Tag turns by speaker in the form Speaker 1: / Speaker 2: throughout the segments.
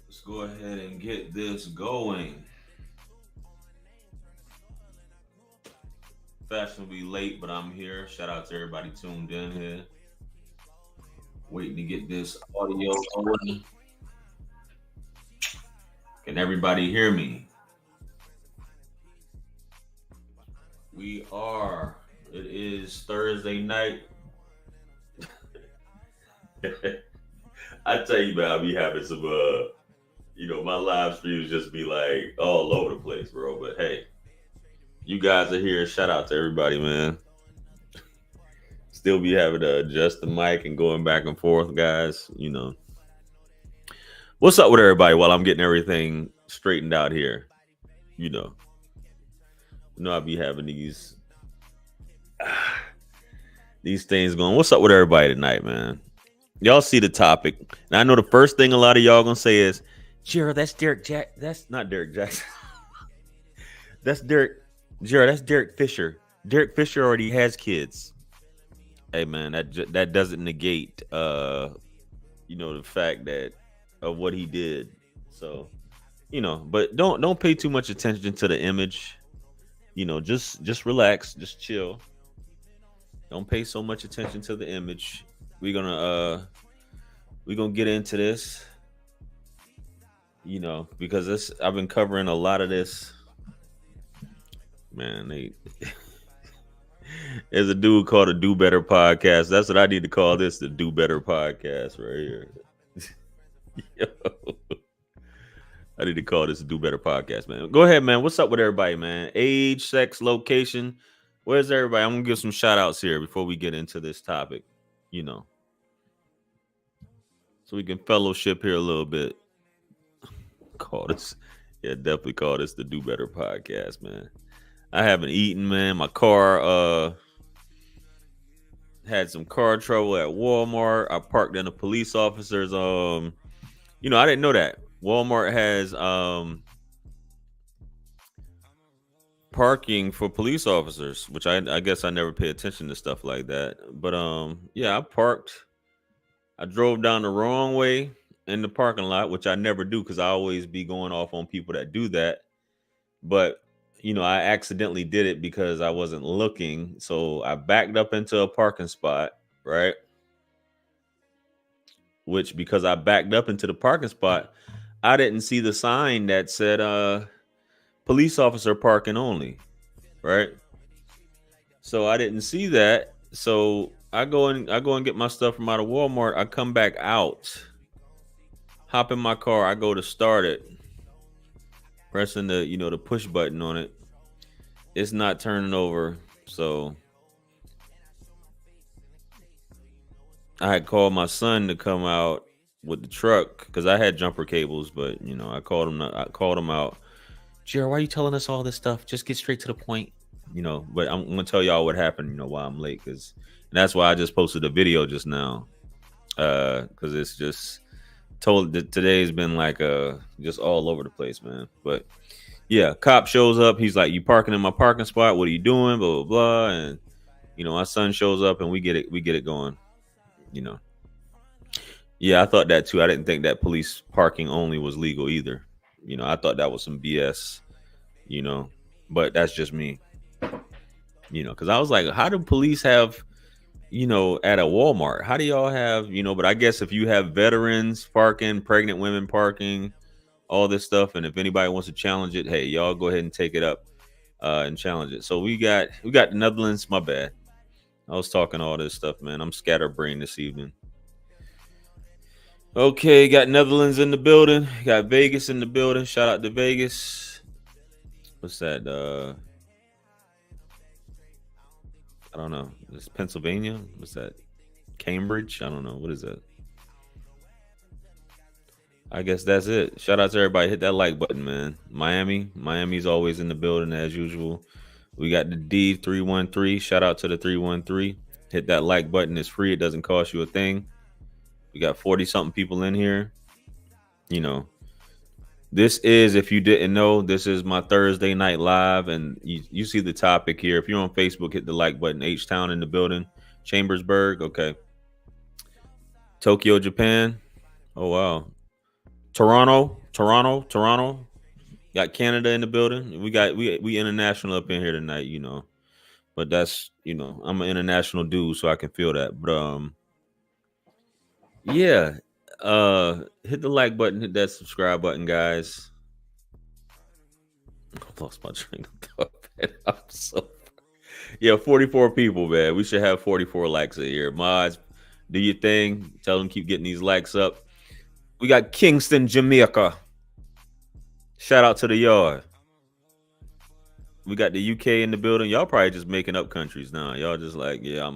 Speaker 1: Let's go ahead and get this going. Fashionably late, but I'm here. Shout out to everybody tuned in here. Waiting to get this audio going. Can everybody hear me? We are. It is Thursday night. I tell you, man, I be having some, my live streams just be like all over the place, bro. But hey, you guys are here. Shout out to everybody, man. Still be having to adjust the mic and going back and forth, guys. What's up with everybody while I'm getting everything straightened out here? You know, I be having these things going. What's up with everybody tonight, man? Y'all see the topic, and I know the first thing a lot of y'all gonna say is, "Jared, that's Derek Jack. That's not Derek Jackson. That's Derek. Jared, that's Derek Fisher. Derek Fisher already has kids. Hey, man, that doesn't negate, the fact that of what he did. So, but don't pay too much attention to the image. Just relax, just chill. Don't pay so much attention to the image. We're gonna get into this, because I've been covering a lot of this. Man, there's a dude called a Do Better podcast. That's what I need to call this, the Do Better podcast right here. Yo. I need to call this a Do Better podcast, man. Go ahead, man. What's up with everybody, man? Age, sex, location. Where's everybody? I'm gonna give some shout outs here before we get into this topic, so we can fellowship here a little bit. Definitely call this the Do Better podcast, man. I haven't eaten, man. My car had some car trouble at Walmart. I parked in a police officer's I didn't know that Walmart has parking for police officers, which I guess I never pay attention to stuff like that. But I parked. I drove down the wrong way in the parking lot, which I never do because I always be going off on people that do that. But I accidentally did it because I wasn't looking. So I backed up into a parking spot, right? Which, because I backed up into the parking spot, I didn't see the sign that said police officer parking only, right? So I didn't see that. So I go and get my stuff from out of Walmart. I come back out, hop in my car, I go to start it, pressing the push button on it. It's not turning over. So I had called my son to come out with the truck because I had jumper cables, but I called him out. Jared, why are you telling us all this stuff? Just get straight to the point. But I'm gonna tell y'all what happened, why I'm late, because that's why I just posted a video just now. Because it's just today's been like just all over the place, man. But yeah, cop shows up. He's like, "You parking in my parking spot? What are you doing?" Blah blah blah. And my son shows up, and we get it going. Yeah, I thought that too. I didn't think that police parking only was legal either. I thought that was some BS. But that's just me. Because I was like, how do police have, at a Walmart? How do y'all have, but I guess if you have veterans parking, pregnant women parking, all this stuff, and if anybody wants to challenge it, hey, y'all go ahead and take it up and challenge it. So we got the Netherlands. My bad. I was talking all this stuff, man. I'm scatterbrained this evening. Okay, got Netherlands in the building. Got Vegas in the building. Shout out to Vegas. What's that? I don't know. It's Pennsylvania. What's that? Cambridge? I don't know. What is that? I guess that's it. Shout out to everybody. Hit that like button, man. Miami's always in the building as usual. We got the D313. Shout out to the 313. Hit that like button. It's free. It doesn't cost you a thing. We got 40 something people in here. This is, if you didn't know, this is my Thursday night live, and you see the topic here. If you're on Facebook, hit the like button. H-Town in the building. Chambersburg, okay. Tokyo, Japan. Oh, wow. Toronto. Got Canada in the building. We international up in here tonight, you know. But that's, you know, I'm an international dude, so I can feel that. But yeah. Hit the like button, hit that subscribe button, guys. I lost my train of thought, man. I'm so yeah, 44 people, man. We should have 44 likes a year. Mods, do your thing. Tell them keep getting these likes up. We got Kingston, Jamaica. Shout out to the yard. We got the UK in the building. Y'all probably just making up countries now. Y'all just like, yeah,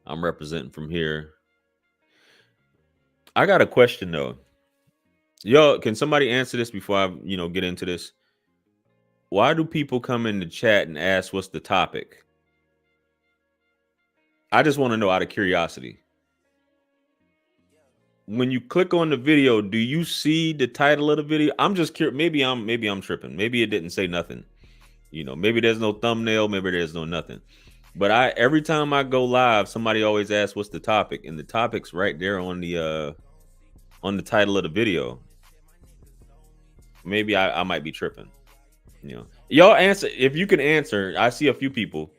Speaker 1: I'm representing from here. I got a question though. Y'all, can somebody answer this before I, get into this? Why do people come in the chat and ask what's the topic? I just want to know out of curiosity. When you click on the video, do you see the title of the video? I'm just curious. Maybe I'm tripping. Maybe it didn't say nothing. Maybe there's no thumbnail. Maybe there's no nothing. But every time I go live, somebody always asks what's the topic, and the topic's right there on the title of the video. Maybe I might be tripping. Y'all answer if you can answer. I see a few people.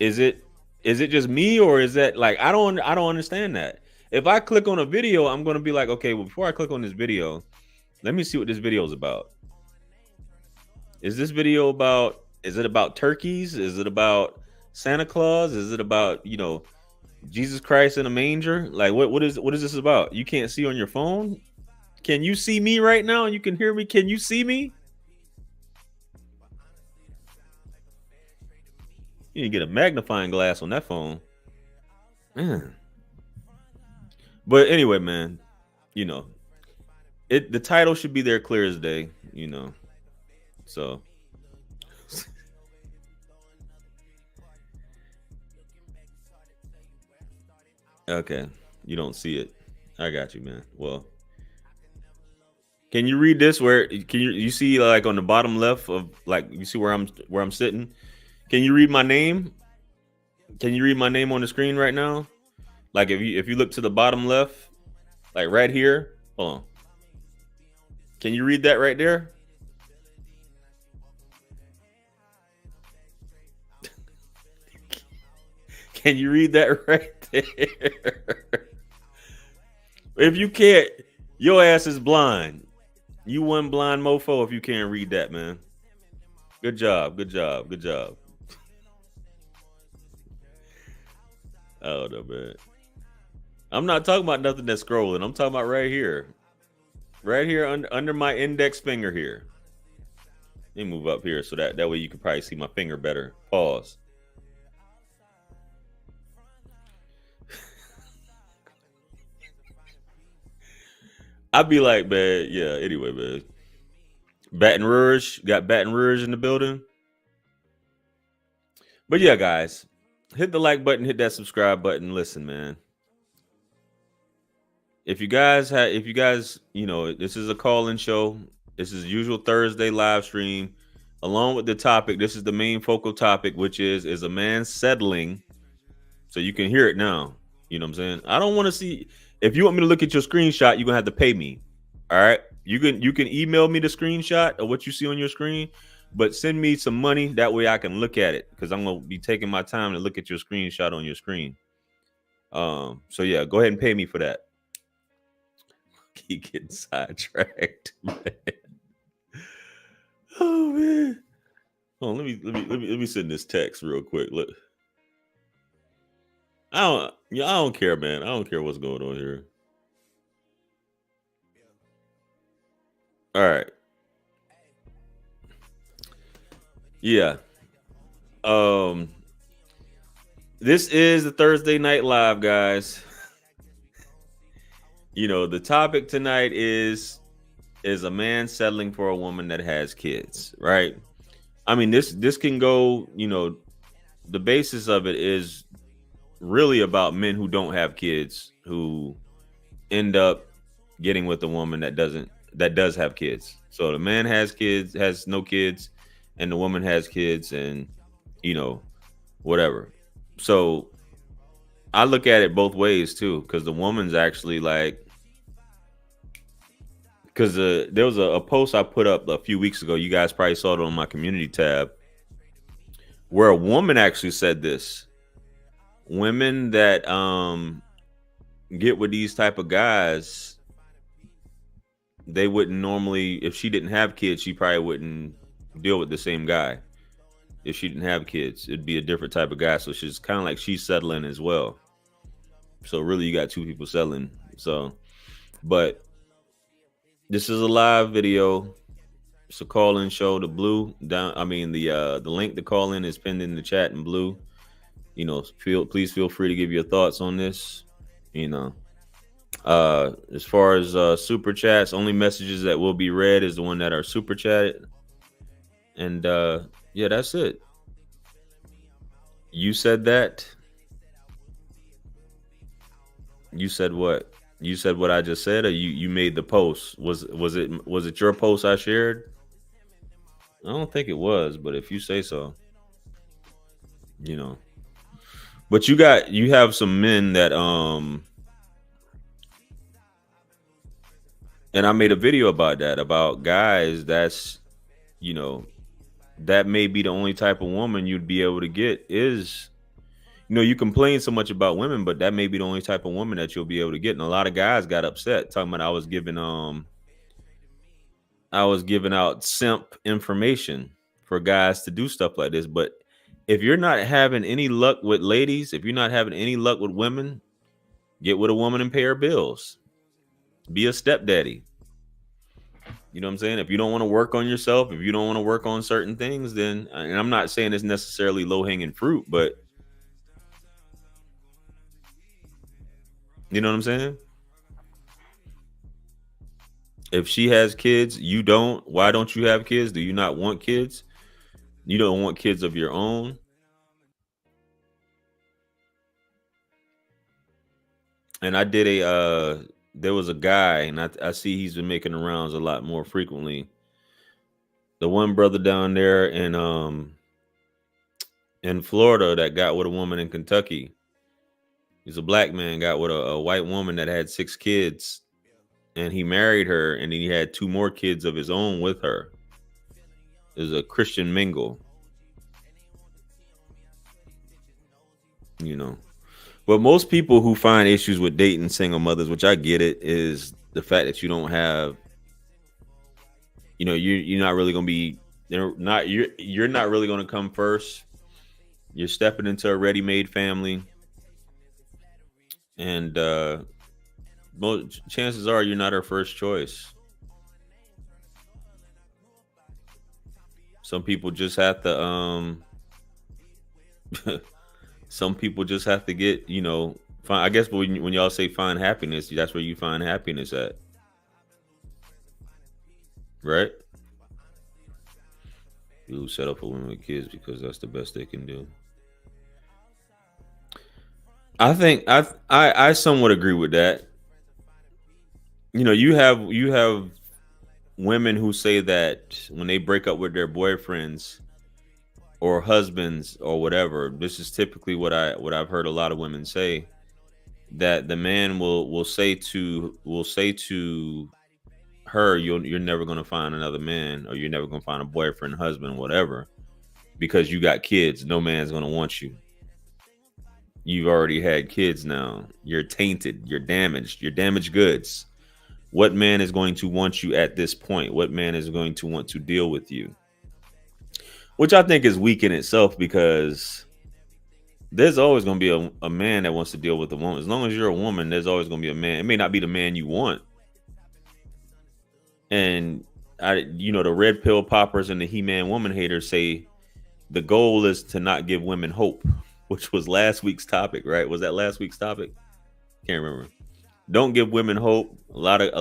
Speaker 1: Is it just me, or is that like I don't understand that? If I click on a video, I'm gonna be like, okay, well, before I click on this video, let me see what this video is about. Is this video about? Is it about turkeys? Is it about Santa Claus? Is it about Jesus Christ in a manger? Like what is this about? You can't see on your phone? Can you see me right now? You can hear me? Can you see me? You need to get a magnifying glass on that phone. Man. But anyway, man, the title should be there clear as day, So okay, you don't see it. I got you, man. Well, can you read this? Where can you see like on the bottom left of like you see where I'm sitting? Can you read my name? Can you read my name on the screen right now? Like if you look to the bottom left, like right here, hold on. Can you read that right there? Can you read that right there? If you can't, your ass is blind. You one blind mofo if you can't read that, man. Good job. Oh no, man. I'm not talking about nothing that's scrolling. I'm talking about right here. Right here under my index finger here. Let me move up here so that way you can probably see my finger better. Pause. I'd be like, man, yeah, anyway, man. Baton Rouge. Got Baton Rouge in the building. But yeah, guys. Hit the like button, hit that subscribe button. Listen, man. If you guys, this is a call-in show. This is usual Thursday live stream. Along with the topic, this is the main focal topic, which is a man settling. So you can hear it now. You know what I'm saying? I don't want to see. If you want me to look at your screenshot, you're gonna have to pay me. All right. You can email me the screenshot of what you see on your screen, but send me some money. That way I can look at it, because I'm gonna be taking my time to look at your screenshot on your screen. So yeah, go ahead and pay me for that. Keep getting sidetracked, man. Oh man. Oh, let me send this text real quick. Look. I don't care, man. I don't care what's going on here. All right. Yeah. This is the Thursday Night Live, guys. The topic tonight is a man settling for a woman that has kids, right? I mean, this can go, the basis of it is really about men who don't have kids, who end up getting with a woman that does have kids. So the man has no kids, and the woman has kids, and whatever. So I look at it both ways too, because the woman's actually like because there was a post I put up a few weeks ago. You guys probably saw it on my community tab, where a woman actually said this: women that get with these type of guys, they wouldn't normally, if she didn't have kids, she probably wouldn't deal with the same guy. If she didn't have kids, it'd be a different type of guy. So she's kind of like she's settling as well. So really, you got two people settling. So, but this is a live video. It's a call-in show. The blue down. I mean the link to call in is pinned in the chat in blue. You know, please feel free to give your thoughts on this. You know, as far as super chats, only messages that will be read is the one that are super chat. And yeah, that's it. You said that. You said what? You said what I just said, or you made the post? Was it your post I shared? I don't think it was, but if you say so, you know. But you have some men that and I made a video about that, about guys that's, you know, that may be the only type of woman you'd be able to get is, you know, you complain so much about women, but that may be the only type of woman that you'll be able to get. And a lot of guys got upset talking about I was giving out simp information for guys to do stuff like this. But if you're not having any luck with ladies, if you're not having any luck with women, get with a woman and pay her bills. Be a stepdaddy. You know what I'm saying? If you don't want to work on yourself, if you don't want to work on certain things, then, and I'm not saying it's necessarily low hanging fruit, but you know what I'm saying? If she has kids, you don't. Why don't you have kids? Do you not want kids? You don't want kids of your own. And I did there was a guy, and I see he's been making the rounds a lot more frequently. The one brother down there in Florida that got with a woman in Kentucky. He's a black man, got with a white woman that had 6 kids, and he married her, and then he had 2 more kids of his own with her. It was a Christian mingle, you know. But most people who find issues with dating single mothers, which I get it, is the fact that you don't have, you know, you're not really gonna be, you're not really gonna come first. You're stepping into a ready-made family, and most chances are you're not her first choice. Some people just have to some people just have to get, you know, find, I guess when y'all say find happiness, that's where you find happiness at, right? You set up for women with kids because that's the best they can do. I think I somewhat agree with that. You know, you have women who say that when they break up with their boyfriends or husbands or whatever, this is typically what I've heard a lot of women say, that the man will say to her, you're never going to find another man, or you're never going to find a boyfriend, husband, whatever, because you got kids. No man's going to want you. You've already had kids now. You're tainted. You're damaged goods. What man is going to want you at this point? What man is going to want to deal with you? Which I think is weak in itself, because there's always going to be a man that wants to deal with a woman. As long as you're a woman, there's always going to be a man. It may not be the man you want. And the red pill poppers and the He-Man woman haters say the goal is to not give women hope, which was last week's topic, right? Was that last week's topic? Can't remember. Don't give women hope. A lot of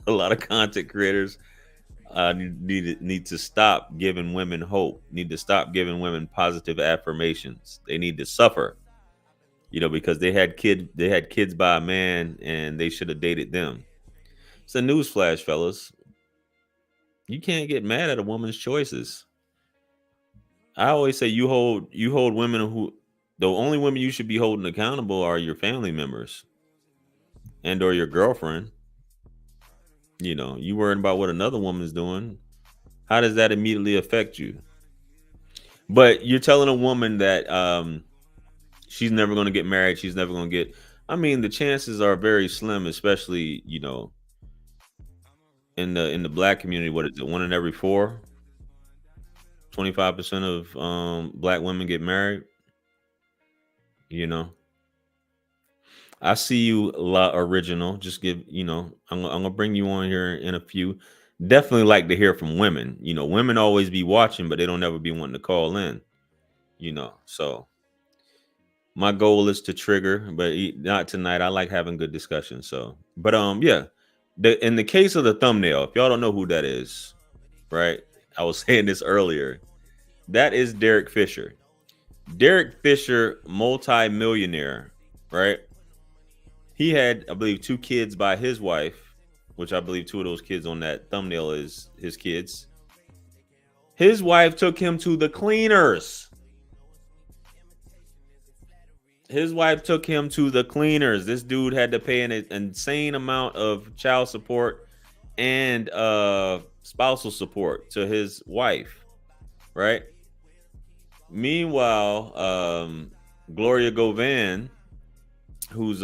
Speaker 1: a lot of content creators need to stop giving women hope. Need to stop giving women positive affirmations. They need to suffer, because they had kids by a man, and they should have dated them. It's a newsflash, fellas. You can't get mad at a woman's choices. I always say you hold women who, the only women you should be holding accountable are your family members and or your girlfriend. You worrying about what another woman's doing. How does that immediately affect you? But you're telling a woman that she's never going to get married. She's never going to get. I mean, the chances are very slim, especially in the black community. What is it? One in every four, 25% of black women get married. You know, I see you, La Original. Just give. I'm gonna bring you on here in a few. Definitely like to hear from women. Women always be watching, but they don't ever be wanting to call in. So my goal is to trigger, but not tonight. I like having good discussions. So, but yeah, in the case of the thumbnail, if y'all don't know who that is, right? I was saying this earlier. That is Derek Fisher. Derek Fisher, multi-millionaire, right? He had, I believe, 2 kids by his wife, which I believe 2 of those kids on that thumbnail is his kids. His wife took him to the cleaners. This dude had to pay an insane amount of child support and spousal support to his wife, right? Meanwhile, Gloria Govan, who's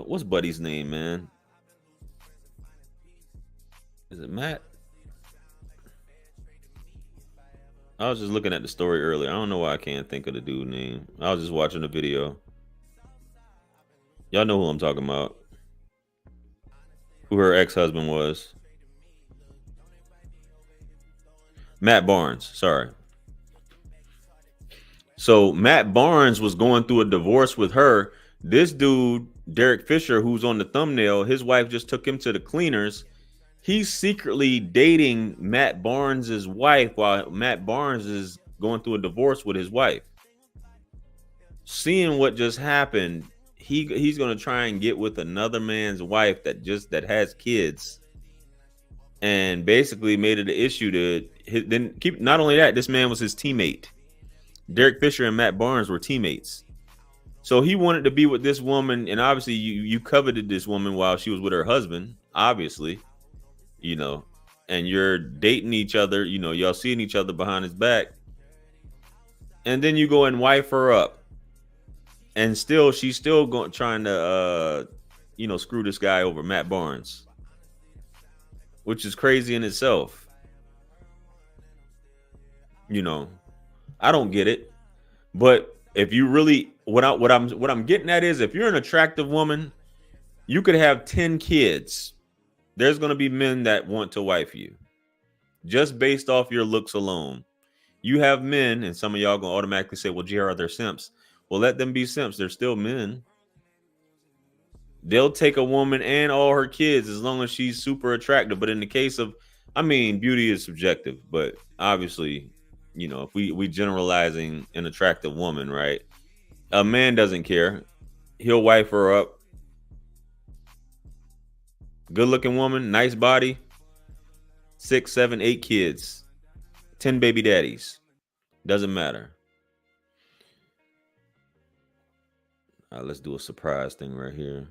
Speaker 1: what's Buddy's name, man? Is it Matt? I was just looking at the story earlier. I don't know why I can't think of the dude's name. I was just watching the video. Y'all know who I'm talking about. Who her ex-husband was. Matt Barnes, sorry. So Matt Barnes was going through a divorce with her. This dude, Derek Fisher, who's on the thumbnail, his wife just took him to the cleaners. He's secretly dating Matt Barnes' wife while Matt Barnes is going through a divorce with his wife. Seeing what just happened, he's going to try and get with another man's wife that has kids, and basically made it an issue to not only that, this man was his teammate. Derek Fisher and Matt Barnes were teammates. So he wanted to be with this woman, and obviously you coveted this woman while she was with her husband, obviously, and you're dating each other, y'all seeing each other behind his back, and then you go and wife her up. And she's still trying to, screw this guy over, Matt Barnes, which is crazy in itself. I don't get it. But if you really, what I'm getting at is, if you're an attractive woman, you could have 10 kids. There's going to be men that want to wife you just based off your looks alone. You have men, and some of y'all going to automatically say, well, GR, they're simps. Well, let them be simps. They're still men. They'll take a woman and all her kids as long as she's super attractive. But in the case of, beauty is subjective. But obviously, if we generalizing an attractive woman, right? A man doesn't care. He'll wife her up. Good looking woman, nice body, 6, 7, 8 kids, 10 baby daddies. Doesn't matter. Let's do a surprise thing right here.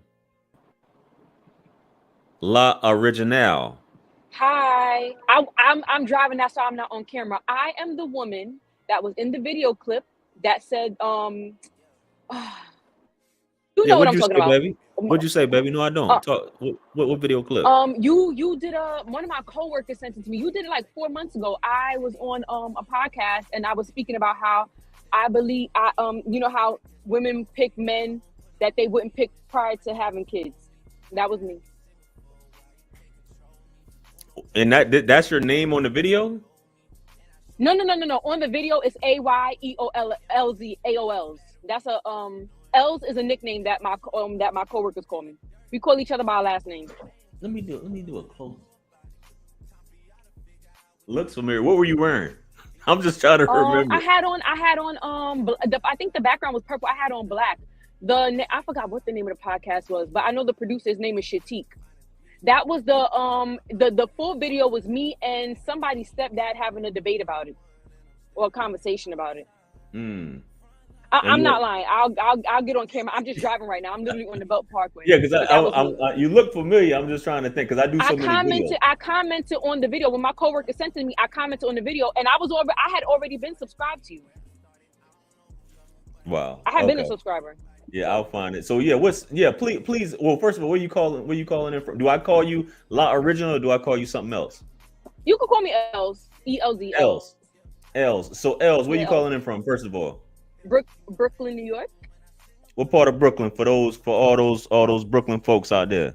Speaker 1: La Original.
Speaker 2: Hi. I'm driving. That's why I'm not on camera. I am the woman that was in the video clip that said, you know what I'm talking about,
Speaker 1: baby? What'd you say, baby? No, I don't. What video clip?
Speaker 2: You did one of my coworkers sent it to me. You did it like 4 months ago. I was on a podcast and I was speaking about how I believe how women pick men that they wouldn't pick prior to having kids. That was me.
Speaker 1: And that's your name on the video?
Speaker 2: No. On the video, it's AYEOLZ AOLs. That's a Els is a nickname that my coworkers call me. We call each other by our last name.
Speaker 1: Let me do a close. Looks familiar. What were you wearing? I'm just trying to remember.
Speaker 2: I had on I think the background was purple. I had on black. I forgot what the name of the podcast was, but I know the producer's name is Shatik. That was the full video was me and somebody's stepdad having a debate about it or a conversation about it. I'm not lying. I'll get on camera. I'm just driving right now. I'm literally on the Belt Parkway.
Speaker 1: Yeah, because
Speaker 2: But that was me.
Speaker 1: you look familiar. I'm just trying to think because I do so many videos.
Speaker 2: I commented on the video when my coworker sent it to me. I commented on the video, and I had already been subscribed to you.
Speaker 1: Wow.
Speaker 2: I had been a subscriber.
Speaker 1: Yeah, I'll find it. So please. Well, first of all, where you calling in from? Do I call you La Original or do I call you something else?
Speaker 2: You can call me Els. ELZ.
Speaker 1: Els. So Els, where you calling in from? First of all,
Speaker 2: Brooklyn, New York.
Speaker 1: What part of Brooklyn for all those Brooklyn folks out there?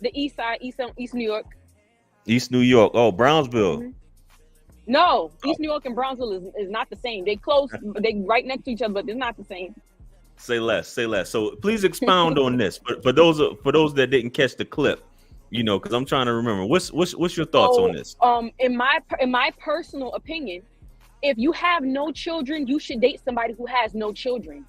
Speaker 2: The East Side, East New York.
Speaker 1: East New York. Oh, Brownsville.
Speaker 2: Mm-hmm. No, East New York and Brownsville is not the same. They close. They right next to each other, but they're not the same.
Speaker 1: Say less. So please expound on this. For those that didn't catch the clip, because I'm trying to remember. What's your thoughts on this?
Speaker 2: In my personal opinion, if you have no children, you should date somebody who has no children.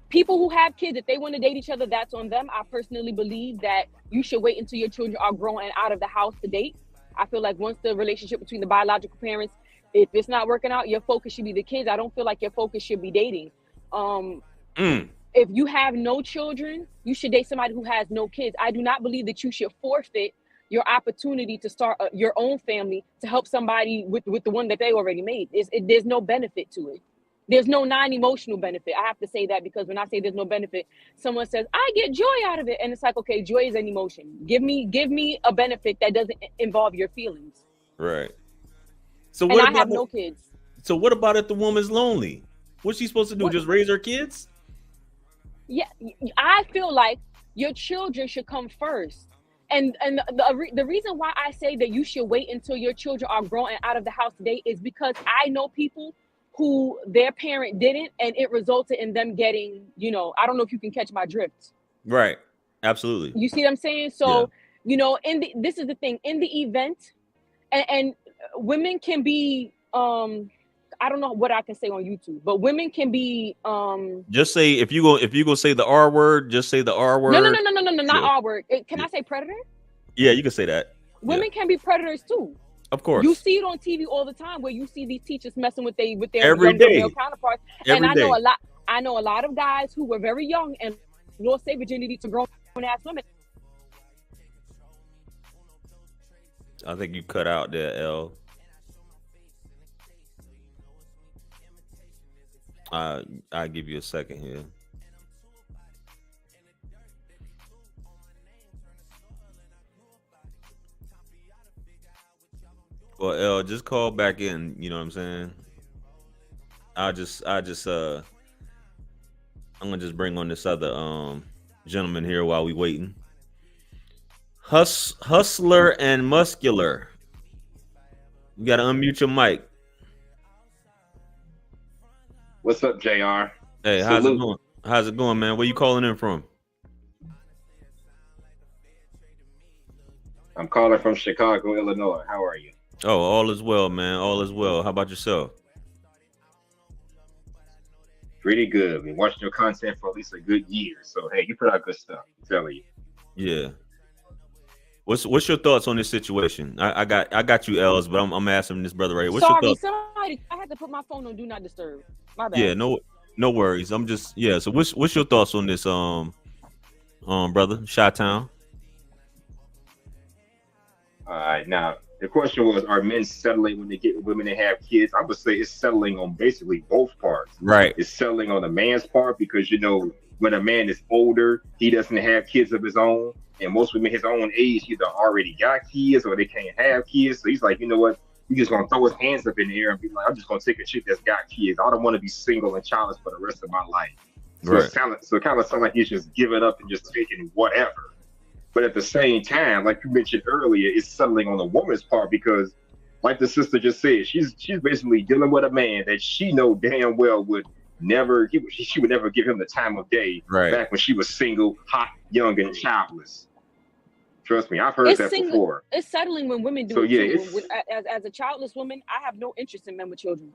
Speaker 2: People who have kids, if they want to date each other, that's on them. I personally believe that you should wait until your children are grown and out of the house to date. I feel like once the relationship between the biological parents, if it's not working out, your focus should be the kids. I don't feel like your focus should be dating. If you have no children, you should date somebody who has no kids. I do not believe that you should forfeit your opportunity to start your own family to help somebody with the one that they already made. There's no benefit to it. There's no non-emotional benefit. I have to say that because when I say there's no benefit, someone says, I get joy out of it. And it's like, okay, joy is an emotion. Give me a benefit that doesn't involve your feelings.
Speaker 1: Right. So
Speaker 2: I have no kids.
Speaker 1: So what about if the woman's lonely? What's she supposed to do? Just raise her kids?
Speaker 2: Yeah, I feel like your children should come first. And the reason why I say that you should wait until your children are grown and out of the house today is because I know people who their parent didn't, and it resulted in them getting, I don't know if you can catch my drift.
Speaker 1: Right. Absolutely.
Speaker 2: You see what I'm saying? So, this is the thing, in the event, and women can be, I don't know what I can say on YouTube, but women can be,
Speaker 1: just say, if you go say the R word, just say the R word.
Speaker 2: No, not R word. Can I say predator?
Speaker 1: Yeah, you can say that.
Speaker 2: Women can be predators too.
Speaker 1: Of course.
Speaker 2: You see it on TV all the time where you see these teachers messing with their
Speaker 1: every day
Speaker 2: male counterparts. I know a lot of guys who were very young and lost their virginity to grown ass women.
Speaker 1: I think you cut out there, L. I'll give you a second here. Well, L, just call back in. You know what I'm saying? I'm gonna just bring on this other gentleman here while we waiting. Hustler and Muscular. You gotta unmute your mic.
Speaker 3: What's up, JR?
Speaker 1: Hey, how's it going? How's it going, man? Where you calling in from?
Speaker 3: I'm calling from Chicago, Illinois. How are you?
Speaker 1: Oh, all is well, man. All is well. How about yourself?
Speaker 3: Pretty good. I've been watching your content for at least a good year. So, hey, you put out good stuff. I'm telling you.
Speaker 1: Yeah. What's your thoughts on this situation? I got you, Els, but I'm asking this brother right here. What's your thoughts?
Speaker 2: Sorry, I had to put my phone on do not disturb. My bad.
Speaker 1: Yeah, no worries. I'm just So what's your thoughts on this, brother, Chi-Town?
Speaker 3: All right, now the question was, are men settling when they get women and have kids? I would say it's settling on basically both parts.
Speaker 1: Right.
Speaker 3: It's settling on the man's part because, when a man is older, he doesn't have kids of his own. And most women his own age either already got kids or they can't have kids. So he's like, you know what? He's just going to throw his hands up in the air and be like, I'm just going to take a chick that's got kids. I don't want to be single and childless for the rest of my life. So
Speaker 1: right.
Speaker 3: It kind of sounds like he's just giving up and just taking whatever. But at the same time, like you mentioned earlier, it's settling on the woman's part because, like the sister just said, she's basically dealing with a man that she know damn well would never, she would never give him the time of day back when she was single, hot, young, and childless. Trust me, I've heard that before.
Speaker 2: It's settling when women do
Speaker 3: so,
Speaker 2: it
Speaker 3: yeah,
Speaker 2: too. As a childless woman, I have no interest in men with children.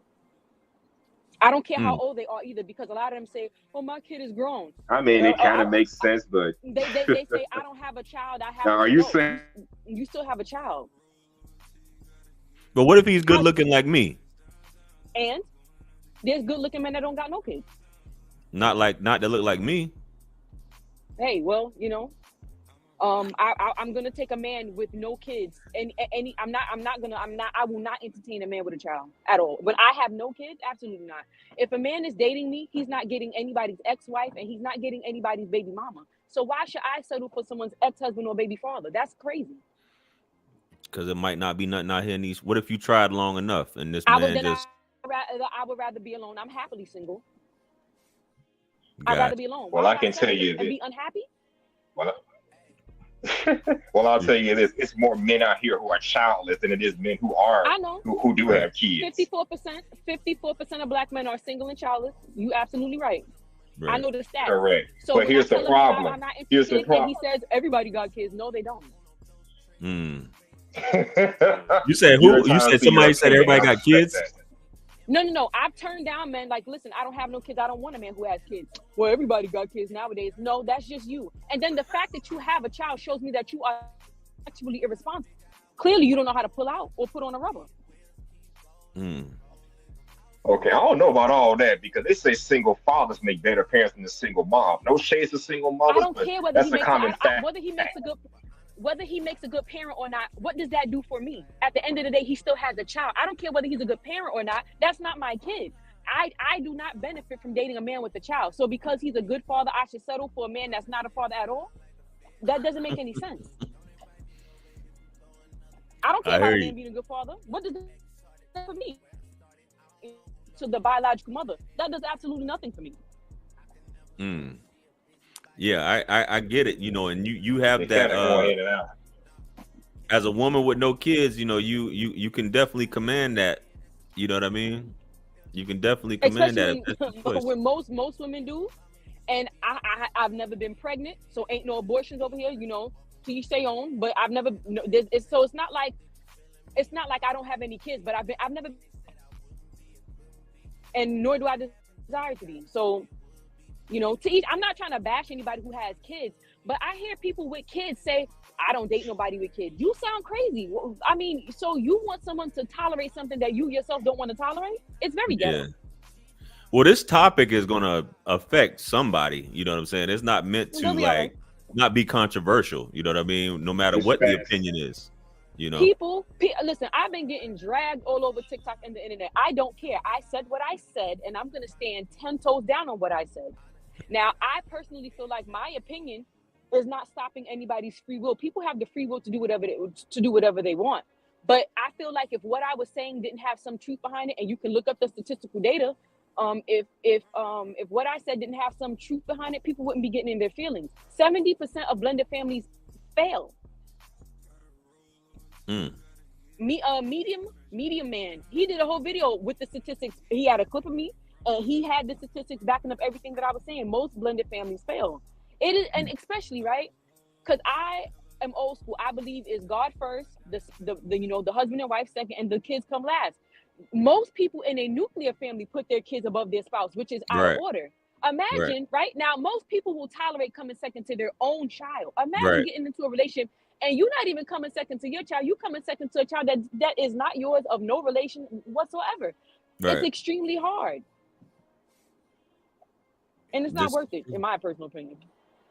Speaker 2: I don't care how old they are either, because a lot of them say, "Oh, my kid is grown."
Speaker 3: I mean, it kind of makes sense, but
Speaker 2: they say, "I don't have a child. I have."
Speaker 3: Now, are you saying
Speaker 2: you still have a child?
Speaker 1: But what if he's good looking like me?
Speaker 2: And there's good looking men that don't got no kids.
Speaker 1: Not to look like me.
Speaker 2: Hey, well, I'm gonna take a man with no kids, and any. I will not entertain a man with a child at all. When I have no kids, absolutely not. If a man is dating me, he's not getting anybody's ex-wife, and he's not getting anybody's baby mama. So why should I settle for someone's ex-husband or baby father? That's crazy.
Speaker 1: Because it might not be nothing out here in these. What if you tried long enough and this
Speaker 2: I would
Speaker 1: man
Speaker 2: then
Speaker 1: just
Speaker 2: I would rather be alone. I'm happily single. I'd
Speaker 1: got
Speaker 2: rather be alone.
Speaker 3: Well,
Speaker 2: Why
Speaker 3: I
Speaker 2: would
Speaker 3: can tell
Speaker 2: settle
Speaker 3: you
Speaker 2: and
Speaker 3: this.
Speaker 2: be unhappy?
Speaker 3: Well, well, I'll tell you this: it's more men out here who are childless than it is men who are
Speaker 2: I know.
Speaker 3: who do have kids.
Speaker 2: 54% of black men are single and childless. You absolutely right. I know the stats.
Speaker 3: Correct.
Speaker 2: So
Speaker 3: But
Speaker 2: when
Speaker 3: here's
Speaker 2: I
Speaker 3: the
Speaker 2: tell a man
Speaker 3: problem.
Speaker 2: I'm not
Speaker 3: Here's the
Speaker 2: interested, and he
Speaker 3: problem.
Speaker 2: says everybody got kids. No, they don't.
Speaker 1: You said
Speaker 3: You're
Speaker 1: who? You
Speaker 3: entitled
Speaker 1: said
Speaker 3: to your
Speaker 1: somebody said
Speaker 3: opinion,
Speaker 1: everybody
Speaker 3: and I
Speaker 1: got
Speaker 3: respect
Speaker 1: kids.
Speaker 3: that.
Speaker 2: No. I've turned down men. Like, listen, I don't have no kids. I don't want a man who has kids. Well, everybody got kids nowadays. No, that's just you. And then the fact that you have a child shows me that you are actually irresponsible. Clearly, you don't know how to pull out or put on a rubber.
Speaker 3: Okay, I don't know about all that because they say single fathers make better parents than a single mom. No shades to single mothers,
Speaker 2: I don't
Speaker 3: but
Speaker 2: care whether
Speaker 3: that's
Speaker 2: he
Speaker 3: a
Speaker 2: makes
Speaker 3: common fact.
Speaker 2: whether he makes a good parent or not. What does that do for me? At the end of the day, he still has a child. I don't care whether he's a good parent or not. That's not my kid. I do not benefit from dating a man with a child. So because he's a good father, I should settle for a man that's not a father at all? That doesn't make any sense. I don't care about a man being a good father. What does that do for me? To the biological mother, that does absolutely nothing for me.
Speaker 1: Yeah, I get it. And you have
Speaker 3: They
Speaker 1: that
Speaker 3: kind of going in and out.
Speaker 1: as a woman with no kids. You can definitely command that. You know what I mean? You can definitely command
Speaker 2: Especially
Speaker 1: that.
Speaker 2: when most women do. And I've never been pregnant, so ain't no abortions over here. To each their own. But I've never. So it's not like I don't have any kids, but I've never. And nor do I desire to be. So, to each, I'm not trying to bash anybody who has kids, but I hear people with kids say, I don't date nobody with kids. You sound crazy. Well, I mean, so you want someone to tolerate something that you yourself don't want to tolerate? It's very ghetto.
Speaker 1: Yeah. Well, this topic is going to affect somebody. You know what I'm saying? It's not meant to not be controversial. You know what I mean? No matter what the opinion is.
Speaker 2: People, listen, I've been getting dragged all over TikTok and the internet. I don't care. I said what I said, and I'm going to stand 10 toes down on what I said. Now, I personally feel like my opinion is not stopping anybody's free will. People have the free will to do whatever they want. But I feel like if what I was saying didn't have some truth behind it, and you can look up the statistical data, if what I said didn't have some truth behind it, people wouldn't be getting in their feelings. 70% of blended families fail. Medium man, he did a whole video with the statistics. He had a clip of me, and he had the statistics backing up everything that I was saying. Most blended families fail. It is, and especially right, because I am old school. I believe is God first, the husband and wife second, and the kids come last. Most people in a nuclear family put their kids above their spouse, which is out of order. Imagine right now, most people will tolerate coming second to their own child. Imagine getting into a relationship. And you're not even coming second to your child. You coming second to a child that is not yours, of no relation whatsoever. Right. It's extremely hard. And it's not worth it, in my personal opinion.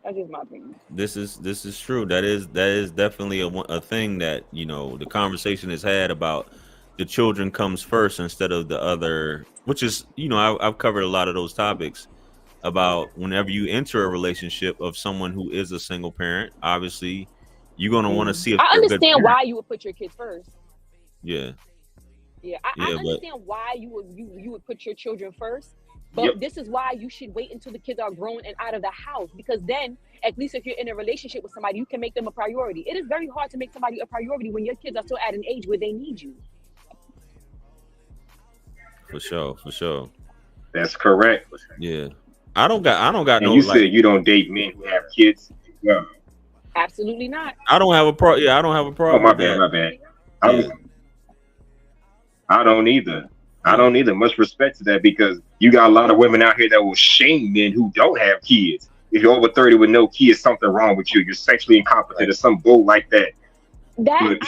Speaker 2: That's just my opinion.
Speaker 1: This is true. That is definitely a thing that, the conversation is had about the children comes first instead of the other, which is, I've covered a lot of those topics about whenever you enter a relationship of someone who is a single parent, obviously, you're going to want to see if
Speaker 2: I understand why you would put your kids first.
Speaker 1: Yeah.
Speaker 2: Yeah, I understand why you would put your children first. But this is why you should wait until the kids are grown and out of the house. Because then, at least if you're in a relationship with somebody, you can make them a priority. It is very hard to make somebody a priority when your kids are still at an age where they need you.
Speaker 1: For sure.
Speaker 3: That's correct.
Speaker 1: Yeah. I don't got
Speaker 3: and
Speaker 1: no.
Speaker 3: You said you don't date men who have kids. Yeah.
Speaker 2: Absolutely not.
Speaker 1: I don't have a problem. Yeah, I don't have a problem.
Speaker 3: Oh, my bad. I don't either. I don't either. Much respect to that, because you got a lot of women out here that will shame men who don't have kids. If you're over 30 with no kids, something wrong with you. You're sexually incompetent or some bull like that. But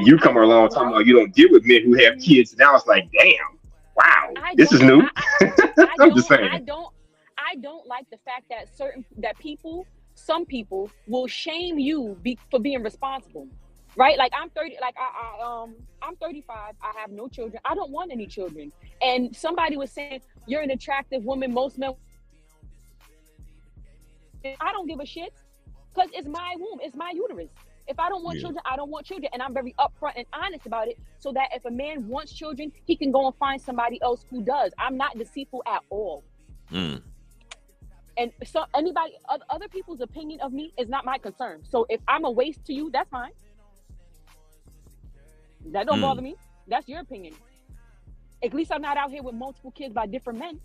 Speaker 3: you come along talking about you don't deal with men who have kids. Now it's like, damn, wow, this is new. I'm just saying.
Speaker 2: I don't like the fact that some people will shame you for being responsible, right? Like I'm 30, like I'm 35. I have no children. I don't want any children. And somebody was saying you're an attractive woman. Most men. I don't give a shit because it's my womb, it's my uterus. If I don't want children, I don't want children, and I'm very upfront and honest about it, so that if a man wants children, he can go and find somebody else who does. I'm not deceitful at all. And so other people's opinion of me is not my concern. So if I'm a waste to you, that's fine. That don't bother me. That's your opinion. At least I'm not out here with multiple kids by different men.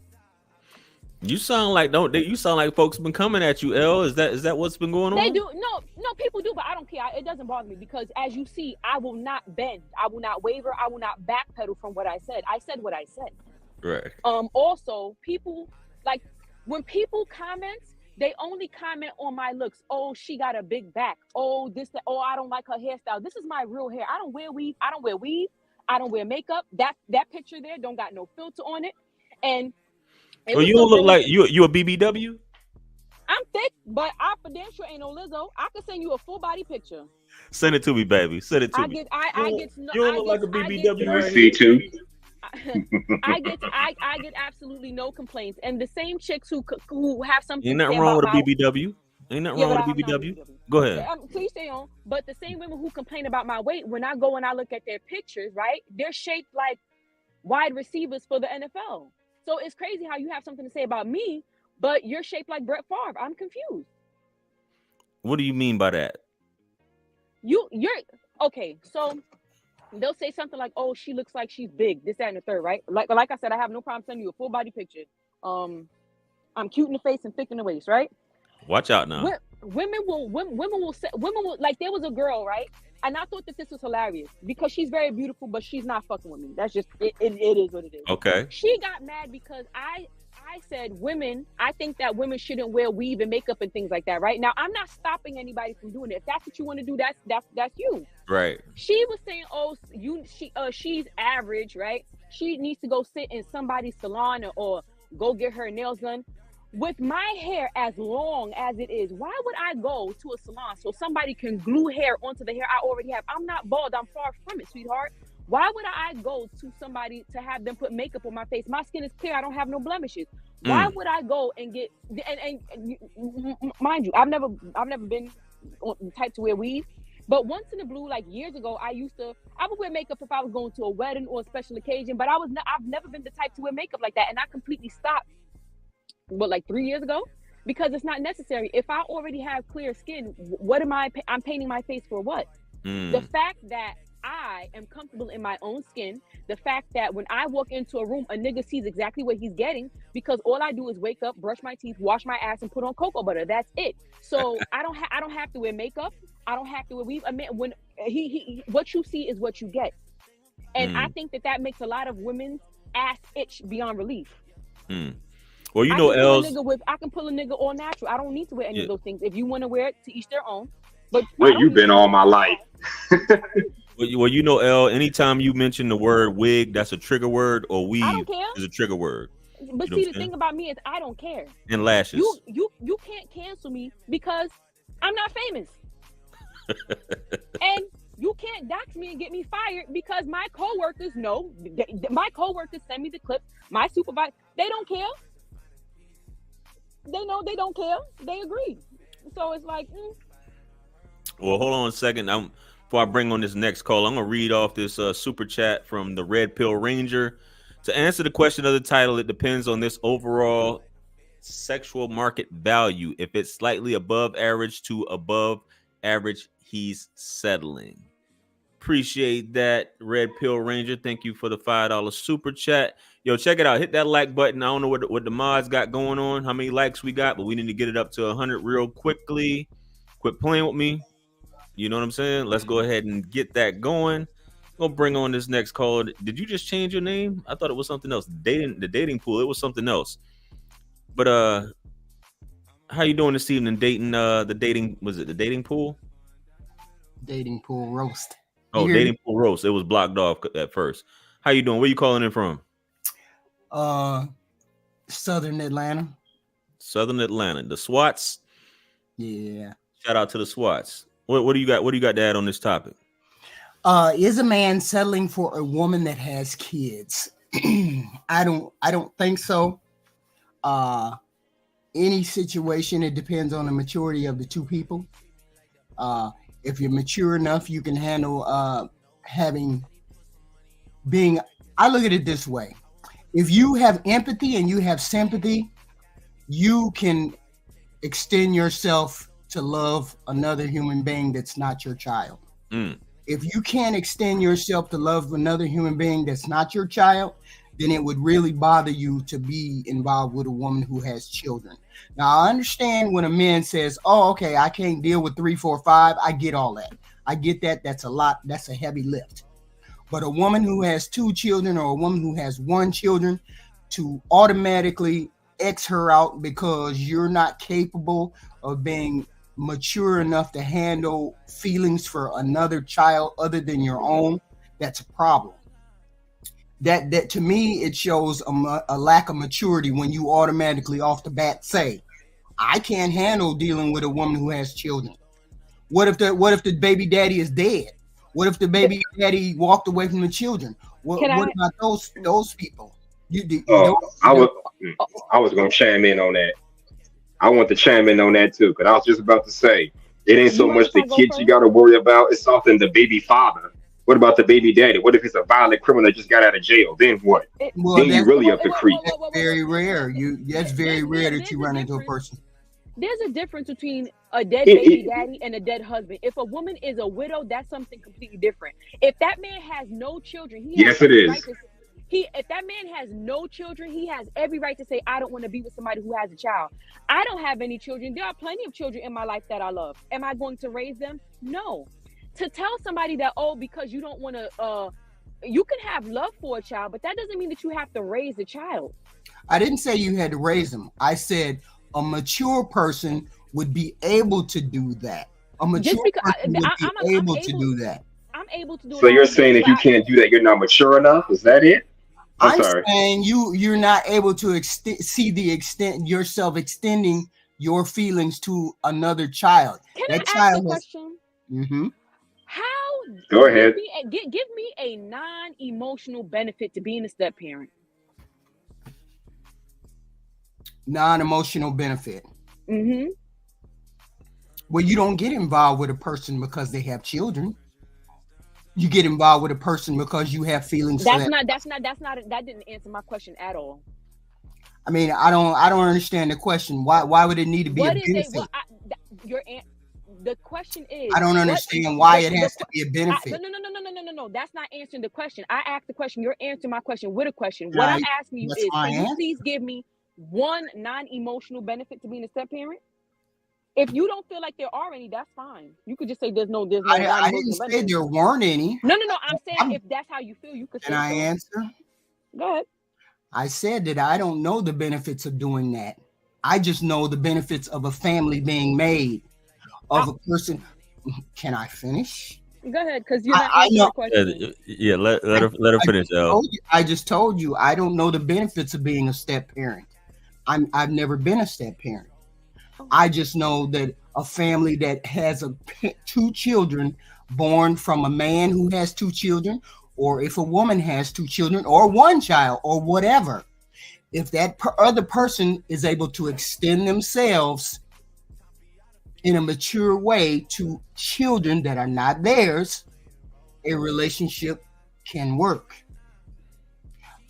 Speaker 1: You sound like folks been coming at you, L. Is that what's been going on?
Speaker 2: They do. No, people do, but I don't care. It doesn't bother me because, as you see, I will not bend. I will not waver. I will not backpedal from what I said. I said what I said.
Speaker 1: Right.
Speaker 2: Also, people, like, when people comment, they only comment on my looks. Oh, she got a big back. Oh, this, that. Oh, I don't like her hairstyle. This is my real hair. I don't wear weave. I don't wear makeup. That picture there don't got no filter on it. And
Speaker 1: well, you don't look like you a BBW.
Speaker 2: I'm thick, but I for damn sure ain't no Lizzo. I can send you a full body picture.
Speaker 1: Send it to me, baby. Send it to me. You don't look like a BBW.
Speaker 3: I see too.
Speaker 2: I get absolutely no complaints, and the same chicks who have something.
Speaker 1: Ain't nothing wrong with a BBW. Ain't nothing wrong with a BBW. Go ahead.
Speaker 2: Please stay on. But the same women who complain about my weight, when I go and I look at their pictures, right? They're shaped like wide receivers for the NFL. So it's crazy how you have something to say about me, but you're shaped like Brett Favre. I'm confused.
Speaker 1: What do you mean by that?
Speaker 2: You're okay. So they'll say something like, "Oh, she looks like she's big." This, that, and the third, right? Like I said, I have no problem sending you a full body picture. I'm cute in the face and thick in the waist, right?
Speaker 1: Watch out now.
Speaker 2: Women will like, there was a girl, right? And I thought that this was hilarious because she's very beautiful, but she's not fucking with me. That's just it is what it is.
Speaker 1: Okay.
Speaker 2: She got mad because I said I think that women shouldn't wear weave and makeup and things like that, right? Now, I'm not stopping anybody from doing it. If that's what you want to do, that's you.
Speaker 1: Right.
Speaker 2: She was saying, "Oh, she's average, right? She needs to go sit in somebody's salon or go get her nails done." With my hair as long as it is, why would I go to a salon so somebody can glue hair onto the hair I already have? I'm not bald. I'm far from it, sweetheart. Why would I go to somebody to have them put makeup on my face? My skin is clear. I don't have no blemishes. Why would I go and get and mind you, I've never been the type to wear weave. But once in a blue, like years ago, I would wear makeup if I was going to a wedding or a special occasion. But I've never been the type to wear makeup like that, and I completely stopped. Like 3 years ago, because it's not necessary. If I already have clear skin, what am I'm painting my face for? What? The fact that I am comfortable in my own skin, the fact that when I walk into a room, a nigga sees exactly what he's getting, because all I do is wake up, brush my teeth, wash my ass, and put on cocoa butter. That's it. So I don't have to wear makeup. I don't have to wear weave. I mean, when he what you see is what you get, and I think that makes a lot of women's ass itch beyond relief.
Speaker 1: Well, you know,
Speaker 2: I can pull a nigga all natural. I don't need to wear any of those things. If you want to wear it, to each their own. But
Speaker 3: where you been all my life?
Speaker 1: Well, you know, L, anytime you mention the word wig, that's a trigger word, or weave is a trigger word.
Speaker 2: But see, the thing about me is I don't care.
Speaker 1: And lashes.
Speaker 2: You can't cancel me because I'm not famous. And you can't dox me and get me fired because my coworkers know. My coworkers send me the clip. My supervisor, they don't care. They know they don't care. They agree. So it's like.
Speaker 1: Well, hold on a second. Before I bring on this next call, I'm gonna read off this super chat from the Red Pill Ranger. To answer the question of the title, it depends on this overall sexual market value. If it's slightly above average to above average, he's settling. Appreciate that, Red Pill Ranger. Thank you for the $5 super chat. Yo, check it out. Hit that like button. I don't know what the mods got going on, how many likes we got, but we need to get it up to 100 real quickly. Quit playing with me. You know what I'm saying? Let's go ahead and get that going. Gonna bring on this next call. Did you just change your name? I thought it was something else. The dating pool. It was something else. But how you doing this evening? The dating pool?
Speaker 4: Dating pool roast.
Speaker 1: Oh, dating pool roast. It was blocked off at first. How you doing? Where you calling in from?
Speaker 4: Southern Atlanta.
Speaker 1: Southern Atlanta, the SWATs.
Speaker 4: Yeah.
Speaker 1: Shout out to the SWATs. What do you got? What do you got to add on this topic?
Speaker 4: Is a man settling for a woman that has kids? I don't think so. Any situation, it depends on the maturity of the two people. If you're mature enough, you can handle I look at it this way. If you have empathy and you have sympathy, you can extend yourself to love another human being that's not your child. If you can't extend yourself to love another human being that's not your child, then it would really bother you to be involved with a woman who has children. Now, I understand when a man says, oh, okay, I can't deal with 3, 4, 5. I get all that. I get that. That's a lot. That's a heavy lift. But a woman who has 2 children or a woman who has 1 children, to automatically X her out because you're not capable of being mature enough to handle feelings for another child other than your own, that's a problem. That to me, it shows a lack of maturity when you automatically off the bat say, I can't handle dealing with a woman who has children. What if the baby daddy is dead? What if the baby daddy walked away from the children? What about those people?
Speaker 3: I was gonna chime in on that. I want to chime in on that too, because I was just about to say it ain't so much the kids you got to worry about; it's often the baby father. What about the baby daddy? What if it's a violent criminal that just got out of jail? Then what? Then you really up the creek.
Speaker 4: That's very rare. That's very rare that you run into a person.
Speaker 2: There's a difference between a dead baby daddy and a dead husband. If a woman is a widow, that's something completely different. If that man has no children,
Speaker 3: yes, it is.
Speaker 2: If that man has no children, he has every right to say, I don't want to be with somebody who has a child. I don't have any children. There are plenty of children in my life that I love. Am I going to raise them? No. To tell somebody that, oh, because you don't want to, you can have love for a child, but that doesn't mean that you have to raise a child.
Speaker 4: I didn't say you had to raise them. I said a mature person would be able to do that. A mature person would be able to do that.
Speaker 2: I'm able to do it.
Speaker 3: So you're saying if you can't do that, you're not mature enough? Is that it?
Speaker 4: I'm saying you're not able to see the extent yourself extending your feelings to another child.
Speaker 2: Can I ask a question?
Speaker 4: Mm-hmm.
Speaker 2: How?
Speaker 3: Go ahead.
Speaker 2: Give me a non-emotional benefit to being a step parent.
Speaker 4: Non-emotional benefit.
Speaker 2: Mm-hmm.
Speaker 4: Well, you don't get involved with a person because they have children. You get involved with a person because you have feelings. That didn't answer my question at all.
Speaker 1: I mean, I don't understand the question. Why would it need to be a benefit?
Speaker 2: The question is,
Speaker 4: I don't understand why it has to be a benefit.
Speaker 2: No. That's not answering the question. I asked the question. You're answering my question with a question. What I'm asking you is, can you please give me one non-emotional benefit to being a step parent? If you don't feel like there are any, that's fine. You could just say there's no.
Speaker 4: I didn't say there weren't any.
Speaker 2: No. I'm saying if that's how you feel, you could.
Speaker 4: Can I answer?
Speaker 2: Go ahead.
Speaker 4: I said that I don't know the benefits of doing that. I just know the benefits of a family being made of a person. Can I finish?
Speaker 2: Go ahead, because you're not answering the question.
Speaker 1: Yeah, let her finish.
Speaker 4: I just told you I don't know the benefits of being a step parent. I've never been a step parent. I just know that a family that has 2 children born from a man who has 2 children, or if a woman has 2 children, or 1 child, or whatever, if that other person is able to extend themselves in a mature way to children that are not theirs, a relationship can work.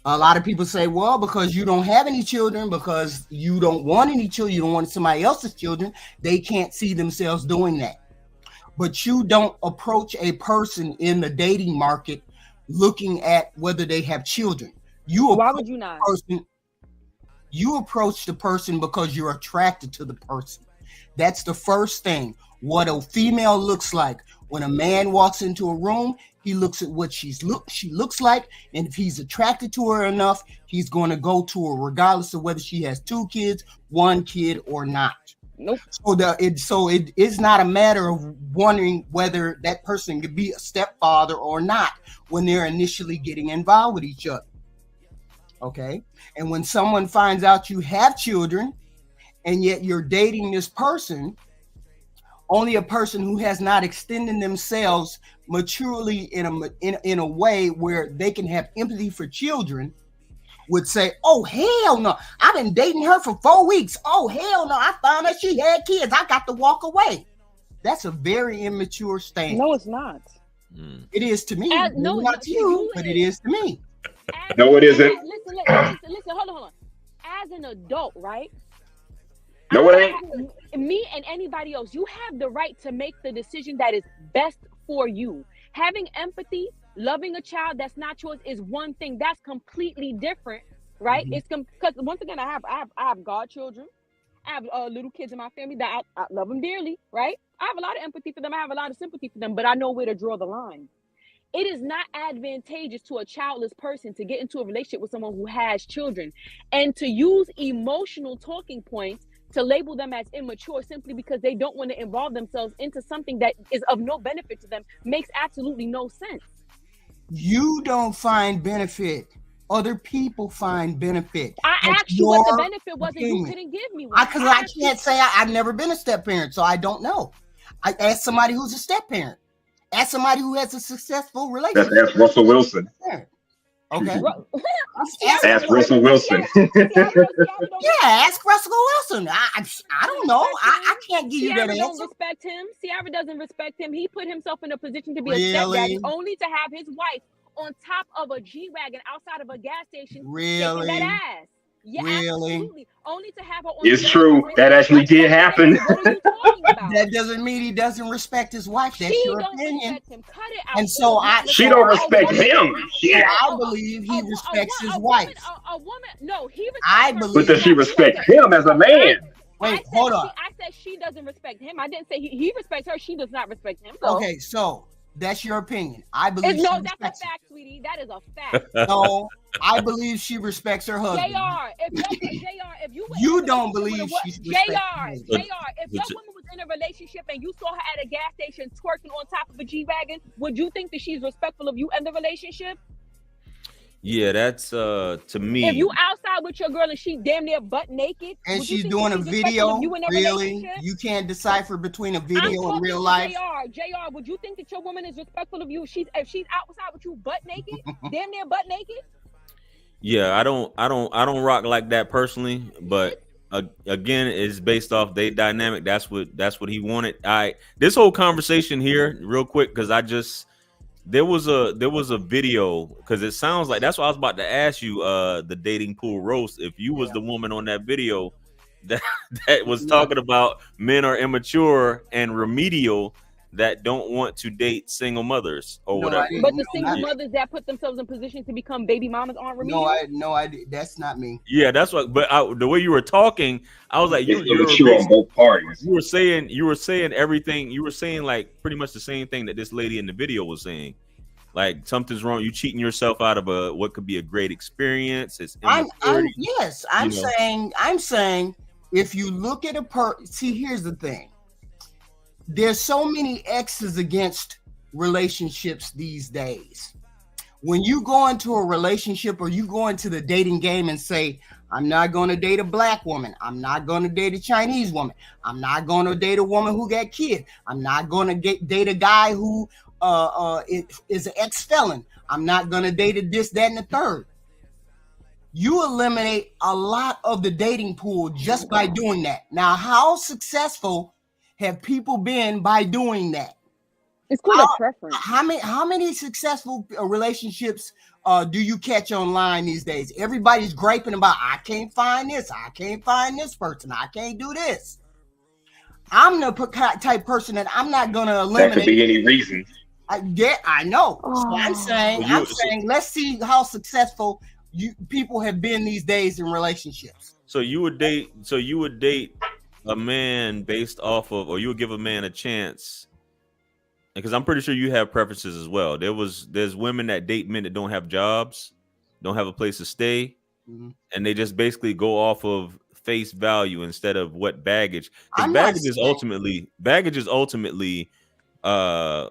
Speaker 4: A lot of people say, well, because you don't have any children, because you don't want any children, you don't want somebody else's children, they can't see themselves doing that. But you don't approach a person in the dating market looking at whether they have children.
Speaker 2: Why would you not?
Speaker 4: You approach the person because you're attracted to the person. That's the first thing. What a female looks like. When a man walks into a room, he looks at what she looks like, and if he's attracted to her enough, he's going to go to her regardless of whether she has 2 kids, 1 kid, or not.
Speaker 2: Nope.
Speaker 4: So it is not a matter of wondering whether that person could be a stepfather or not when they're initially getting involved with each other. Okay, and when someone finds out you have children and yet you're dating this person, only a person who has not extended themselves maturely in a way where they can have empathy for children would say, oh, hell no, I've been dating her for 4 weeks. Oh, hell no, I found out she had kids. I got to walk away. That's a very immature stance.
Speaker 2: No, it's not.
Speaker 4: It is to me.
Speaker 2: No,
Speaker 4: not to you, but it is to me.
Speaker 3: No, it isn't.
Speaker 2: Listen, hold on. As an adult, right?
Speaker 3: No, it ain't.
Speaker 2: Me and anybody else, you have the right to make the decision that is best for you. Having empathy, loving a child that's not yours is one thing. That's completely different, right? It's because once again, I have godchildren. I have little kids in my family that I love them dearly, right? I have a lot of empathy for them. I have a lot of sympathy for them, but I know where to draw the line. It is not advantageous to a childless person to get into a relationship with someone who has children and to use emotional talking points to label them as immature simply because they don't want to involve themselves into something that is of no benefit to them makes absolutely no sense.
Speaker 4: You don't find benefit. Other people find benefit.
Speaker 2: I asked you what the benefit was, and you couldn't give me one.
Speaker 4: Because I can't say I've never been a step parent, so I don't know. I asked somebody who's a step parent. Ask somebody who has a successful relationship.
Speaker 3: That's Russell Wilson.
Speaker 4: Okay.
Speaker 3: Ask Russell Wilson.
Speaker 4: Yeah, ask Russell Wilson. I don't know. I can't give you that answer.
Speaker 2: Don't respect him. Ciara doesn't respect him. He put himself in a position to be a stepdaddy only to have his wife on top of a G-Wagon outside of a gas station.
Speaker 4: Really?
Speaker 2: That ass. Yeah,
Speaker 4: really?
Speaker 2: Absolutely. Only to have her on
Speaker 3: it's true. That actually did happen.
Speaker 2: What are you talking about?
Speaker 4: That doesn't mean he doesn't respect his wife. That's your opinion.
Speaker 2: Respect him. Cut it out.
Speaker 4: And so
Speaker 3: she don't respect him.
Speaker 4: Yeah, I believe he respects his wife.
Speaker 2: A woman, no, he respects
Speaker 4: I
Speaker 2: her.
Speaker 4: believe.
Speaker 3: But does she respect him as a man?
Speaker 4: Wait, hold on.
Speaker 2: I said she doesn't respect him. I didn't say he respects her. She does not respect him.
Speaker 4: So. Okay, so that's your opinion. I believe.
Speaker 2: No, that's a fact, sweetie. That is a fact.
Speaker 4: No, I believe she respects her husband.
Speaker 2: If
Speaker 4: you don't believe she respects
Speaker 2: JR, if your woman was in a relationship and you saw her at a gas station twerking on top of a G-Wagon, would you think that she's respectful of you and the relationship?
Speaker 1: Yeah, that's to me.
Speaker 2: If you outside with your girl and she damn near butt naked,
Speaker 4: and she's doing a video, really, you can't decipher between a video and real life.
Speaker 2: JR, would you think that your woman is respectful of you if she's outside with you butt naked, damn near butt naked?
Speaker 1: Yeah, I don't rock like that personally, but again, it's based off their dynamic. That's what he wanted. This whole conversation here, real quick, because there was a video, because it sounds like that's what I was about to ask you, the dating pool roast. If you was the woman on that video that was talking about men are immature and remedial that don't want to date single mothers or whatever.
Speaker 2: But the single mothers that put themselves in position to become baby mamas aren't remedial.
Speaker 4: No, that's not me.
Speaker 1: Yeah, that's what. But the way you were talking, I was like, you're
Speaker 3: on both parties.
Speaker 1: You were saying everything. You were saying like pretty much the same thing that this lady in the video was saying. Like something's wrong. You cheating yourself out of what could be a great experience. It's
Speaker 4: I'm saying if you look at see, here's the thing. There's so many X's against relationships these days. When you go into a relationship or you go into the dating game and say, I'm not going to date a black woman. I'm not going to date a Chinese woman. I'm not going to date a woman who got kids. I'm not going to date a guy who is an ex-felon. I'm not going to date a this, that, and the third. You eliminate a lot of the dating pool just by doing that. Now, how successful have people been by doing that?
Speaker 2: It's called a preference.
Speaker 4: How many successful relationships do you catch online these days? Everybody's griping about, I can't find this. I can't find this person. I can't do this. I'm the type person that I'm not going to eliminate.
Speaker 3: That could be any reason.
Speaker 4: I know. So I'm saying, let's see how successful people have been these days in relationships.
Speaker 1: So you would date a man based off of, or you would give a man a chance, because I'm pretty sure you have preferences as well. There's women that date men that don't have jobs, don't have a place to stay, and they just basically go off of face value instead of what baggage. Because baggage is ultimately I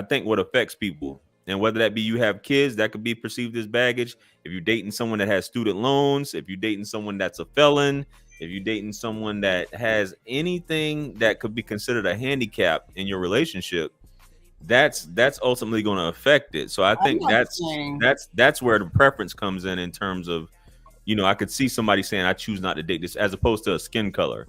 Speaker 1: think what affects people. And whether that be you have kids, that could be perceived as baggage. If you're dating someone that has student loans, if you're dating someone that's a felon, if you're dating someone that has anything that could be considered a handicap in your relationship, that's ultimately going to affect it. So I think that's where the preference comes in terms of, you know, I could see somebody saying I choose not to date this as opposed to a skin color.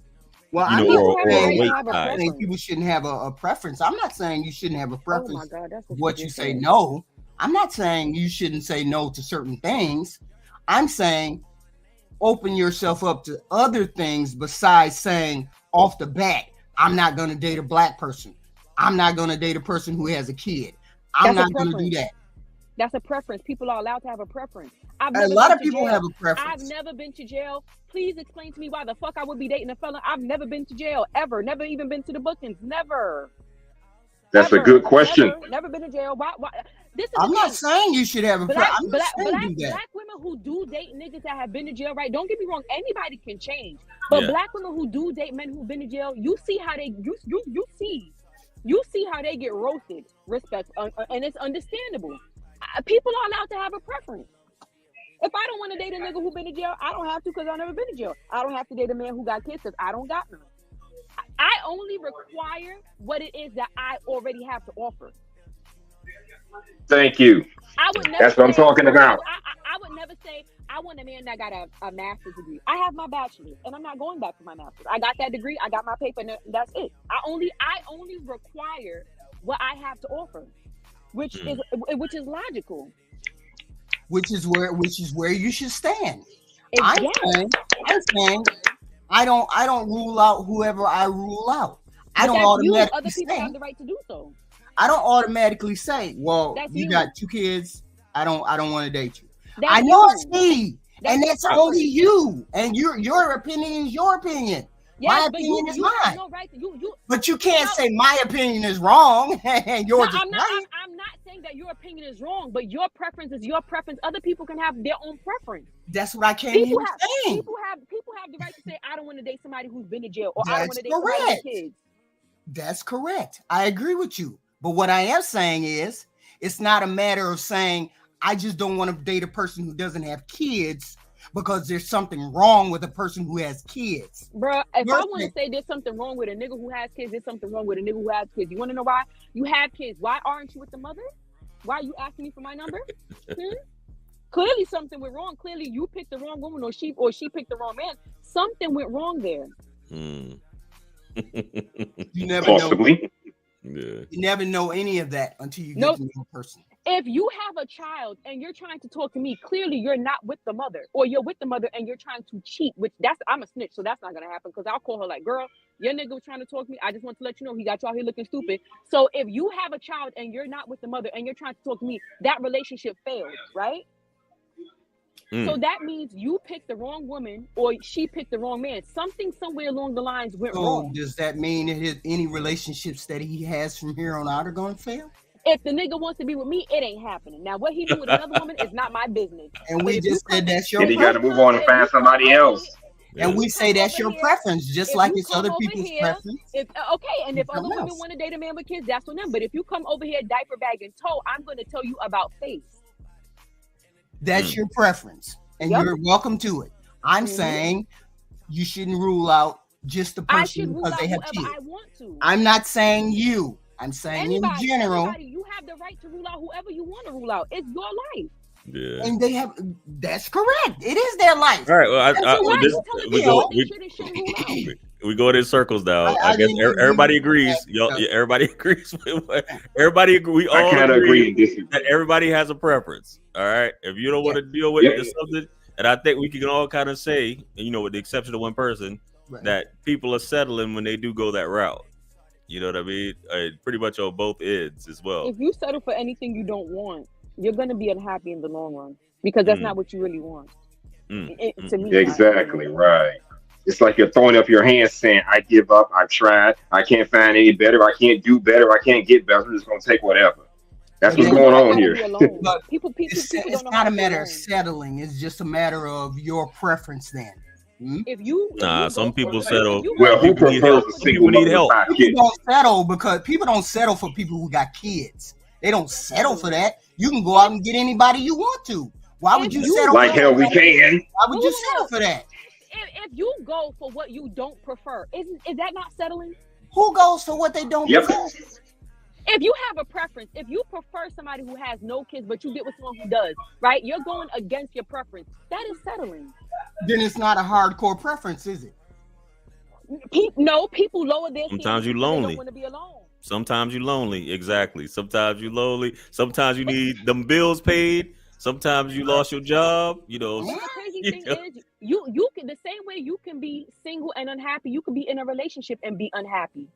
Speaker 4: Well,
Speaker 1: you know, or a weight size.
Speaker 4: saying people shouldn't have a preference. I'm not saying you shouldn't have a preference.
Speaker 2: Oh my God, that's
Speaker 4: what you say no. I'm not saying you shouldn't say no to certain things. I'm saying open yourself up to other things besides saying off the bat, I'm not going to date a black person. I'm not going to date a person who has a kid. I'm not going to do that.
Speaker 2: That's a preference. People are allowed to have a preference.
Speaker 4: A lot of people have a preference.
Speaker 2: I've never been to jail. Please explain to me why the fuck I would be dating a fella. I've never been to jail, ever. Never even been to the bookings. Never.
Speaker 3: That's
Speaker 2: never,
Speaker 3: a good question.
Speaker 2: Never been to jail. Why?
Speaker 4: I'm not saying you should have a preference.
Speaker 2: Black women who do date niggas that have been to jail, right? Don't get me wrong. Anybody can change. But black women who do date men who've been to jail, you see how they, you see how they get roasted. Respect. And it's understandable. People are allowed to have a preference. If I don't want to date a nigga who been to jail, I don't have to because I've never been to jail. I don't have to date a man who got kids because I don't got none. I only require what it is that I already have to offer.
Speaker 3: Thank you. That's what I'm talking about.
Speaker 2: I would never say I want a man that got a master's degree. I have my bachelor's and I'm not going back for my master's. I got that degree. I got my paper and that's it. I only require what I have to offer, which is logical.
Speaker 4: Which is where you should stand.
Speaker 2: Exactly.
Speaker 4: I'm saying I don't rule out whoever I rule out. I don't automatically
Speaker 2: other people have the right to do so.
Speaker 4: I don't automatically say, well, you got 2 kids. I don't want to date you. I know it's me, and that's only you. And your opinion is your opinion. My opinion is mine. No right but you can't say my opinion is wrong and yours is right.
Speaker 2: I'm not saying that your opinion is wrong, but your preference is your preference. Other people can have their own preference.
Speaker 4: That's what I came here saying.
Speaker 2: People have the right to say, I don't want to date somebody who's been to jail, or I don't want to date somebody with kids.
Speaker 4: That's correct. I agree with you. But what I am saying is, it's not a matter of saying, I just don't want to date a person who doesn't have kids because there's something wrong with a person who has kids.
Speaker 2: Bruh, if I want to say there's something wrong with a nigga who has kids, there's something wrong with a nigga who has kids. You want to know why? You have kids. Why aren't you with the mother? Why are you asking me for my number? Clearly something went wrong. Clearly you picked the wrong woman or she picked the wrong man. Something went wrong there.
Speaker 4: You never know.
Speaker 1: Yeah.
Speaker 4: You never know any of that until you get to know a person.
Speaker 2: If you have a child and you're trying to talk to me, clearly you're not with the mother, or you're with the mother and you're trying to cheat, which I'm a snitch, so that's not gonna happen because I'll call her like, girl, your nigga was trying to talk to me. I just want to let you know he got you out here looking stupid. So if you have a child and you're not with the mother and you're trying to talk to me, that relationship failed, right? So that means you picked the wrong woman or she picked the wrong man. Something somewhere along the lines went wrong.
Speaker 4: Does that mean that any relationships that he has from here on out are going to fail?
Speaker 2: If the nigga wants to be with me, it ain't happening. Now, what he do with another woman is not my business.
Speaker 4: And we just said that's your
Speaker 3: preference. You got to move on and find somebody else.
Speaker 4: And we say that's your preference, just like it's other people's preference.
Speaker 2: And if other women want to date a man with kids, that's on them. But if you come over here diaper bag and toe, I'm going to tell you about face.
Speaker 4: That's your preference, and you're welcome to it. I'm saying you shouldn't rule out just the person because they have kids. I'm not saying you. I'm saying in general.
Speaker 2: You have the right to rule out whoever you want to rule out. It's your life.
Speaker 1: Yeah.
Speaker 4: And they have. That's correct. It is their life.
Speaker 1: All right. Well, we go in circles now. I guess everybody agrees. Everybody agrees with what everybody agree. We all agree that everybody has a preference. All right. If you don't want to deal with it, something, and I think we can all kind of say, with the exception of one person, that people are settling when they do go that route. You know what I mean? Pretty much on both ends as well.
Speaker 2: If you settle for anything you don't want, you're going to be unhappy in the long run because that's not what you really want. To me,
Speaker 3: exactly right. It's like you're throwing up your hands saying, I give up, I've tried, I can't find any better, I can't do better, I can't get better, I'm just going to take whatever. That's what's going on here.
Speaker 2: People
Speaker 4: it's not a matter of settling, it's just a matter of your preference then.
Speaker 1: Some people settle.
Speaker 3: Well, who prefers a single
Speaker 1: need help?
Speaker 4: People don't settle because people don't settle for people who got kids. They don't settle for that. You can go out and get anybody you want to. Why would you settle?
Speaker 3: Like hell, we can.
Speaker 4: Why would you settle for that?
Speaker 2: if you go for what you don't prefer, is that not settling?
Speaker 4: Who goes for what they don't prefer?
Speaker 2: If you have a preference, if you prefer somebody who has no kids, but you get with someone who does, right? You're going against your preference. That is settling.
Speaker 4: Then it's not a hardcore preference, is it?
Speaker 2: No, people lower their
Speaker 1: Sometimes you're
Speaker 2: standards because they
Speaker 1: lonely.
Speaker 2: don't want to be alone.
Speaker 1: Sometimes you're lonely. Exactly. Sometimes you're lonely. Sometimes you need them bills paid. Sometimes you lost your job. You know.
Speaker 2: The crazy thing is, you can, the same way you can be single and unhappy, you can be in a relationship and be unhappy.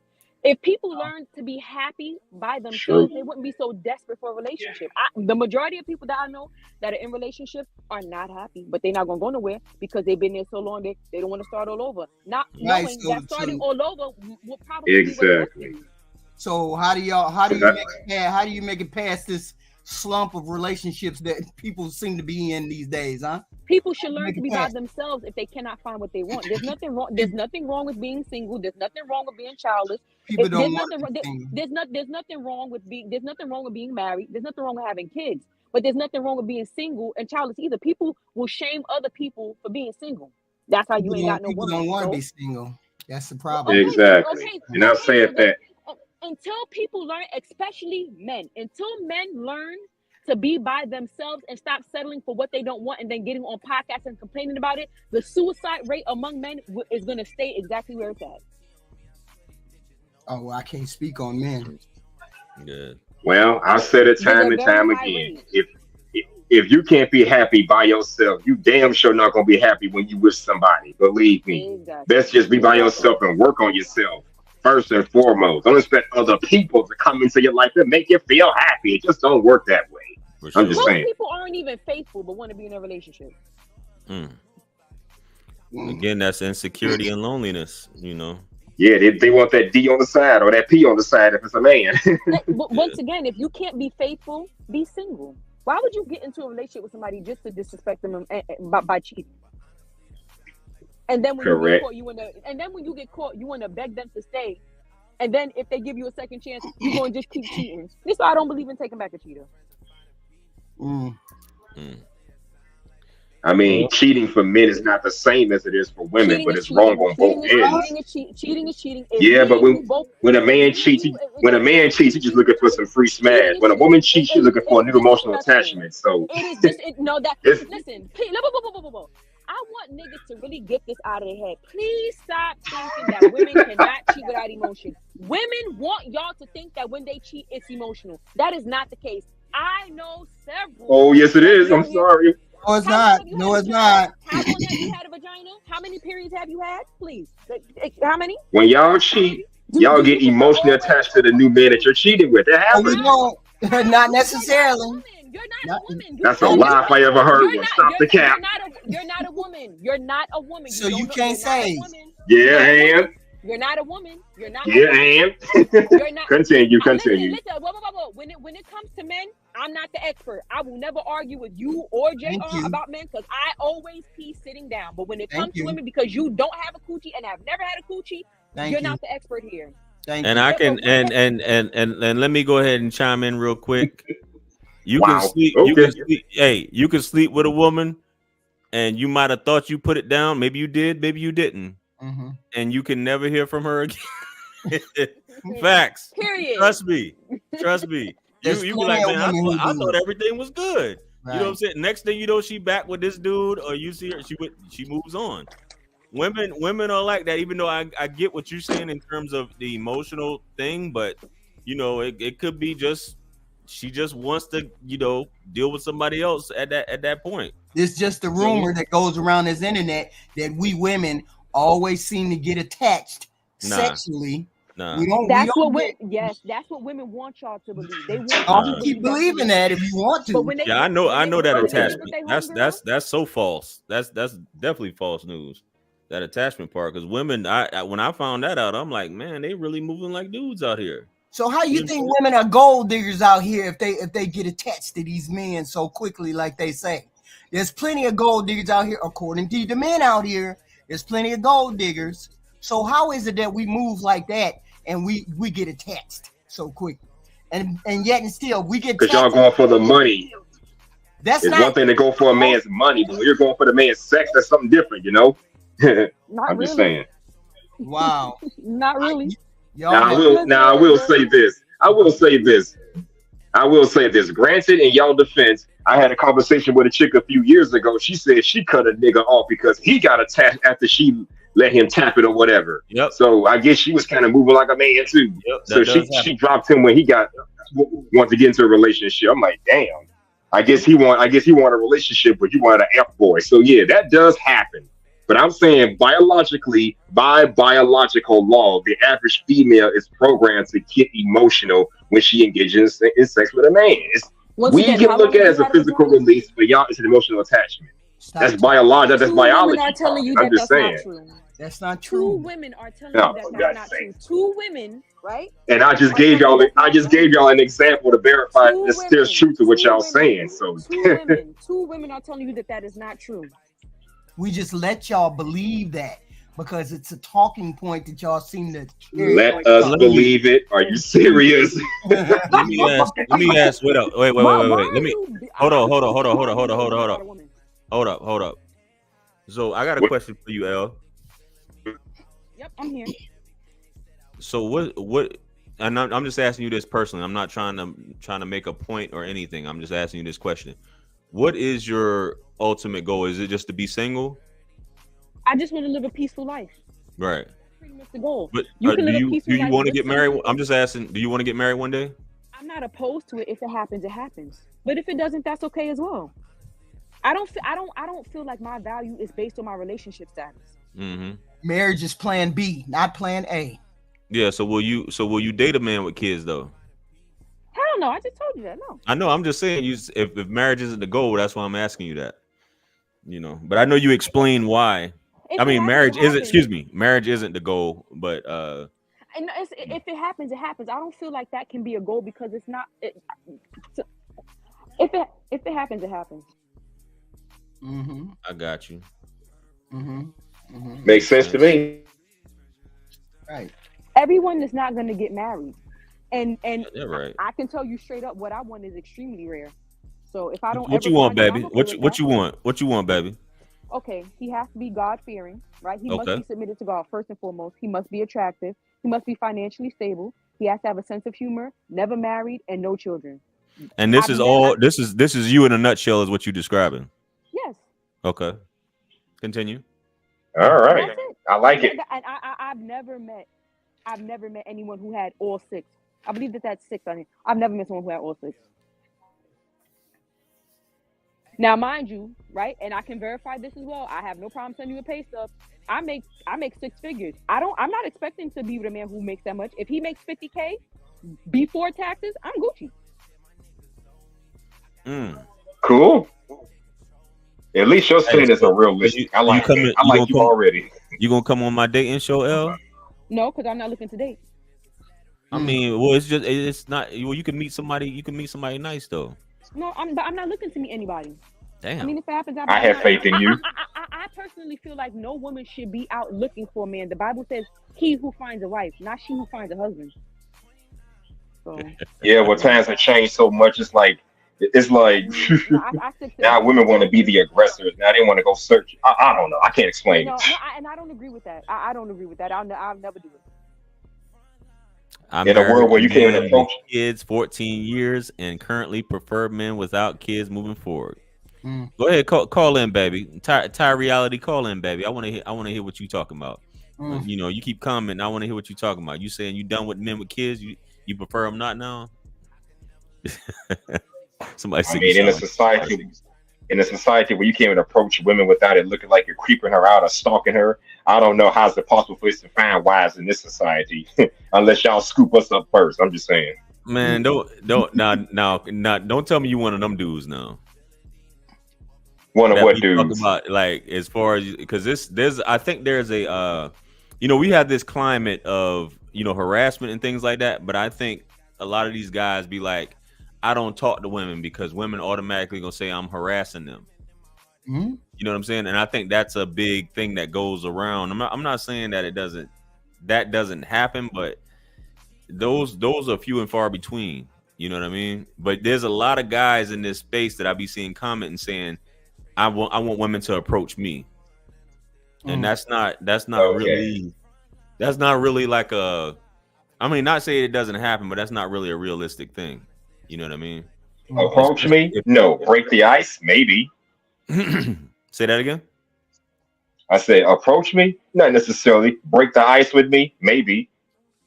Speaker 2: If people learn to be happy by themselves, they wouldn't be so desperate for a relationship. The majority of people that I know that are in relationships are not happy, but they're not going to go nowhere because they've been there so long they don't want to start all over. Not knowing that starting all over will probably be
Speaker 3: exactly.
Speaker 4: So how do you make it past this slump of relationships that people seem to be in these days, huh?
Speaker 2: People should learn to be by themselves if they cannot find what they want. There's nothing wrong. There's nothing wrong with being single. There's nothing wrong with being childless.
Speaker 4: People don't
Speaker 2: There's nothing wrong with being. There's nothing wrong with being married. There's nothing wrong with having kids. But there's nothing wrong with being single and childless either. People will shame other people for being single. That's how you ain't got no woman.
Speaker 4: People don't want to be single. That's the problem.
Speaker 3: Exactly. And I'm saying that
Speaker 2: until people learn, especially men, until men learn to be by themselves and stop settling for what they don't want and then getting on podcasts and complaining about it, the suicide rate among men is going to stay exactly where it's at.
Speaker 4: Oh, well, I can't speak on men.
Speaker 1: Yeah.
Speaker 3: Well, I've said it time and time again. If you can't be happy by yourself, you damn sure not going to be happy when you with somebody. Believe me.
Speaker 2: Exactly.
Speaker 3: Best just be by yourself and work on yourself first and foremost. Don't expect other people to come into your life and make you feel happy. It just don't work that way. I'm just saying.
Speaker 2: Most people aren't even faithful but want to be in a relationship.
Speaker 1: Again, that's insecurity and loneliness, you know.
Speaker 3: Yeah, they want that D on the side or that P on the side if it's a man.
Speaker 2: But once again, if you can't be faithful, be single. Why would you get into a relationship with somebody just to disrespect them by cheating? And then when you get caught, you want to beg them to stay. And then if they give you a second chance, you're going to just keep cheating. This is why I don't believe in taking back a cheater.
Speaker 3: I mean, cheating for men is not the same as it is for women, but it's wrong on both ends.
Speaker 2: Cheating is cheating.
Speaker 3: Yeah, but when a man cheats, he's just looking for some free smash. When a woman cheats, she's looking for a new emotional attachment. So
Speaker 2: listen, please, I want niggas to really get this out of their head. Please stop thinking that women cannot cheat without emotion. Women want y'all to think that when they cheat, it's emotional. That is not the case. I know several.
Speaker 3: Oh, yes, it is. I'm sorry.
Speaker 4: No, it's not. No, it's not.
Speaker 2: How long have you had a vagina? How many periods have you had? Please. How many?
Speaker 3: When y'all cheat, y'all get emotionally attached to the new man that you're cheating with. That happens.
Speaker 4: Not necessarily.
Speaker 2: You're not a woman.
Speaker 3: That's a lie if I ever heard one. Stop the cap.
Speaker 2: You're not a woman. You're not a woman.
Speaker 4: So you can't say.
Speaker 3: Yeah, and.
Speaker 2: You're not a woman. You're not.
Speaker 3: Yeah, and.
Speaker 2: You're not.
Speaker 3: Continue.
Speaker 2: Listen. Whoa. When it comes to men, I'm not the expert. I will never argue with you or JR about men because I always pee sitting down. But when it comes to women, because you don't have a coochie and have never had a coochie, you're not the expert here.
Speaker 1: I can and let me go ahead and chime in real quick. You can sleep. You can sleep with a woman, and you might have thought you put it down. Maybe you did. Maybe you didn't. And you can never hear from her again. Facts.
Speaker 2: Period.
Speaker 1: Trust me. You be like, man, I thought everything was good. Right. You know what I'm saying? Next thing you know, she back with this dude, or you see her, she moves on. Women are like that. Even though I get what you're saying in terms of the emotional thing, but you know, it could be just she just wants to, you know, deal with somebody else at that point.
Speaker 4: It's just the rumor that goes around this internet that we women always seem to get attached sexually.
Speaker 2: That's what women want y'all to believe. They want
Speaker 4: y'all to keep believing that if you want to.
Speaker 1: I know that attachment. That's so false. That's definitely false news. That attachment part, because women, when I found that out, I'm like, man, they really moving like dudes out here.
Speaker 4: So how you think women are gold diggers out here if they get attached to these men so quickly, like they say? There's plenty of gold diggers out here, according to the men out here. There's plenty of gold diggers. So how is it that we move like that and we get attached so quickly? And yet and still we get
Speaker 3: because y'all going for the money.
Speaker 4: It's
Speaker 3: one thing to go for a man's money, but when you're going for the man's sex, that's something different, you know?
Speaker 2: Not
Speaker 3: I'm just
Speaker 2: really.
Speaker 3: saying.
Speaker 4: Wow.
Speaker 2: Not really.
Speaker 4: Y'all
Speaker 3: Now I will say this. I will say this. I will say this. Granted, in y'all defense, I had a conversation with a chick a few years ago. She said she cut a nigga off because he got attached after she let him tap it or whatever.
Speaker 1: Yep.
Speaker 3: So I guess she was kind of moving like a man too.
Speaker 1: Yep.
Speaker 3: So
Speaker 1: That does
Speaker 3: she
Speaker 1: happen.
Speaker 3: dropped him when he wanted to get into a relationship. I'm like, damn. I guess he wanted a relationship, but you wanted an F boy. So yeah, that does happen. But I'm saying biologically, by biological law, the average female is programmed to get emotional when she engages in sex with a man.
Speaker 2: Once
Speaker 3: We
Speaker 2: again,
Speaker 3: can
Speaker 2: how
Speaker 3: look
Speaker 2: long
Speaker 3: at it
Speaker 2: have
Speaker 3: as
Speaker 2: you
Speaker 3: a
Speaker 2: had a
Speaker 3: physical
Speaker 2: vagina?
Speaker 3: release, but y'all, it's an emotional attachment.
Speaker 4: Stop
Speaker 3: That's
Speaker 4: talking.
Speaker 3: biology. That's
Speaker 2: Two women
Speaker 3: biology
Speaker 2: are telling
Speaker 3: talking.
Speaker 2: you
Speaker 3: I'm
Speaker 2: that
Speaker 3: just
Speaker 2: that's
Speaker 3: saying.
Speaker 2: not true.
Speaker 4: That's not
Speaker 2: Two
Speaker 4: true.
Speaker 2: women are telling
Speaker 3: No,
Speaker 2: you that
Speaker 3: for
Speaker 2: that's
Speaker 3: God's
Speaker 2: not
Speaker 3: sake.
Speaker 2: true. Two women, right?
Speaker 3: And I just
Speaker 2: Are
Speaker 3: gave
Speaker 2: telling you
Speaker 3: y'all. I
Speaker 2: that's
Speaker 3: just
Speaker 2: not
Speaker 3: gave
Speaker 2: true.
Speaker 3: y'all an example to verify
Speaker 2: Two
Speaker 3: there's
Speaker 2: women.
Speaker 3: truth to what
Speaker 2: Two
Speaker 3: y'all
Speaker 2: women.
Speaker 3: saying. So
Speaker 2: Two women are telling you that that is not true.
Speaker 4: We just let y'all believe that because it's a talking point that y'all seem to carry.
Speaker 3: let us believe it. Are you serious?
Speaker 1: Let me ask. Wait up. Wait.
Speaker 2: Why
Speaker 1: Let
Speaker 2: are
Speaker 1: me
Speaker 2: you?
Speaker 1: hold on.
Speaker 2: why are you
Speaker 1: Hold
Speaker 2: about
Speaker 1: up.
Speaker 2: a woman?
Speaker 1: Hold up. So I got a
Speaker 3: What-
Speaker 1: question for you, L.
Speaker 2: Yep, I'm here.
Speaker 1: So what? And I'm just asking you this personally. I'm not trying to make a point or anything. I'm just asking you this question. What is your ultimate goal? Is it just to be single?
Speaker 2: I just want to live a peaceful life.
Speaker 1: Right.
Speaker 2: Pretty much the goal.
Speaker 1: But
Speaker 2: You can
Speaker 1: do
Speaker 2: live a
Speaker 1: you
Speaker 2: peaceful life
Speaker 1: want to
Speaker 2: with
Speaker 1: get married?
Speaker 2: someone.
Speaker 1: I'm just asking. Do you want to get married one day?
Speaker 2: I'm not opposed to it. If it happens, it happens. But if it doesn't, that's okay as well. I don't feel like my value is based on my relationship status.
Speaker 1: Mm-hmm.
Speaker 4: Marriage is plan B, not plan A.
Speaker 1: Yeah. So will you date a man with kids though?
Speaker 2: Hell no, I just told you that. No.
Speaker 1: I know. I'm just saying. If marriage isn't the goal, that's why I'm asking you that. But I know you explain why.
Speaker 2: If
Speaker 1: I
Speaker 2: it
Speaker 1: mean,
Speaker 2: happens,
Speaker 1: marriage
Speaker 2: it
Speaker 1: isn't.
Speaker 2: happens.
Speaker 1: Excuse me. Marriage isn't the goal, but
Speaker 2: And if it happens, it happens. I don't feel like that can be a goal because it's not. If it happens, it happens.
Speaker 4: Mm-hmm.
Speaker 1: I got you.
Speaker 4: Mm-hmm. Mm-hmm.
Speaker 3: Makes sense to me.
Speaker 4: Right.
Speaker 2: Everyone is not going to get married, and
Speaker 1: Yeah, right.
Speaker 2: I can tell you straight up, what I want is extremely rare. So if I don't
Speaker 1: What
Speaker 2: ever
Speaker 1: you want,
Speaker 2: find it, I'm
Speaker 1: baby?
Speaker 2: okay
Speaker 1: What
Speaker 2: with
Speaker 1: you
Speaker 2: that.
Speaker 1: want? What you want, baby?
Speaker 2: Okay, he has to be God fearing, right? He must
Speaker 1: Okay.
Speaker 2: be submitted to God first and foremost. He must be attractive. He must be financially stable. He has to have a sense of humor. Never married and no children.
Speaker 1: And this
Speaker 2: I've
Speaker 1: is
Speaker 2: never-
Speaker 1: all. This is you in a nutshell, is what you describing.
Speaker 2: Yes,
Speaker 1: Okay. Continue.
Speaker 3: All right.
Speaker 2: that's it.
Speaker 3: I like it.
Speaker 2: And I've never met anyone who had all six. I believe that's six. I've never met someone who had all six. Now, mind you, right, and I can verify this as well. I have no problem sending you a pay stub. I make six figures. I'm not expecting to be with a man who makes that much. If he makes $50K before taxes, I'm Gucci.
Speaker 3: Cool. At least your standards are realistic. I like it. I like you already.
Speaker 1: You gonna come on my dating show, L?
Speaker 2: No, because I'm not looking to date.
Speaker 1: I mean, well, it's not. Well, you can meet somebody. You can meet somebody nice though.
Speaker 2: No, I'm not looking to meet anybody.
Speaker 1: Damn.
Speaker 2: I mean, if it happens,
Speaker 3: I have faith in you.
Speaker 2: I personally feel like no woman should be out looking for a man. The Bible says, "He who finds a wife, not she who finds a husband." So
Speaker 3: Yeah, well, times have changed so much. It's like
Speaker 2: I stick to
Speaker 3: now
Speaker 2: that.
Speaker 3: women want to be the aggressors. Now they want to go search. I don't know. I can't explain it.
Speaker 2: And I don't agree with that. I don't agree with that. I'll never do it.
Speaker 1: I'm
Speaker 3: In a world where you can't
Speaker 1: married
Speaker 3: even approach
Speaker 1: kids 14 years and currently prefer men without kids moving forward.
Speaker 4: Mm.
Speaker 1: Go ahead, call in, baby. Ty reality, call in, baby. I want to hear what you talking about.
Speaker 4: Mm.
Speaker 1: You keep commenting. I want to hear what you talking about. You saying you done with men with kids? You prefer them not now? Somebody
Speaker 3: I
Speaker 1: said
Speaker 3: mean, in a society where you can't even approach women without it looking like you're creeping her out or stalking her, I don't know how's it possible for us to find wives in this society unless y'all scoop us up first. I'm just saying.
Speaker 1: Man, don't tell me you one of them dudes now.
Speaker 3: One of
Speaker 1: That
Speaker 3: what
Speaker 1: we
Speaker 3: dudes?
Speaker 1: talk about, like, as far as, because there's I think there's a we have this climate of harassment and things like that, but I think a lot of these guys be like, I don't talk to women because women automatically gonna say I'm harassing them.
Speaker 4: Mm-hmm.
Speaker 1: You know what I'm saying? And I think that's a big thing that goes around. I'm not saying that that doesn't happen, but those are few and far between. You know what I mean? But there's a lot of guys in this space that I be seeing commenting saying, I want women to approach me. and that's not
Speaker 3: Okay.
Speaker 1: really like a. I mean, not saying it doesn't happen, but that's not really a realistic thing. You know what I mean?
Speaker 3: Approach
Speaker 1: Especially
Speaker 3: me? No. Break the ice? Maybe.
Speaker 1: if say that again.
Speaker 3: I say approach me? Not necessarily. Break the ice with me? Maybe.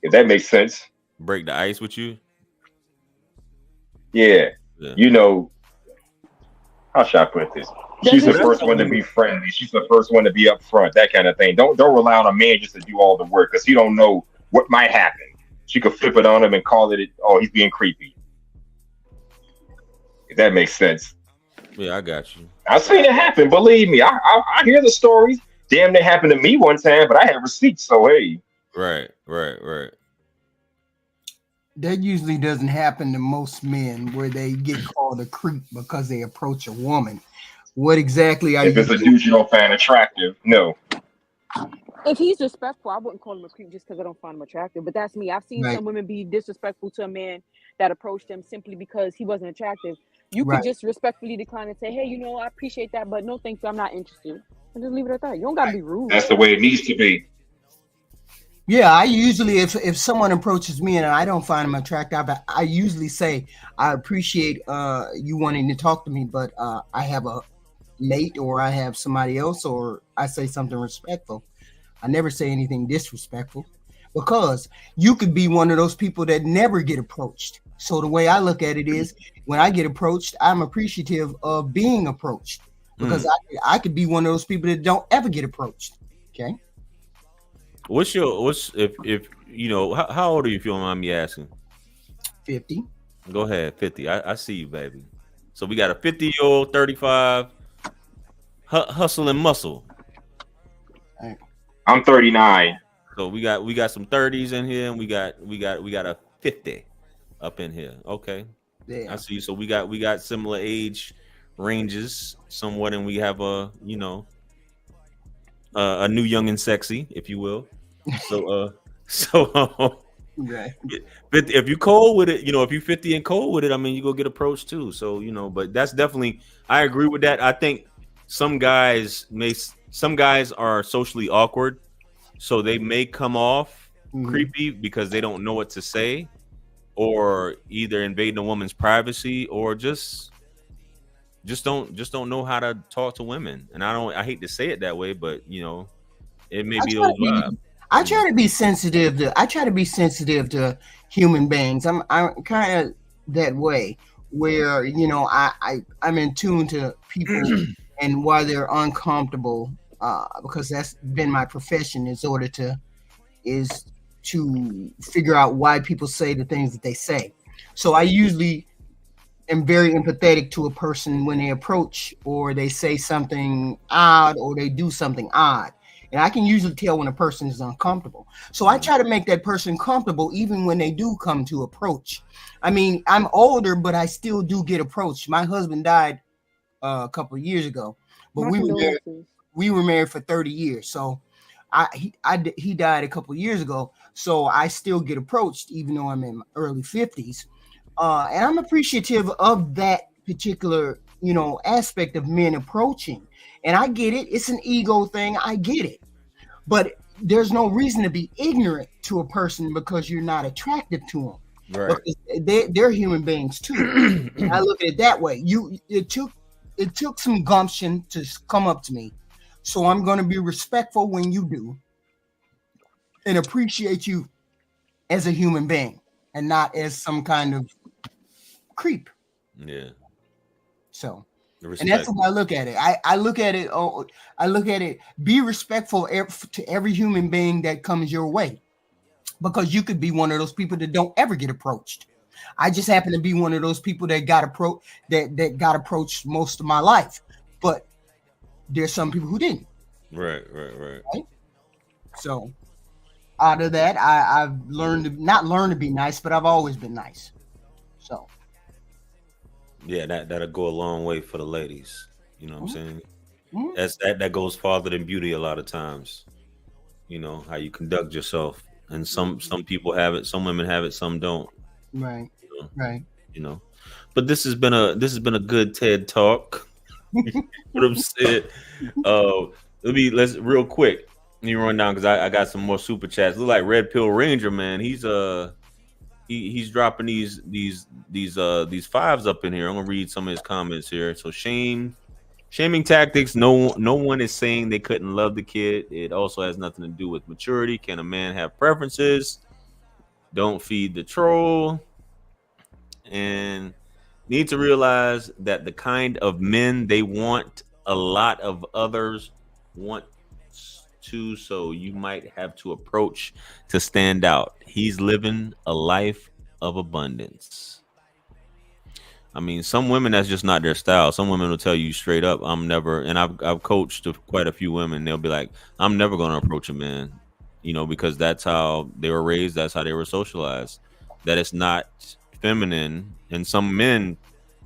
Speaker 3: If that makes sense.
Speaker 1: Break the ice with you.
Speaker 3: Yeah.
Speaker 1: Yeah.
Speaker 3: You know, how should I put this? She's
Speaker 2: Doesn't
Speaker 3: the
Speaker 1: But
Speaker 2: she?
Speaker 3: first one to be friendly. She's the first one to be upfront. That kind of thing. Don't rely on a man just to do all the work because he don't know what might happen. She could flip it on him and call it. Oh, he's being creepy. If that makes sense.
Speaker 1: yeah, I got you.
Speaker 3: I've seen it happen. Believe me, I hear the stories. Damn, that happened to me one time, but I have receipts. So hey,
Speaker 1: Right.
Speaker 4: That usually doesn't happen to most men where they get called a creep because they approach a woman. What exactly are
Speaker 3: if
Speaker 4: you
Speaker 3: it's a dude you don't find attractive, no.
Speaker 2: If he's respectful, I wouldn't call him a creep just because I don't find him attractive. But that's me. I've seen
Speaker 4: right?
Speaker 2: some women be disrespectful to a man that approached them simply because he wasn't attractive. You could
Speaker 4: Right.
Speaker 2: just respectfully decline and say, "Hey, I appreciate that, but no, thank you, I'm not interested," and just leave it at that. You don't gotta be rude.
Speaker 3: That's the way it needs to be.
Speaker 4: Yeah, I usually if someone approaches me and I don't find them attractive, I usually say I appreciate you wanting to talk to me, but I have a mate or I have somebody else, or I say something respectful. I never say anything disrespectful because you could be one of those people that never get approached. So the way I look at it is when I get approached, I'm appreciative of being approached because I could be one of those people that don't ever get approached. Okay.
Speaker 1: What's if how old are you if you don't mind me asking?
Speaker 4: 50.
Speaker 1: Go ahead, 50. I see you, baby. So we got a 50-year-old, 35, hustle and muscle.
Speaker 3: I'm 39.
Speaker 1: So we got some 30s in here, and we got a 50 up in here. Okay,
Speaker 4: Yeah.
Speaker 1: I see you. So we got similar age ranges somewhat, and we have a new young and sexy, if you will. So
Speaker 4: Right.
Speaker 1: if you cold with it, if you 50 and cold with it, I mean, you go get approached too. So but that's definitely, I agree with that. I think some guys are socially awkward, so they may come off creepy because they don't know what to say, or either invading a woman's privacy, or just don't know how to talk to women. And I hate to say it that way, but it may be those vibes.
Speaker 4: I try to be sensitive to human beings. I'm kind of that way where I'm in tune to people and why they're uncomfortable because that's been my profession is to figure out why people say the things that they say. So I usually am very empathetic to a person when they approach or they say something odd or they do something odd. And I can usually tell when a person is uncomfortable. So I try to make that person comfortable even when they do come to approach. I mean, I'm older, but I still do get approached. My husband died a couple of years ago, but we were married for 30 years. So he died a couple of years ago. So I still get approached even though I'm in my early 50s. And I'm appreciative of that particular, aspect of men approaching. And I get it. It's an ego thing. I get it. But there's no reason to be ignorant to a person because you're not attractive to them.
Speaker 1: Right.
Speaker 4: Because they're human beings too. I look at it that way. It took some gumption to come up to me. So I'm going to be respectful when you do and appreciate you as a human being and not as some kind of creep.
Speaker 1: Yeah.
Speaker 4: So,
Speaker 1: Respect.
Speaker 4: and that's how I look at it. I look at it. I look at it. Be respectful to every human being that comes your way, because you could be one of those people that don't ever get approached. I just happen to be one of those people that got approached most of my life, but there's some people who didn't.
Speaker 1: Right.
Speaker 4: So, out of that, I've learned to not learn to be nice, but I've always been nice. So.
Speaker 1: Yeah, that'll go a long way for the ladies. You know what I'm saying? That goes farther than beauty a lot of times. How you conduct yourself. And some people have it, some women have it, some don't.
Speaker 4: Right. Right.
Speaker 1: But this has been a good TED talk. What I'm saying. let's real quick. Let me run down because I got some more super chats. Look like Red Pill Ranger, man. He's dropping these fives up in here. I'm gonna read some of his comments here. So shaming tactics. No one is saying they couldn't love the kid. It also has nothing to do with maturity. Can a man have preferences? Don't feed the troll. And need to realize that the kind of men they want, a lot of others want to, so you might have to approach to stand out. He's living a life of abundance. I mean, some women that's just not their style. Some women will tell you straight up, "I'm never." And I've coached quite a few women. They'll be like, "I'm never going to approach a man," because that's how they were raised. That's how they were socialized. That it's not feminine. And some men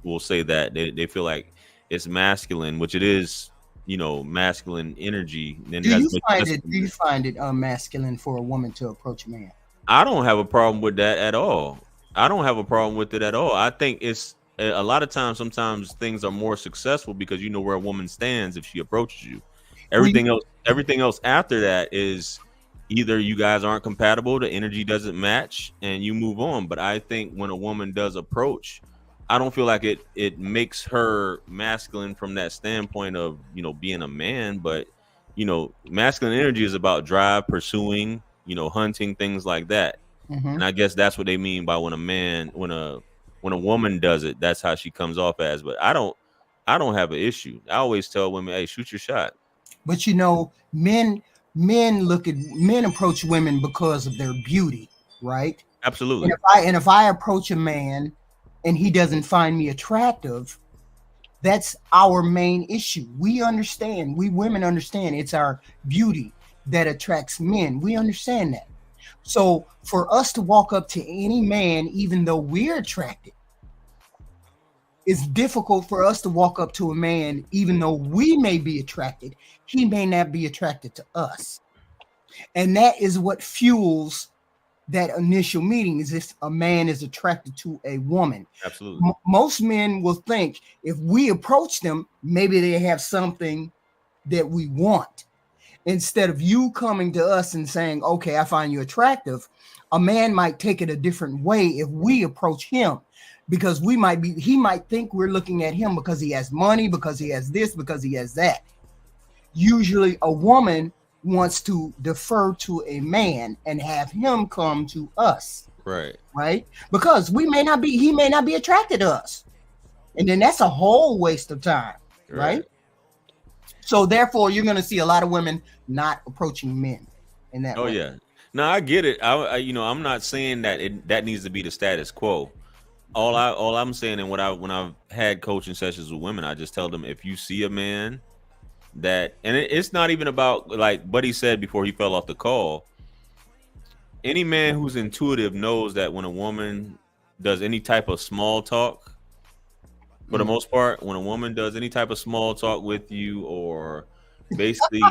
Speaker 1: will say that they feel like it's masculine, which it is. Masculine energy. Then
Speaker 4: Do you find it unmasculine for a woman to approach a man?
Speaker 1: I don't have a problem with that at all. I don't have a problem with it at all. I think it's a lot of times. Sometimes things are more successful because you know where a woman stands if she approaches you. Everything else after that is either you guys aren't compatible, the energy doesn't match, and you move on. But I think when a woman does approach, I don't feel like it makes her masculine from that standpoint of being a man. But masculine energy is about drive, pursuing, hunting, things like that. And I guess that's what they mean by when a woman does it, that's how she comes off as. But I don't have an issue. I always tell women, hey, shoot your shot.
Speaker 4: But men approach women because of their beauty, right?
Speaker 1: Absolutely.
Speaker 4: And if I approach a man and he doesn't find me attractive, that's our main issue. We women understand it's our beauty that attracts men. We understand that. So for us to walk up to any man, even though we're attracted, it's difficult for us to walk up to a man, even though we may be attracted. He may not be attracted to us. And that is what fuels that initial meeting, is if a man is attracted to a woman.
Speaker 1: Absolutely.
Speaker 4: Most men will think if we approach them, maybe they have something that we want. Instead of you coming to us and saying, okay, I find you attractive, a man might take it a different way if we approach him, because he might think we're looking at him because he has money, because he has this, because he has that. Usually a woman wants to defer to a man and have him come to us. Right? Because he may not be attracted to us. And then that's a whole waste of time. Right? So therefore, you're going to see a lot of women not approaching men in that way.
Speaker 1: Yeah. No, I get it. I'm not saying that that needs to be the status quo. All I'm saying, and when I've had coaching sessions with women, I just tell them, if you see a man that, and it's not even about, like Buddy said before he fell off the call, any man who's intuitive knows that when a woman does any type of small talk, for the most part, when a woman does any type of small talk with you, or basically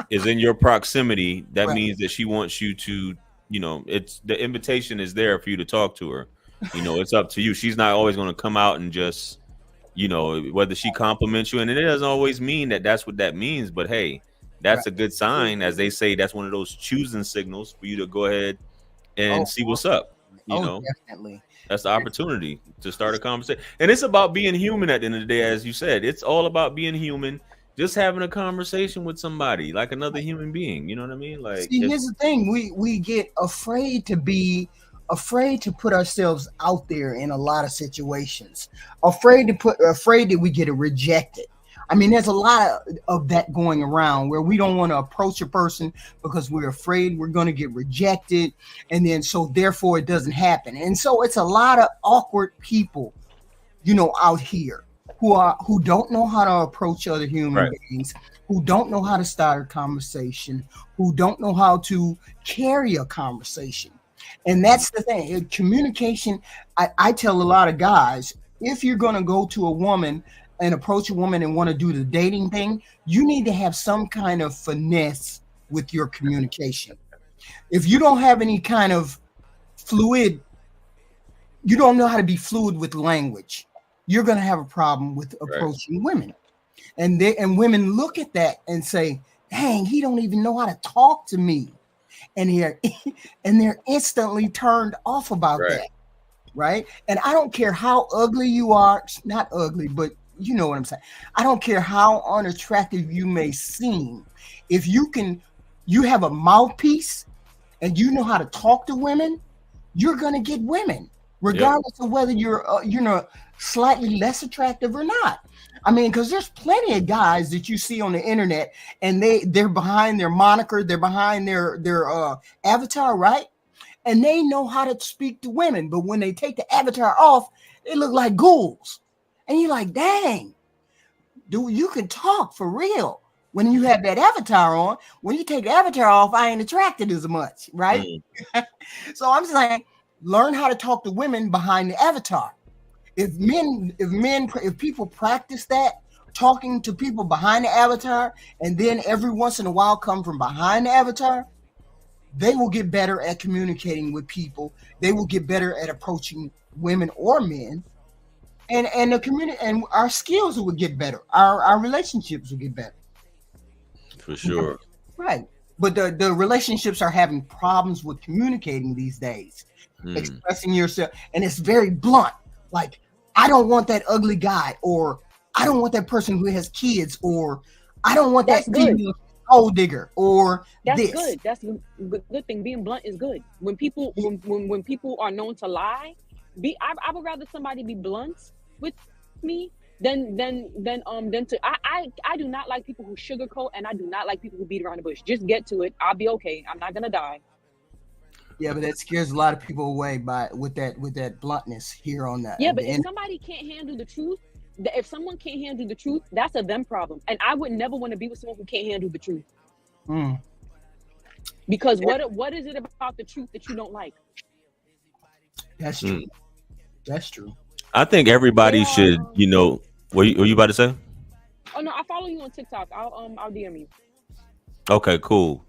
Speaker 1: is in your proximity, that means that she wants you to, it's the invitation is there for you to talk to her. It's up to you. She's not always going to come out and just, whether she compliments you, and it doesn't always mean that that's what that means. But hey, that's a good sign, as they say. That's one of those choosing signals for you to go ahead and see what's up.
Speaker 4: Definitely.
Speaker 1: That's the opportunity to start a conversation. And it's about being human at the end of the day, as you said. It's all about being human, just having a conversation with somebody like another human being. You know what I mean? Like,
Speaker 4: see, here's the thing. We get afraid to put ourselves out there in a lot of situations. Afraid that we get rejected. I mean, there's a lot of that going around where we don't want to approach a person because we're afraid we're going to get rejected. And then so therefore it doesn't happen. And so it's a lot of awkward people, out here who don't know how to approach other human beings, who don't know how to start a conversation, who don't know how to carry a conversation. And that's the thing. Communication, I tell a lot of guys, if you're going to go to a woman and approach a woman and want to do the dating thing, you need to have some kind of finesse with your communication. If you don't have any kind of you don't know how to be fluid with language, you're going to have a problem with approaching women. And women look at that and say, dang, he don't even know how to talk to me. And they're instantly turned off about that. Right. And I don't care how ugly you are, not ugly, but you know what I'm saying. I don't care how unattractive you may seem. If you have a mouthpiece and you know how to talk to women, you're going to get women, regardless of whether you're, slightly less attractive or not. I mean, because there's plenty of guys that you see on the internet and they're behind their moniker, they're behind their avatar, right? And they know how to speak to women, but when they take the avatar off, they look like ghouls. And you're like, dang, dude, you can talk for real when you have that avatar on. When you take the avatar off, I ain't attracted as much, right? So I'm saying, learn how to talk to women behind the avatar. If people practice that, talking to people behind the avatar, and then every once in a while come from behind the avatar, they will get better at communicating with people. They will get better at approaching women or men, and the community and our skills will get better. Our relationships will get better.
Speaker 1: For sure.
Speaker 4: Right. But the relationships are having problems with communicating these days, expressing yourself, and it's very blunt. Like, I don't want that ugly guy, or I don't want that person who has kids, or I don't want that female gold digger, or
Speaker 2: that's good. That's a good thing. Being blunt is good. When people when people are known to lie, I would rather somebody be blunt with me than to I do not like people who sugarcoat, and I do not like people who beat around the bush. Just get to it. I'll be okay. I'm not gonna die.
Speaker 4: Yeah, but that scares a lot of people away with that bluntness here on that.
Speaker 2: Yeah, but if somebody can't handle the truth, if someone can't handle the truth, that's a them problem. And I would never want to be with someone who can't handle the truth. Because what is it about the truth that you don't like?
Speaker 4: That's true. That's true.
Speaker 1: I think everybody should, what you about to say?
Speaker 2: Oh no, I follow you on TikTok. I'll DM you.
Speaker 1: Okay, cool.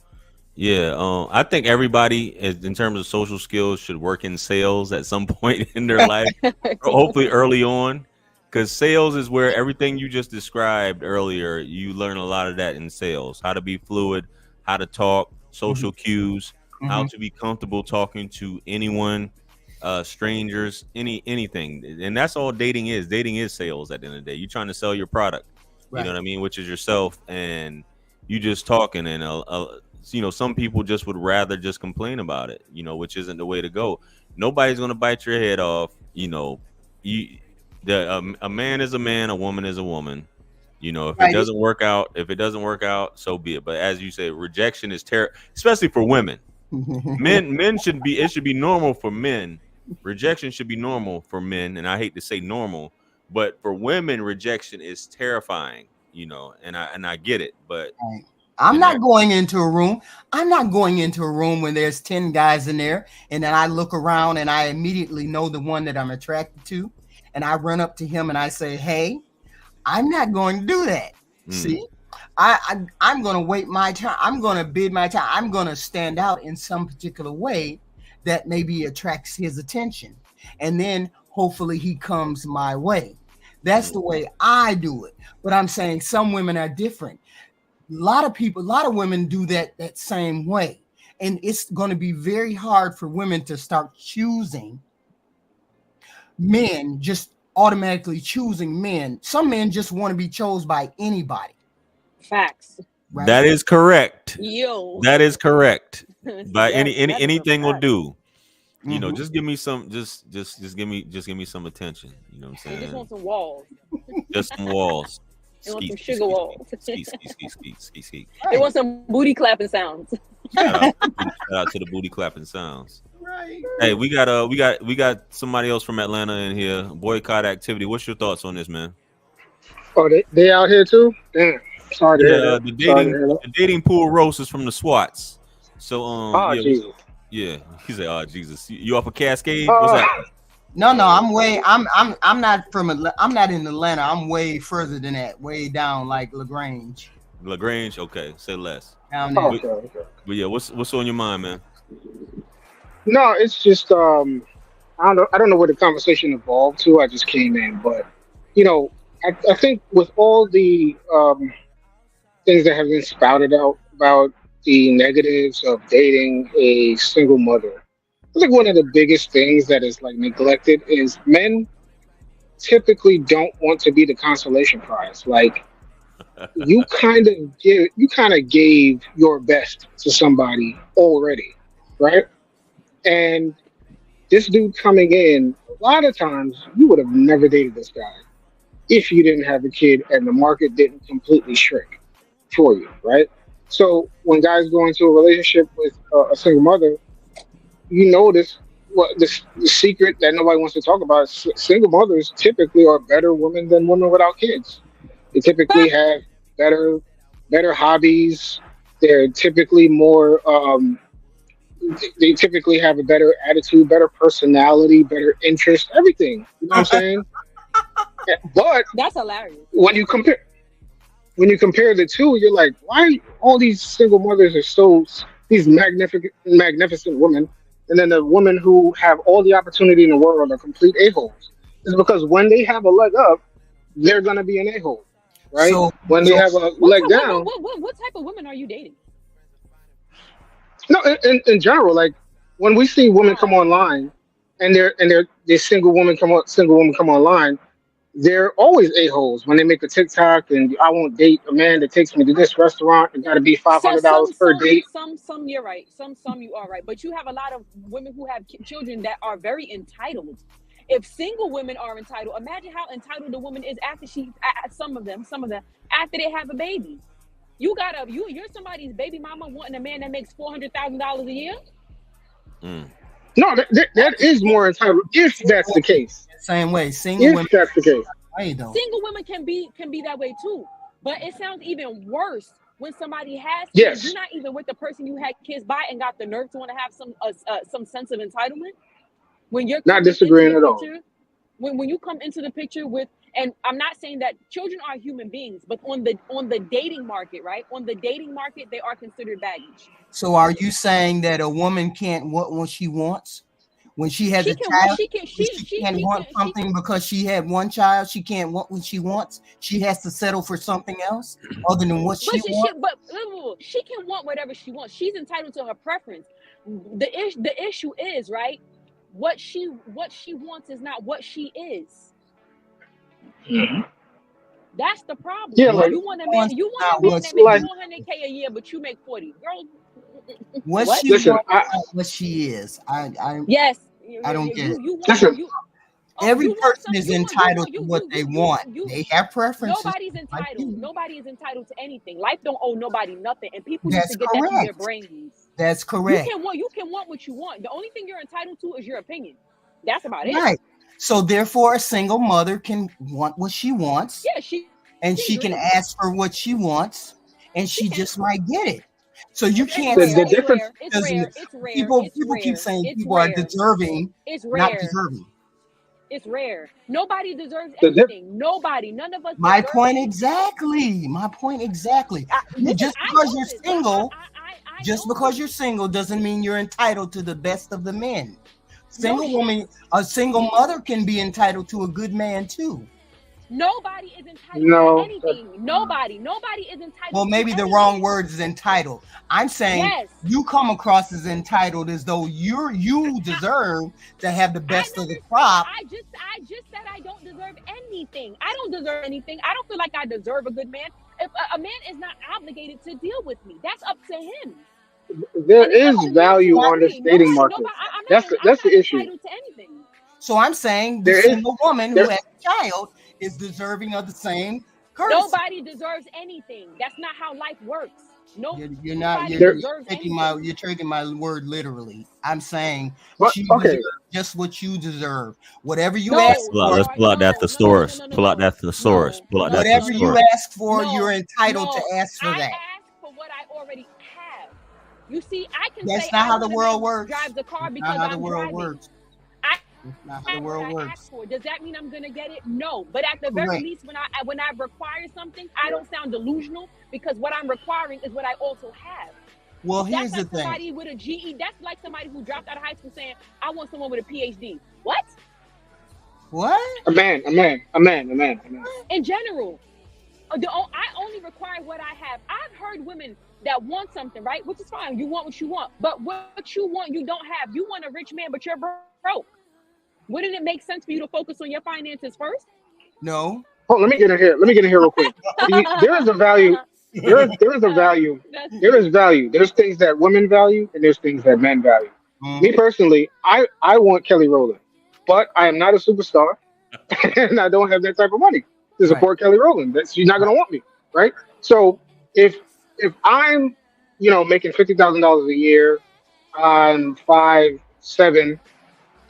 Speaker 1: Yeah, I think everybody, in terms of social skills, should work in sales at some point in their life, hopefully early on, because sales is where everything you just described earlier, you learn a lot of that in sales. How to be fluid, how to talk, social cues, how to be comfortable talking to anyone, strangers, anything. And that's all dating is. Dating is sales at the end of the day. You're trying to sell your product, you know what I mean, which is yourself, and you just talking, and some people just would rather just complain about it, which isn't the way to go. Nobody's going to bite your head off. A man is a man, a woman is a woman. If it doesn't work out, so be it. But as you say, rejection is terrible, especially for women. Men should be normal for men. Rejection should be normal for men. And I hate to say normal, but for women, rejection is terrifying, and I get it, but
Speaker 4: I'm not going into a room. I'm not going into a room when there's 10 guys in there, and then I look around and I immediately know the one that I'm attracted to, and I run up to him and I say, "Hey," I'm not going to do that. See, I'm going to wait my time. I'm going to bid my time. I'm going to stand out in some particular way that maybe attracts his attention, and then hopefully he comes my way. That's the way I do it. But I'm saying some women are different. A lot of women do that same way. And it's going to be very hard for women to start choosing men, just automatically choosing men. Some men just want to be chosen by anybody.
Speaker 2: Facts.
Speaker 1: Right? That is correct.
Speaker 2: That
Speaker 1: is correct. By anything will do. Just give me some, just give me some attention. You know what I'm saying?
Speaker 2: I just want some walls.
Speaker 1: Just some walls.
Speaker 2: They want some sugar walls.
Speaker 1: They
Speaker 2: They want some booty clapping sounds.
Speaker 1: Shout out to the booty clapping sounds.
Speaker 4: Right.
Speaker 1: Hey, we got somebody else from Atlanta in here. Boycott activity. What's your thoughts on this, man?
Speaker 5: Oh, they out here too? Damn. Sorry to hear that.
Speaker 1: The dating pool roast is from the SWATs. So
Speaker 5: Jesus.
Speaker 1: Yeah. He said, "Oh Jesus, you off a Cascade?" What's that?
Speaker 4: No, I'm not in Atlanta. I'm way further than that, way down like LaGrange.
Speaker 1: LaGrange, okay, say less.
Speaker 4: Down there.
Speaker 5: Okay.
Speaker 1: But yeah, what's on your mind, man?
Speaker 5: No, it's just I don't know where the conversation evolved to. I just came in, but I think with all the things that have been spouted out about the negatives of dating a single mother, I think one of the biggest things that is like neglected is men typically don't want to be the consolation prize. Like you kind of gave your best to somebody already, right? And this dude coming in, a lot of times you would have never dated this guy if you didn't have a kid and the market didn't completely shrink for you, right? So when guys go into a relationship with a single mother, you notice what the secret that nobody wants to talk about is single mothers typically are better women than women without kids. They typically have better better hobbies. They're typically more they typically have a better attitude, better personality, better interest, everything. You know what I'm saying? But
Speaker 2: That's hilarious.
Speaker 5: when you compare the two, you're like, why all these single mothers are so these magnificent women, and then the women who have all the opportunity in the world are complete a-holes. It's because when they have a leg up, they're gonna be an a-hole, right?
Speaker 4: So,
Speaker 5: When they have a leg down,
Speaker 2: What type of women are you dating?
Speaker 5: no, in general, like when we see women come online, and they're single woman come online, they're always a-holes when they make a TikTok and I won't date a man that takes me to this restaurant. It got to be
Speaker 2: So
Speaker 5: $500 per date.
Speaker 2: some you're right. Some you are right. But you have a lot of women who have children that are very entitled. If single women are entitled, imagine how entitled a woman is after some of them after they have a baby. You're somebody's baby mama wanting a man that makes $400,000 a year.
Speaker 1: Mm.
Speaker 5: No, that is more entitled if that's the case.
Speaker 4: same way, single
Speaker 5: If
Speaker 4: women.
Speaker 5: that's the case.
Speaker 4: Way though.
Speaker 2: Single women can be that way too. But it sounds even worse when somebody has kids.
Speaker 5: Yes.
Speaker 2: You're not even with the person you had kids by and got the nerve to want to have some sense of entitlement. When you're
Speaker 5: Not
Speaker 2: coming into
Speaker 5: disagreeing
Speaker 2: the
Speaker 5: at all.
Speaker 2: picture, when you come into the picture with, and I'm not saying that children are human beings, but on the dating market, right? On the dating market, they are considered baggage.
Speaker 4: So are you saying that a woman can't want what she wants? When she has
Speaker 2: She
Speaker 4: a
Speaker 2: can
Speaker 4: child,
Speaker 2: she can she
Speaker 4: she
Speaker 2: she
Speaker 4: can't
Speaker 2: she
Speaker 4: want
Speaker 2: can
Speaker 4: something because she had one child. She can't want what she wants. She has to settle for something else other than what she wants.
Speaker 2: but she can want whatever she wants. She's entitled to her preference. The issue is, right, what she wants is not what she is. That's the problem.
Speaker 5: Yeah,
Speaker 4: What
Speaker 5: like
Speaker 2: You
Speaker 4: she
Speaker 2: want a man.
Speaker 4: wants
Speaker 2: You
Speaker 4: is
Speaker 2: want
Speaker 4: not
Speaker 2: a man
Speaker 4: what
Speaker 2: that
Speaker 4: she
Speaker 2: makes
Speaker 5: like
Speaker 4: is.
Speaker 2: 400K a year, but you make 40. Girl,
Speaker 4: What
Speaker 2: what?
Speaker 4: she
Speaker 5: listen,
Speaker 4: wants is not what she is.
Speaker 2: Yes,
Speaker 4: I don't get it.
Speaker 2: you want
Speaker 5: listen.
Speaker 4: Every
Speaker 2: you want
Speaker 4: person
Speaker 2: some
Speaker 4: is
Speaker 2: you
Speaker 4: entitled
Speaker 2: want
Speaker 4: to what they want.
Speaker 2: you.
Speaker 4: They have preferences
Speaker 2: Nobody's
Speaker 4: like
Speaker 2: entitled.
Speaker 4: you.
Speaker 2: Nobody is entitled to anything. Life don't owe nobody nothing, and people need
Speaker 4: That's
Speaker 2: to get that through their
Speaker 4: correct.
Speaker 2: brains.
Speaker 4: That's correct.
Speaker 2: You can want what you want. The only thing you're entitled to is your opinion. That's about it.
Speaker 4: Right. So therefore, a single mother can want what she wants,
Speaker 2: Yeah,
Speaker 4: and
Speaker 2: she's
Speaker 4: she can
Speaker 2: dreaming.
Speaker 4: ask for what she wants, and
Speaker 2: She
Speaker 4: she
Speaker 2: can.
Speaker 4: just might get it. So you
Speaker 2: It's
Speaker 4: can't
Speaker 2: rare.
Speaker 5: The
Speaker 4: say
Speaker 2: It's
Speaker 5: difference.
Speaker 2: rare. It's
Speaker 4: doesn't
Speaker 2: rare. It's rare.
Speaker 4: people
Speaker 2: It's
Speaker 4: people keep
Speaker 2: rare.
Speaker 4: saying
Speaker 2: It's
Speaker 4: people are
Speaker 2: rare.
Speaker 4: deserving,
Speaker 2: It's
Speaker 4: not
Speaker 2: rare.
Speaker 4: deserving.
Speaker 2: It's rare. Nobody deserves
Speaker 5: The dip.
Speaker 2: anything. Nobody. None of us
Speaker 4: My
Speaker 2: deserve
Speaker 4: point
Speaker 2: anything.
Speaker 4: exactly. My point exactly.
Speaker 2: Listen,
Speaker 4: Just
Speaker 2: I
Speaker 4: because
Speaker 2: know
Speaker 4: you're
Speaker 2: this.
Speaker 4: single,
Speaker 2: I
Speaker 4: just
Speaker 2: know
Speaker 4: because
Speaker 2: this.
Speaker 4: you're single doesn't mean you're entitled to the best of the men.
Speaker 2: No
Speaker 4: Single
Speaker 2: shit.
Speaker 4: woman, a single mother can be entitled to a good man too.
Speaker 2: Nobody is entitled to
Speaker 5: No,
Speaker 2: anything. Nobody is entitled
Speaker 4: Well,
Speaker 2: to
Speaker 4: maybe the
Speaker 2: anything.
Speaker 4: wrong word is entitled. I'm saying
Speaker 2: Yes.
Speaker 4: you come across as entitled as though you deserve to have the best of the crop.
Speaker 2: I just said I don't deserve anything. I don't deserve anything. I don't feel like I deserve a good man. If a man is not obligated to deal with me, that's up to him.
Speaker 5: there
Speaker 2: And it's up
Speaker 5: is
Speaker 2: to me
Speaker 5: value
Speaker 2: to
Speaker 5: on
Speaker 2: do
Speaker 5: this
Speaker 2: me.
Speaker 5: dating market.
Speaker 2: I'm
Speaker 5: That's
Speaker 2: not
Speaker 5: the issue.
Speaker 2: entitled to anything.
Speaker 4: So I'm saying the
Speaker 5: There is
Speaker 4: single woman who
Speaker 5: there.
Speaker 4: has a child is deserving of the same courtesy.
Speaker 2: Nobody deserves anything. That's not how life works.
Speaker 4: You're not.
Speaker 2: Nobody
Speaker 5: There,
Speaker 2: deserves
Speaker 4: Taking
Speaker 2: anything.
Speaker 4: you're taking my word literally. I'm saying
Speaker 5: but
Speaker 4: she
Speaker 5: okay,
Speaker 4: deserves just what you deserve. Whatever you
Speaker 2: No,
Speaker 4: ask for,
Speaker 1: Let's pull out that
Speaker 2: no, no, no, no,
Speaker 1: thesaurus.
Speaker 2: no, no,
Speaker 1: Pull out
Speaker 2: no,
Speaker 1: that thesaurus.
Speaker 2: no,
Speaker 1: Pull out
Speaker 2: no,
Speaker 1: that
Speaker 2: no,
Speaker 4: whatever
Speaker 2: no,
Speaker 4: you
Speaker 1: thesaurus.
Speaker 4: ask for,
Speaker 2: no,
Speaker 4: you're entitled to ask for
Speaker 2: I
Speaker 4: that.
Speaker 2: ask for what I already have. You see, I can
Speaker 4: That's
Speaker 2: say
Speaker 4: not
Speaker 2: I
Speaker 4: how the
Speaker 2: want a
Speaker 4: world
Speaker 2: man who
Speaker 4: works.
Speaker 2: drives a car
Speaker 4: That's
Speaker 2: because
Speaker 4: not how the
Speaker 2: I'm
Speaker 4: world
Speaker 2: driving.
Speaker 4: works.
Speaker 2: I
Speaker 4: That's not how
Speaker 2: have
Speaker 4: the
Speaker 2: what
Speaker 4: world
Speaker 2: I
Speaker 4: works.
Speaker 2: ask for. Does that mean I'm gonna get it? No. But at the very
Speaker 4: Correct.
Speaker 2: least, when I require something, I don't sound delusional because what I'm requiring is what I also have.
Speaker 4: Well,
Speaker 2: That's
Speaker 4: here's the
Speaker 2: like
Speaker 4: thing.
Speaker 2: somebody with a GE. That's like somebody who dropped out of high school saying, "I want someone with a PhD." What?
Speaker 4: What?
Speaker 5: A man, a man, a man, a man, a man.
Speaker 2: In general, I only require what I have. I've heard women that want something, right? Which is fine. You want what you want, but what you want, you don't have. You want a rich man, but you're broke. Wouldn't it make sense for you to focus on your finances first?
Speaker 4: No.
Speaker 5: Oh, let me get in here. Let me get in here real quick. There is a value. There is a value. There is value. There's things that women value, and there's things that men value. Me personally, I want Kelly Rowland, but I am not a superstar, and I don't have that type of money to support Kelly Rowland. She's not gonna want me, right? So if I'm, making $50,000 a year, I'm 5'7",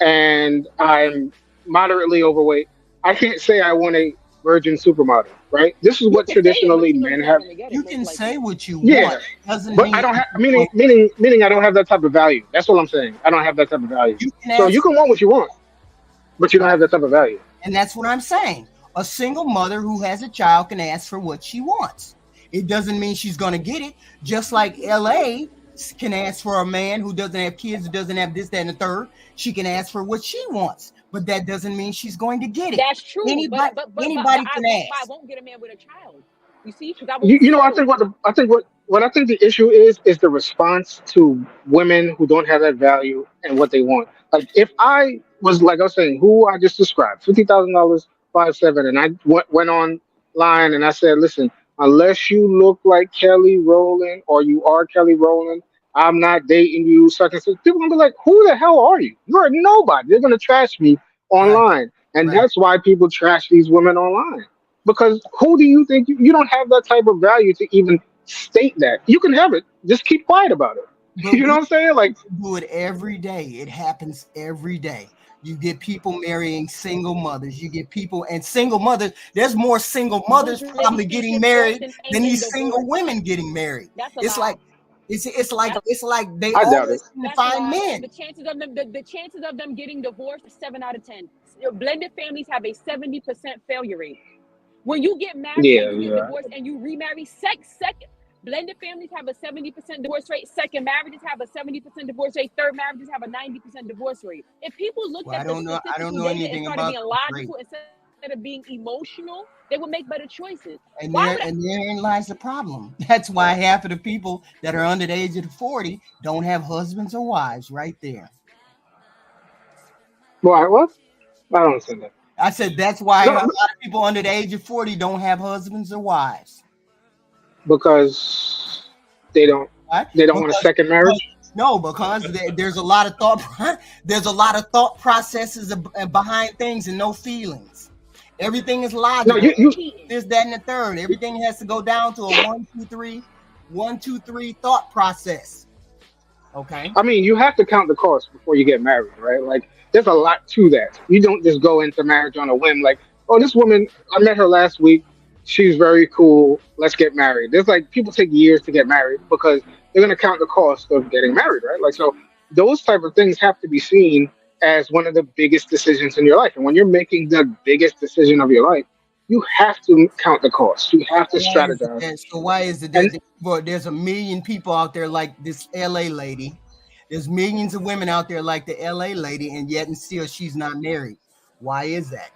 Speaker 5: and I'm moderately overweight, I can't say I want a virgin supermodel, right? This is what traditionally men have.
Speaker 4: You can say what you
Speaker 5: Yeah,
Speaker 4: want. Doesn't
Speaker 5: but
Speaker 4: mean
Speaker 5: I don't have meaning I don't have that type of value. That's what I'm saying. I don't have that type of value. So you can want what you want, but you don't have that type of value.
Speaker 4: And that's what I'm saying. A single mother who has a child can ask for what she wants. It doesn't mean she's going to get it. Just like LA can ask for a man who doesn't have kids, who doesn't have this, that, and the third. She can ask for what she wants, but that doesn't mean she's going to get it.
Speaker 2: That's true.
Speaker 4: Anybody can ask.
Speaker 2: I won't get a man with a child. You see, because
Speaker 5: I think the issue is the response to women who don't have that value and what they want. Like if I was like I was saying, who I just described, $50,000, 5'7", and I went online and I said, listen, unless you look like Kelly Rowland or you are Kelly Rowland, I'm not dating you. Such and such. People gonna be like, who the hell are you? You're nobody. They're gonna trash me online, and that's why people trash these women online. Because who do you think you don't have that type of value to even state that? You can have it, just keep quiet about it.
Speaker 4: But
Speaker 5: You know what I'm saying? Like,
Speaker 4: do it every day. It happens every day. You get people marrying single mothers. You get people and single mothers. There's more single mothers probably getting married than these single women getting married. It's like they always find men.
Speaker 2: The chances of them getting divorced is 7 out of 10. Blended families have a 70% failure rate. When you get married, and you get divorced, and you remarry, second. Blended families have a 70% divorce rate. Second marriages have a 70% divorce rate. Third marriages have a 90% divorce rate. If people looked at
Speaker 4: I don't know anything
Speaker 2: and
Speaker 4: about
Speaker 2: started being logical instead of being emotional, they would make better choices.
Speaker 4: And therein lies the problem. That's why half of the people that are under the age of 40 don't have husbands or wives. Right there.
Speaker 5: why? What? I don't understand that.
Speaker 4: I said that's why a lot of people under the age of 40 don't have husbands or wives.
Speaker 5: Because they don't want a second marriage.
Speaker 4: No, because there's a lot of thought processes behind things and no feelings. Everything is logical.
Speaker 5: No,
Speaker 4: this, that, and the third. Everything has to go down to a 1, 2, 3 thought process. Okay.
Speaker 5: I mean, you have to count the cost before you get married, right? Like, there's a lot to that. You don't just go into marriage on a whim. Like, oh, this woman, I met her last week. She's very cool. Let's get married. There's like people take years to get married because they're going to count the cost of getting married, right? Like, so those type of things have to be seen as one of the biggest decisions in your life. And when you're making the biggest decision of your life, you have to count the cost. You have to strategize.
Speaker 4: So why is it there's a million people out there like this LA lady? There's millions of women out there like the LA lady, and yet and still she's not married. Why is that?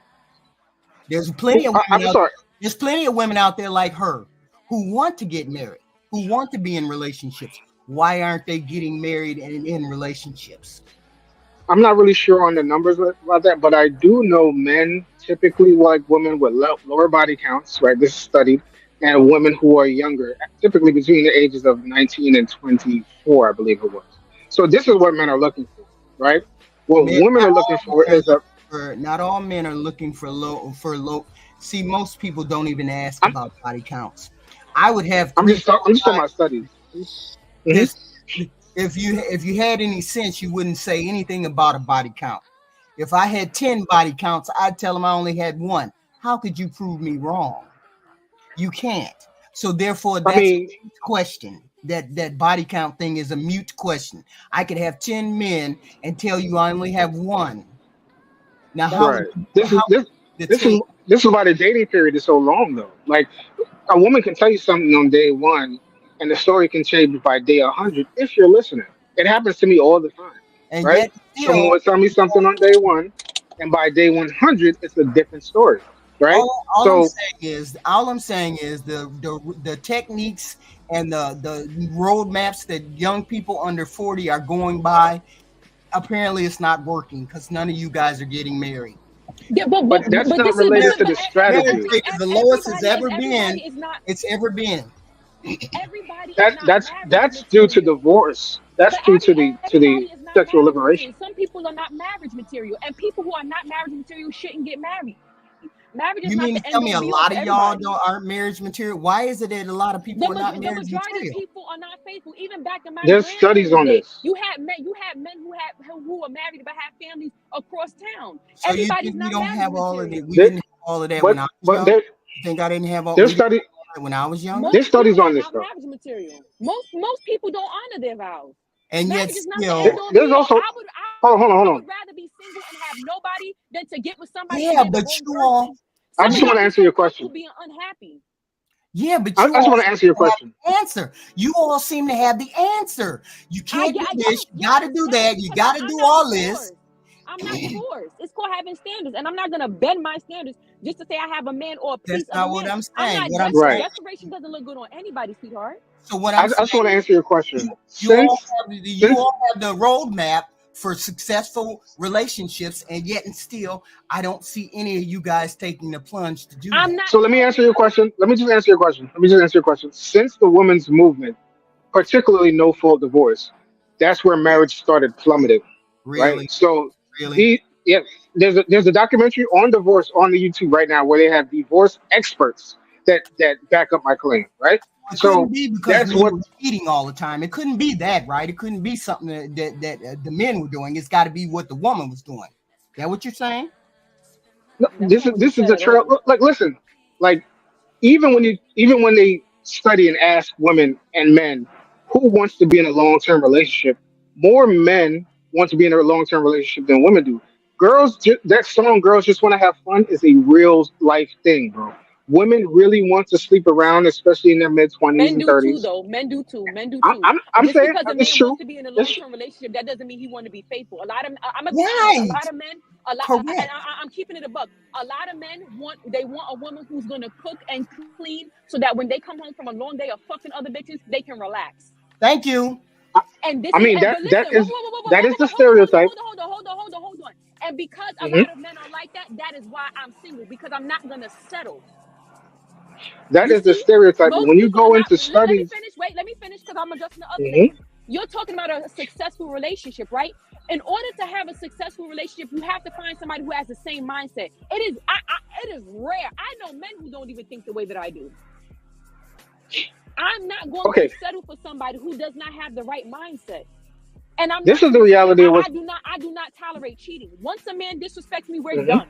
Speaker 4: There's plenty of women There's plenty of women out there like her who want to get married, who want to be in relationships. Why aren't they getting married and in relationships?
Speaker 5: I'm not really sure on the numbers about that, but I do know men typically like women with lower body counts, right? This is studied, and women who are younger, typically between the ages of 19 and 24, I believe it was. So this is what men are looking for, right? What women are looking for is
Speaker 4: not all men are looking for low. See, most people don't even ask about body counts. I would have.
Speaker 5: I'm just talking about studies.
Speaker 4: If you had any sense, you wouldn't say anything about a body count. If I had 10 body counts, I'd tell them I only had one. How could you prove me wrong? You can't. So therefore, that's a mute question. That body count thing is a mute question. I could have 10 men and tell you I only have one. Now,
Speaker 5: This is why the dating period is so long, though. Like, a woman can tell you something on day one, and the story can change by day 100 if you're listening. It happens to me all the time. And right? Someone will tell me something on day one, and by day 100, it's a different story, right?
Speaker 4: All
Speaker 5: So
Speaker 4: I'm saying is the techniques and the roadmaps that young people under 40 are going by. Apparently, it's not working because none of you guys are getting married.
Speaker 2: Yeah,
Speaker 5: but that's
Speaker 2: but
Speaker 5: not
Speaker 2: this is
Speaker 5: related to
Speaker 2: but
Speaker 5: the strategy.
Speaker 4: Marriage rate is the lowest it's ever been.
Speaker 2: everybody is not
Speaker 4: It's ever been.
Speaker 2: everybody is
Speaker 5: That
Speaker 2: not
Speaker 5: that's
Speaker 2: marriage
Speaker 5: that's due to
Speaker 2: material.
Speaker 5: divorce. That's
Speaker 2: But
Speaker 5: due to
Speaker 2: everybody
Speaker 5: the
Speaker 2: is not
Speaker 5: sexual
Speaker 2: marriage
Speaker 5: liberation.
Speaker 2: material. Some people are not marriage material, and people who are not marriage material shouldn't get married. Marriage is
Speaker 4: You
Speaker 2: not
Speaker 4: mean
Speaker 2: the
Speaker 4: to
Speaker 2: end
Speaker 4: tell
Speaker 2: all
Speaker 4: me a
Speaker 2: be all
Speaker 4: lot
Speaker 2: for
Speaker 4: of y'all
Speaker 2: everybody.
Speaker 4: aren't marriage material? Why is it that a lot of people are not
Speaker 2: The
Speaker 4: marriage
Speaker 2: majority of
Speaker 4: material?
Speaker 2: people are not faithful. Even back in my
Speaker 5: There's studies
Speaker 2: grandparents'
Speaker 5: on
Speaker 2: day,
Speaker 5: this.
Speaker 2: you had men who were married but had families across town.
Speaker 4: So you
Speaker 2: Everybody's
Speaker 4: think we
Speaker 2: not
Speaker 4: don't
Speaker 2: marriage
Speaker 4: have all of
Speaker 2: material.
Speaker 4: it? We
Speaker 5: There,
Speaker 4: didn't have all of that when
Speaker 5: but
Speaker 4: I was
Speaker 5: but
Speaker 4: young.
Speaker 5: there
Speaker 4: You think I didn't have all?
Speaker 5: there's
Speaker 4: We didn't
Speaker 5: study
Speaker 4: have all that when I was younger.
Speaker 5: there's
Speaker 2: Most
Speaker 5: studies
Speaker 2: people
Speaker 5: on
Speaker 2: are
Speaker 5: this
Speaker 2: not
Speaker 5: though.
Speaker 2: marriage material. Most people don't honor their vows.
Speaker 4: And yet
Speaker 2: Marriage is not the
Speaker 4: still,
Speaker 2: end all
Speaker 5: There's
Speaker 2: be all.
Speaker 5: also hold
Speaker 2: I
Speaker 5: on.
Speaker 2: would rather be single and have nobody than to get with somebody and
Speaker 4: yeah,
Speaker 2: they're the
Speaker 4: but
Speaker 2: wrong
Speaker 4: you all,
Speaker 2: person.
Speaker 5: I
Speaker 2: Some of
Speaker 5: just want
Speaker 2: y'all
Speaker 5: to
Speaker 2: be
Speaker 5: answer
Speaker 2: so
Speaker 5: your
Speaker 2: comfortable
Speaker 5: question.
Speaker 2: being unhappy.
Speaker 4: yeah, but
Speaker 5: I
Speaker 4: you
Speaker 5: just
Speaker 4: all
Speaker 5: want to
Speaker 4: seem
Speaker 5: answer your
Speaker 4: to have
Speaker 5: question.
Speaker 4: the answer. You all seem to have the answer. You can't do this. You got to do that. You got to do all this.
Speaker 2: I'm not forced. It's called having standards, and I'm not gonna bend my standards just to say I have a man or a piece
Speaker 4: That's
Speaker 2: of
Speaker 4: not
Speaker 2: a
Speaker 4: what
Speaker 2: man.
Speaker 4: I'm
Speaker 2: I'm
Speaker 4: saying.
Speaker 2: not
Speaker 4: What I'm
Speaker 5: Right.
Speaker 4: saying.
Speaker 2: desperation doesn't look good on anybody, sweetheart.
Speaker 4: So what
Speaker 5: I
Speaker 4: I'm
Speaker 5: just want to
Speaker 4: saying,
Speaker 5: answer your question.
Speaker 4: you all
Speaker 5: Since
Speaker 4: have the roadmap for successful relationships, and yet and still, I don't see any of you guys taking the plunge to do
Speaker 2: I'm
Speaker 4: that.
Speaker 2: not.
Speaker 5: so let me answer your question. Let me just answer your question. Since the women's movement, particularly no fault divorce, that's where marriage started plummeting, right?
Speaker 4: Really,
Speaker 5: So
Speaker 4: really.
Speaker 5: the yeah, there's a documentary on divorce on the YouTube right now where they have divorce experts that back up my claim, right?
Speaker 4: It
Speaker 5: So
Speaker 4: couldn't be because
Speaker 5: that's
Speaker 4: men
Speaker 5: what
Speaker 4: were cheating all the time. It couldn't be that, right? It couldn't be something that the men were doing. It's got to be what the woman was doing. Is that what you're saying?
Speaker 5: no,
Speaker 2: That's not what he
Speaker 5: this is
Speaker 2: said
Speaker 5: the
Speaker 2: at
Speaker 5: trail.
Speaker 2: all.
Speaker 5: Like listen, like even when they study and ask women and men who wants to be in a long term relationship, more men want to be in a long term relationship than women do. That song "Girls Just Want to Have Fun" is a real life thing, bro. Women really want to sleep around, especially in their mid 20s
Speaker 2: Men
Speaker 5: and
Speaker 2: do too,
Speaker 5: 30s.
Speaker 2: though. Men do too. Men do too.
Speaker 5: I'm
Speaker 2: Just
Speaker 5: saying
Speaker 2: because a
Speaker 5: it's
Speaker 2: man
Speaker 5: true.
Speaker 2: wants to be in a
Speaker 5: It's,
Speaker 2: long-term relationship, that doesn't mean he want to be faithful. A lot of I'm gonna be honest. A
Speaker 4: Right.
Speaker 2: lot of men, and
Speaker 4: Correct.
Speaker 2: I'm keeping it a buck. A lot of men want a woman who's gonna cook and clean, so that when they come home from a long day of fucking other bitches, they can relax.
Speaker 4: Thank you.
Speaker 2: And this
Speaker 5: I
Speaker 2: is,
Speaker 5: mean
Speaker 2: but listen,
Speaker 5: that is the
Speaker 2: hold
Speaker 5: stereotype.
Speaker 2: on. And because a
Speaker 5: Hmm.
Speaker 2: lot of men are like that, that is why I'm single, because I'm not gonna settle.
Speaker 5: That
Speaker 2: You
Speaker 5: is the
Speaker 2: see,
Speaker 5: stereotype. But
Speaker 2: most
Speaker 5: when you
Speaker 2: people are
Speaker 5: go
Speaker 2: not.
Speaker 5: into
Speaker 2: Let me
Speaker 5: studies,
Speaker 2: finish. Wait, let me finish because I'm addressing the other
Speaker 5: hmm
Speaker 2: thing. You're talking about a successful relationship, right? In order to have a successful relationship, you have to find somebody who has the same mindset. It is rare. I know men who don't even think the way that I do. I'm not going
Speaker 5: okay,
Speaker 2: to settle for somebody who does not have the right mindset. And I'm
Speaker 5: this
Speaker 2: not
Speaker 5: is the
Speaker 2: gonna
Speaker 5: reality of what
Speaker 2: I do not tolerate cheating. Once a man disrespects me, we're
Speaker 5: mhm.
Speaker 2: done.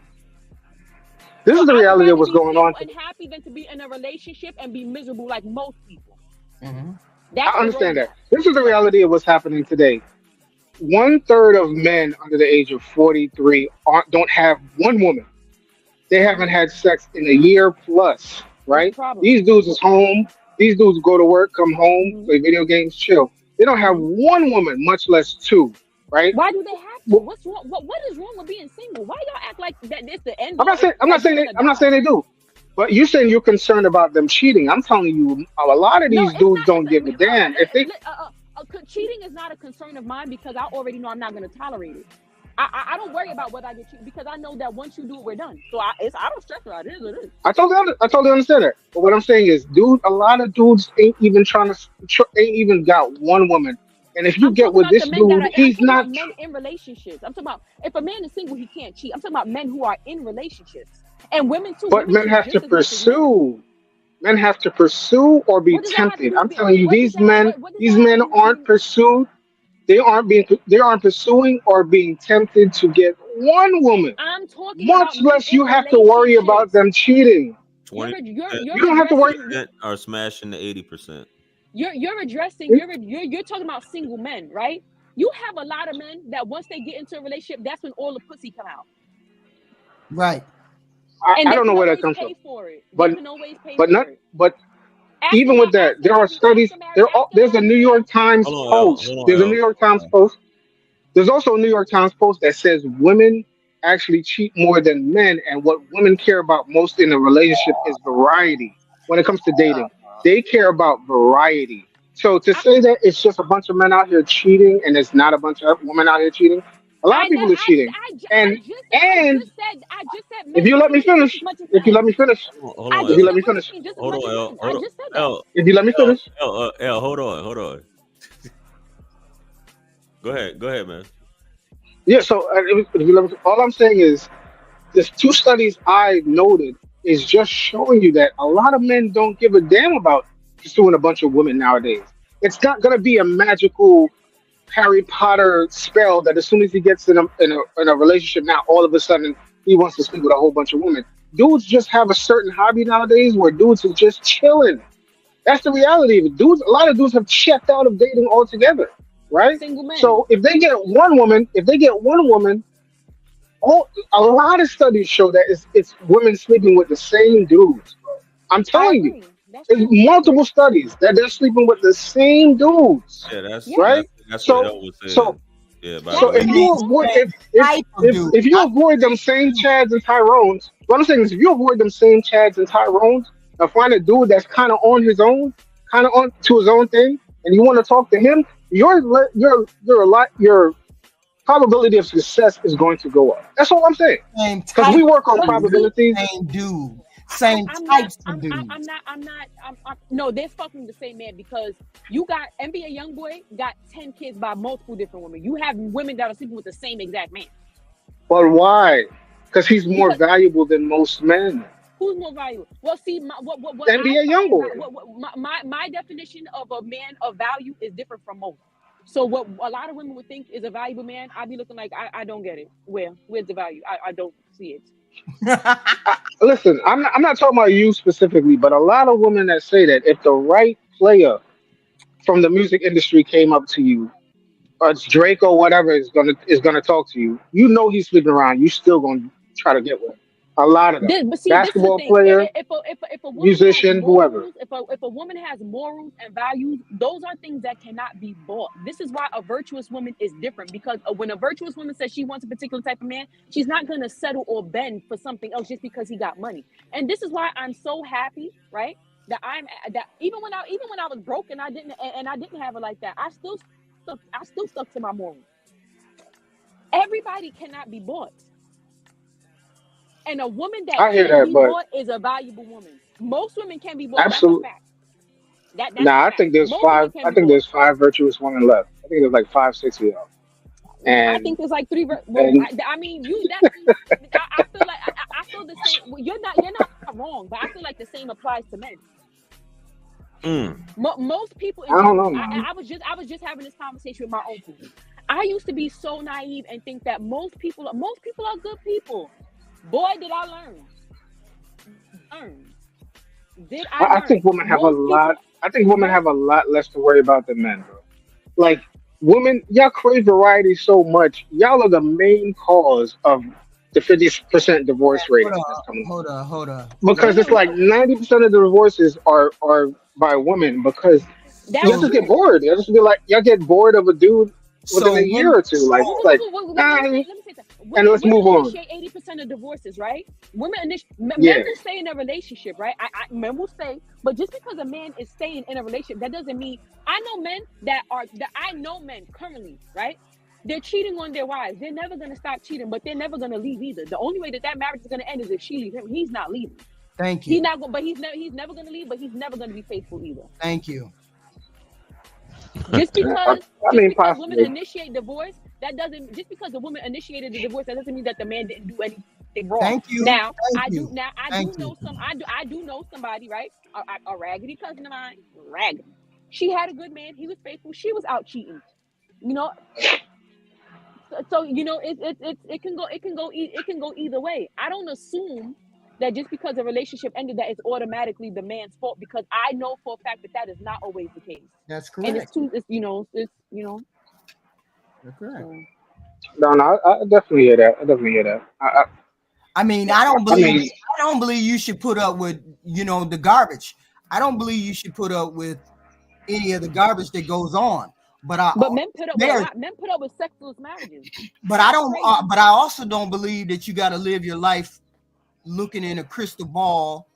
Speaker 5: This
Speaker 2: So
Speaker 5: is the
Speaker 2: I would
Speaker 5: reality of
Speaker 2: rather
Speaker 5: what's
Speaker 2: be
Speaker 5: going
Speaker 2: single
Speaker 5: on
Speaker 2: and
Speaker 5: today.
Speaker 2: happy than to be in a relationship and be miserable like most people.
Speaker 4: Mm-hmm.
Speaker 2: That's
Speaker 5: I
Speaker 2: the
Speaker 5: understand
Speaker 2: roadmap.
Speaker 5: that. This is the reality of what's happening today. 1/3 of men under the age of 43 don't have one woman. They haven't had sex in a year plus,
Speaker 2: What's the
Speaker 5: right?
Speaker 2: problem?
Speaker 5: These dudes is home. These dudes go to work, come home,
Speaker 2: Mm-hmm.
Speaker 5: play video games, chill. They don't have
Speaker 2: Mm-hmm.
Speaker 5: one woman, much less two, right?
Speaker 2: Why do they have to?
Speaker 5: Well,
Speaker 2: What's wrong? What is wrong with being single? Why y'all act like that? This the end
Speaker 5: I'm not
Speaker 2: all.
Speaker 5: saying
Speaker 2: Like you're gonna
Speaker 5: I'm not
Speaker 2: die.
Speaker 5: saying they do. But you're saying you're concerned about them cheating. I'm telling you, a lot of
Speaker 2: No,
Speaker 5: these
Speaker 2: it's
Speaker 5: dudes
Speaker 2: not.
Speaker 5: don't give a damn. If they
Speaker 2: Cheating is not a concern of mine because I already know I'm not gonna tolerate it. I don't worry about whether I get cheated because I know that once you do it, we're done. So I don't stress about it. It is what it is.
Speaker 5: I totally understand that. But what I'm saying is, dude, a lot of dudes ain't even ain't even got one woman. And if you
Speaker 2: I'm
Speaker 5: get
Speaker 2: talking
Speaker 5: with
Speaker 2: about the
Speaker 5: this
Speaker 2: men that
Speaker 5: dude,
Speaker 2: are. I'm
Speaker 5: he's
Speaker 2: talking
Speaker 5: not.
Speaker 2: about men in relationships. I'm talking about if a man is single, he can't cheat. I'm talking about men who are in relationships and women too.
Speaker 5: But
Speaker 2: Women
Speaker 5: men
Speaker 2: cheat
Speaker 5: have to
Speaker 2: just as much as men.
Speaker 5: pursue. Men have to pursue or be
Speaker 2: What does that have to
Speaker 5: tempted.
Speaker 2: do
Speaker 5: I'm
Speaker 2: with?
Speaker 5: telling you,
Speaker 2: What does that? What does
Speaker 5: these
Speaker 2: that have to
Speaker 5: men
Speaker 2: do with
Speaker 5: aren't
Speaker 2: being?
Speaker 5: pursued. They aren't pursuing or being tempted to get one woman.
Speaker 2: I'm talking about
Speaker 5: Much
Speaker 2: men
Speaker 5: less
Speaker 2: in
Speaker 5: you have to worry about
Speaker 2: relationships.
Speaker 5: them cheating.
Speaker 1: 20%
Speaker 5: You don't have to worry.
Speaker 1: are smashing the 80%.
Speaker 2: You're addressing you're talking about single men, right? You have a lot of men that once they get into a relationship, that's when all the pussy come out,
Speaker 4: Right.
Speaker 2: and
Speaker 5: I
Speaker 2: they
Speaker 5: don't know
Speaker 2: can
Speaker 5: where that
Speaker 2: always
Speaker 5: course from.
Speaker 2: pay for it. They
Speaker 5: But
Speaker 2: can always pay
Speaker 5: but not
Speaker 2: for it.
Speaker 5: but
Speaker 2: After
Speaker 5: even with that, there are studies. There's a New York Times
Speaker 1: Hold on,
Speaker 5: post.
Speaker 1: Hold
Speaker 5: There's a
Speaker 1: on,
Speaker 5: New
Speaker 1: L.
Speaker 5: York Times post. There's also a New York Times post that says women actually cheat more than men, and what women care about most in a relationship is variety. When it comes to dating, they care about variety. So to
Speaker 2: I,
Speaker 5: say that it's just a bunch of men out here cheating and it's not a bunch of women out here cheating, a lot
Speaker 2: I
Speaker 5: of
Speaker 2: never.
Speaker 5: people are cheating. And and
Speaker 2: I just said
Speaker 5: if
Speaker 2: men
Speaker 5: you let
Speaker 2: cheat
Speaker 5: me
Speaker 2: just as
Speaker 5: finish,
Speaker 2: much as
Speaker 5: if you let
Speaker 2: men.
Speaker 5: me finish,
Speaker 1: Hold
Speaker 2: I
Speaker 1: on,
Speaker 5: if
Speaker 2: just
Speaker 5: you
Speaker 1: L.
Speaker 5: let
Speaker 2: said
Speaker 5: me
Speaker 2: women
Speaker 5: finish,
Speaker 2: cheat just as
Speaker 1: Hold
Speaker 2: much
Speaker 1: on,
Speaker 2: as
Speaker 1: L.
Speaker 2: men. I
Speaker 1: Hold on,
Speaker 2: just said that.
Speaker 1: L.
Speaker 5: if you let me
Speaker 1: L.
Speaker 5: finish,
Speaker 1: L. Hold on, hold on. Go ahead, man.
Speaker 5: yeah. So if you let me, all I'm saying is there's two studies I noted is just showing you that a lot of men don't give a damn about pursuing a bunch of women nowadays. It's not gonna be a magical Harry Potter spell that as soon as he gets in a relationship, now all of a sudden he wants to sleep with a whole bunch of women. Dudes just have a certain hobby nowadays where dudes are just chilling. That's the reality of it. Dudes, a lot of dudes have checked out of dating altogether, right?
Speaker 2: Single men.
Speaker 5: So if they get one woman, a lot of studies show that it's women sleeping with the same dudes. I'm
Speaker 2: I
Speaker 5: telling you,
Speaker 2: agree. That's
Speaker 5: there's
Speaker 2: true. I
Speaker 5: multiple
Speaker 2: agree.
Speaker 5: studies that they're sleeping with the same dudes,
Speaker 1: Yeah, that's
Speaker 2: Yes.
Speaker 5: right?
Speaker 1: that's that's what
Speaker 5: So
Speaker 1: L was
Speaker 5: so
Speaker 1: saying. Yeah, by the
Speaker 2: That's
Speaker 5: so
Speaker 1: way.
Speaker 5: if
Speaker 2: what I'm
Speaker 5: you
Speaker 4: Same
Speaker 5: avoid
Speaker 2: saying.
Speaker 4: type of dude.
Speaker 5: if you
Speaker 4: Not
Speaker 5: avoid them same Chads and Tyrones, what I'm saying is if you avoid them same Chads and Tyrones and find a dude that's kind of on his own, kind of on to his own thing, and you want to talk to him, your a lot your probability of success is going to go up. That's all I'm saying.
Speaker 4: same
Speaker 5: Because
Speaker 4: type
Speaker 5: we work on
Speaker 4: of
Speaker 2: But
Speaker 4: dude.
Speaker 2: see,
Speaker 5: probabilities.
Speaker 4: Same dude.
Speaker 2: I'm,
Speaker 4: Same
Speaker 2: I'm not.
Speaker 4: types of dudes.
Speaker 2: No, they're fucking the same man because you got NBA YoungBoy got 10 kids by multiple different women. You have women that are sleeping with the same exact man.
Speaker 5: But why? Because he's more
Speaker 2: Because
Speaker 5: valuable than most men.
Speaker 2: who's more valuable? Well, see, what I
Speaker 5: NBA
Speaker 2: find
Speaker 5: YoungBoy.
Speaker 2: my definition of a man of value is different from most. So what a lot of women would think is a valuable man, I'd be looking like I don't get it. Where's the value? I don't see it.
Speaker 5: Listen, I'm not talking about you specifically, but a lot of women that say that if the right player from the music industry came up to you, or it's Drake or whatever is gonna talk to you, you know he's sleeping around. You still gonna try to get with him. A lot of them,
Speaker 2: But see, this is the
Speaker 5: basketball
Speaker 2: thing.
Speaker 5: player,
Speaker 2: If a woman has
Speaker 5: musician, whoever.
Speaker 2: morals, if a woman has morals and values, those are things that cannot be bought. This is why a virtuous woman is different because when a virtuous woman says she wants a particular type of man, she's not gonna settle or bend for something else just because he got money. And this is why I'm so happy, right? That even when I was broke and I didn't have it like that, I still stuck to my morals. Everybody cannot be bought. And a woman that
Speaker 5: I hear
Speaker 2: can
Speaker 5: that,
Speaker 2: be
Speaker 5: but
Speaker 2: bought is a valuable woman. Most women can be bought. That's a
Speaker 5: absolutely.
Speaker 2: fact. That's a
Speaker 5: Nah, I
Speaker 2: fact.
Speaker 5: think there's
Speaker 2: Most women
Speaker 5: five.
Speaker 2: can
Speaker 5: I
Speaker 2: be
Speaker 5: think
Speaker 2: bought.
Speaker 5: there's five virtuous women left. I think there's like five, six of y'all.
Speaker 2: I
Speaker 5: And
Speaker 2: think there's like three. Well,
Speaker 5: and
Speaker 2: I mean, you that I feel like I feel the same. Well, you're not wrong, but I feel like the same applies to men.
Speaker 1: Mm.
Speaker 2: Most people in
Speaker 5: I don't
Speaker 2: general.
Speaker 5: know, man.
Speaker 2: I was just having this conversation with my uncle. I used to be so naive and think that most people are good people. Boy, did I learn. Did I
Speaker 5: I
Speaker 2: learn?
Speaker 5: think women have a
Speaker 2: Most people,
Speaker 5: lot. I think women
Speaker 2: most
Speaker 5: have a lot less to worry about than men, bro. Like women, y'all crave variety so much. Y'all are the main cause of the 50% divorce rate
Speaker 4: Hold
Speaker 5: that's
Speaker 4: on,
Speaker 5: coming up.
Speaker 4: hold on.
Speaker 5: Because it's like
Speaker 2: no.
Speaker 5: 90% of the divorces are by women because
Speaker 2: That's
Speaker 5: y'all
Speaker 4: So
Speaker 5: just get
Speaker 2: true.
Speaker 5: bored. Y'all just be like y'all get bored of a dude within
Speaker 4: so
Speaker 5: a year
Speaker 4: women
Speaker 5: or two. Like it's like nah,
Speaker 2: Let me say that.
Speaker 5: and let's
Speaker 2: Women
Speaker 5: move on.
Speaker 2: initiate 80% of divorces, right? Men
Speaker 5: Yeah,
Speaker 2: will stay in a relationship, right? Men will stay, but just because a man is staying in a relationship, that doesn't mean I know men currently, right? They're cheating on their wives. They're never gonna stop cheating, but they're never gonna leave either. The only way that marriage is gonna end is if she leaves him. He's not leaving.
Speaker 4: thank
Speaker 2: He's
Speaker 4: you.
Speaker 2: not going, but he's never gonna leave. But he's never gonna be faithful either.
Speaker 4: Thank you.
Speaker 2: Just
Speaker 5: I,
Speaker 2: because
Speaker 5: I
Speaker 2: just
Speaker 5: mean
Speaker 2: because women
Speaker 5: possibly.
Speaker 2: initiate divorce, that doesn't just because the woman initiated the divorce, that doesn't mean that the man didn't do anything wrong.
Speaker 4: Thank you.
Speaker 2: Now
Speaker 4: Thank
Speaker 2: I do
Speaker 4: you.
Speaker 2: now
Speaker 4: Thank you.
Speaker 2: I do know somebody, right? A raggedy cousin of mine, raggedy. She had a good man, he was faithful, she was out cheating. You know, so you know it can go either way. I don't assume that just because a relationship ended that it's automatically the man's fault because I know for a fact that that is not always the case.
Speaker 4: That's
Speaker 2: And
Speaker 4: correct.
Speaker 2: it's
Speaker 4: That's correct.
Speaker 2: so.
Speaker 5: No, I definitely hear that. I definitely hear that.
Speaker 4: I mean,
Speaker 5: I mean,
Speaker 4: I don't believe you should put up with, the garbage. I don't believe you should put up with any of the garbage that goes on.
Speaker 2: But men put up with a
Speaker 4: marriage.
Speaker 2: lot. Men put up with sexless marriages.
Speaker 4: But I don't. But I also don't believe that you got to live your life looking in a crystal ball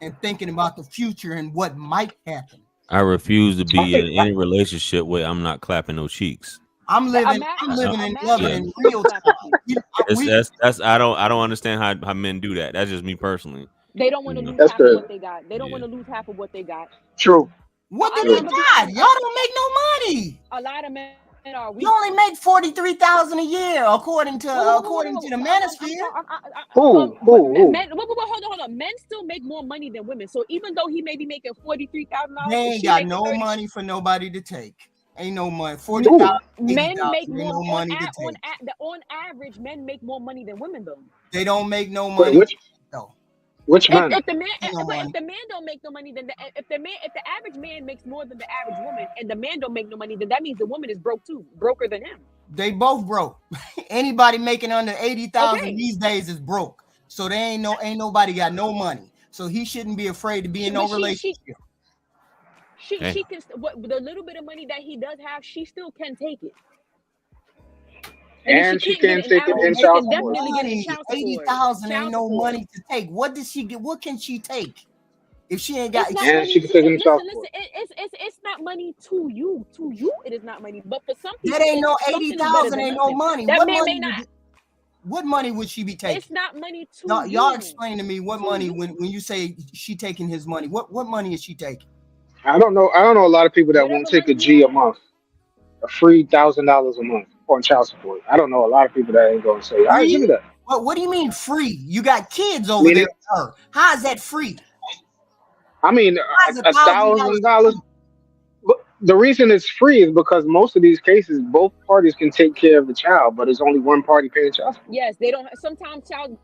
Speaker 4: and thinking about the future and what might happen.
Speaker 1: I refuse to be in any relationship where I'm not clapping no cheeks.
Speaker 4: I'm living in loving in real time.
Speaker 1: I don't understand how men do that. That's just me personally.
Speaker 2: They don't want to lose half of what they got. They don't want to lose half of what they got.
Speaker 5: True.
Speaker 4: What do they got? Y'all don't make no money.
Speaker 2: A lot of men are.
Speaker 4: You only make $43,000 a year, according to the manosphere.
Speaker 5: Hold
Speaker 2: on. Men still make more money than women. So even though he may be making $43,000,
Speaker 4: they ain't got no money for nobody to take. Ain't no money. 40,000.
Speaker 2: Men make more money to take. On average, men make more money than women, though.
Speaker 4: They don't make no money.
Speaker 5: Which man?
Speaker 2: If the man don't make no money, then if the average man makes more than the average woman, and the man don't make no money, then that means the woman is broke too, broker than him.
Speaker 4: They both broke. Anybody making under 80,000 these days is broke. So they ain't nobody got no money. So he shouldn't be afraid to be in no relationship.
Speaker 2: She can the little bit of money that he does have, she still can take it.
Speaker 5: And she can't take it in child support.
Speaker 4: 80,000 ain't no money to take. What does she get? What can she take if she ain't got?
Speaker 5: And she can take it in child support.
Speaker 2: It's not money to you. To you, it is not money. But for some people,
Speaker 4: that ain't no 80,000. Ain't no money.
Speaker 2: That man may not.
Speaker 4: What money would she be taking?
Speaker 2: It's not money to
Speaker 4: no,
Speaker 2: you.
Speaker 4: Y'all explain to me what money when you say she taking his money. What money is she taking?
Speaker 5: I don't know. A lot of people that won't take a G a month, a free $1,000 a month on child support. I don't know a lot of people that ain't gonna say, I do that.
Speaker 4: What do you mean free? You got kids over there. How is that free?
Speaker 5: I mean, $1,000. The reason it's free is because most of these cases, both parties can take care of the child, but it's only one party paying child support.
Speaker 2: Yes, they don't. Sometimes child.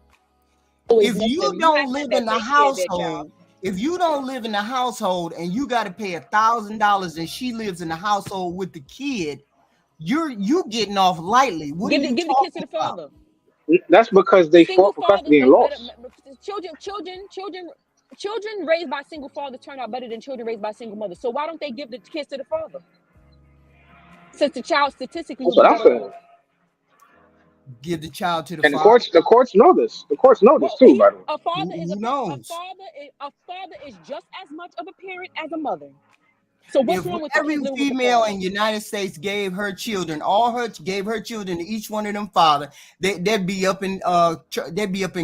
Speaker 4: If you don't live in the household, if you don't live in the household and you got to pay $1,000 and she lives in the household with the kid, you getting off lightly. Give the kids to the father.
Speaker 5: That's because they fought for custody and lost.
Speaker 2: Children raised by single fathers turn out better than children raised by single mothers. So why don't they give the kids to the father? Since the child statistically.
Speaker 5: That's what I'm saying.
Speaker 4: Give the child to the
Speaker 5: and
Speaker 4: father.
Speaker 5: The courts know this. The courts know this too, by the way.
Speaker 2: A father is just as much of a parent as a mother. So what's wrong with
Speaker 4: every female in the United States gave her children to each one of them father, they'd be up in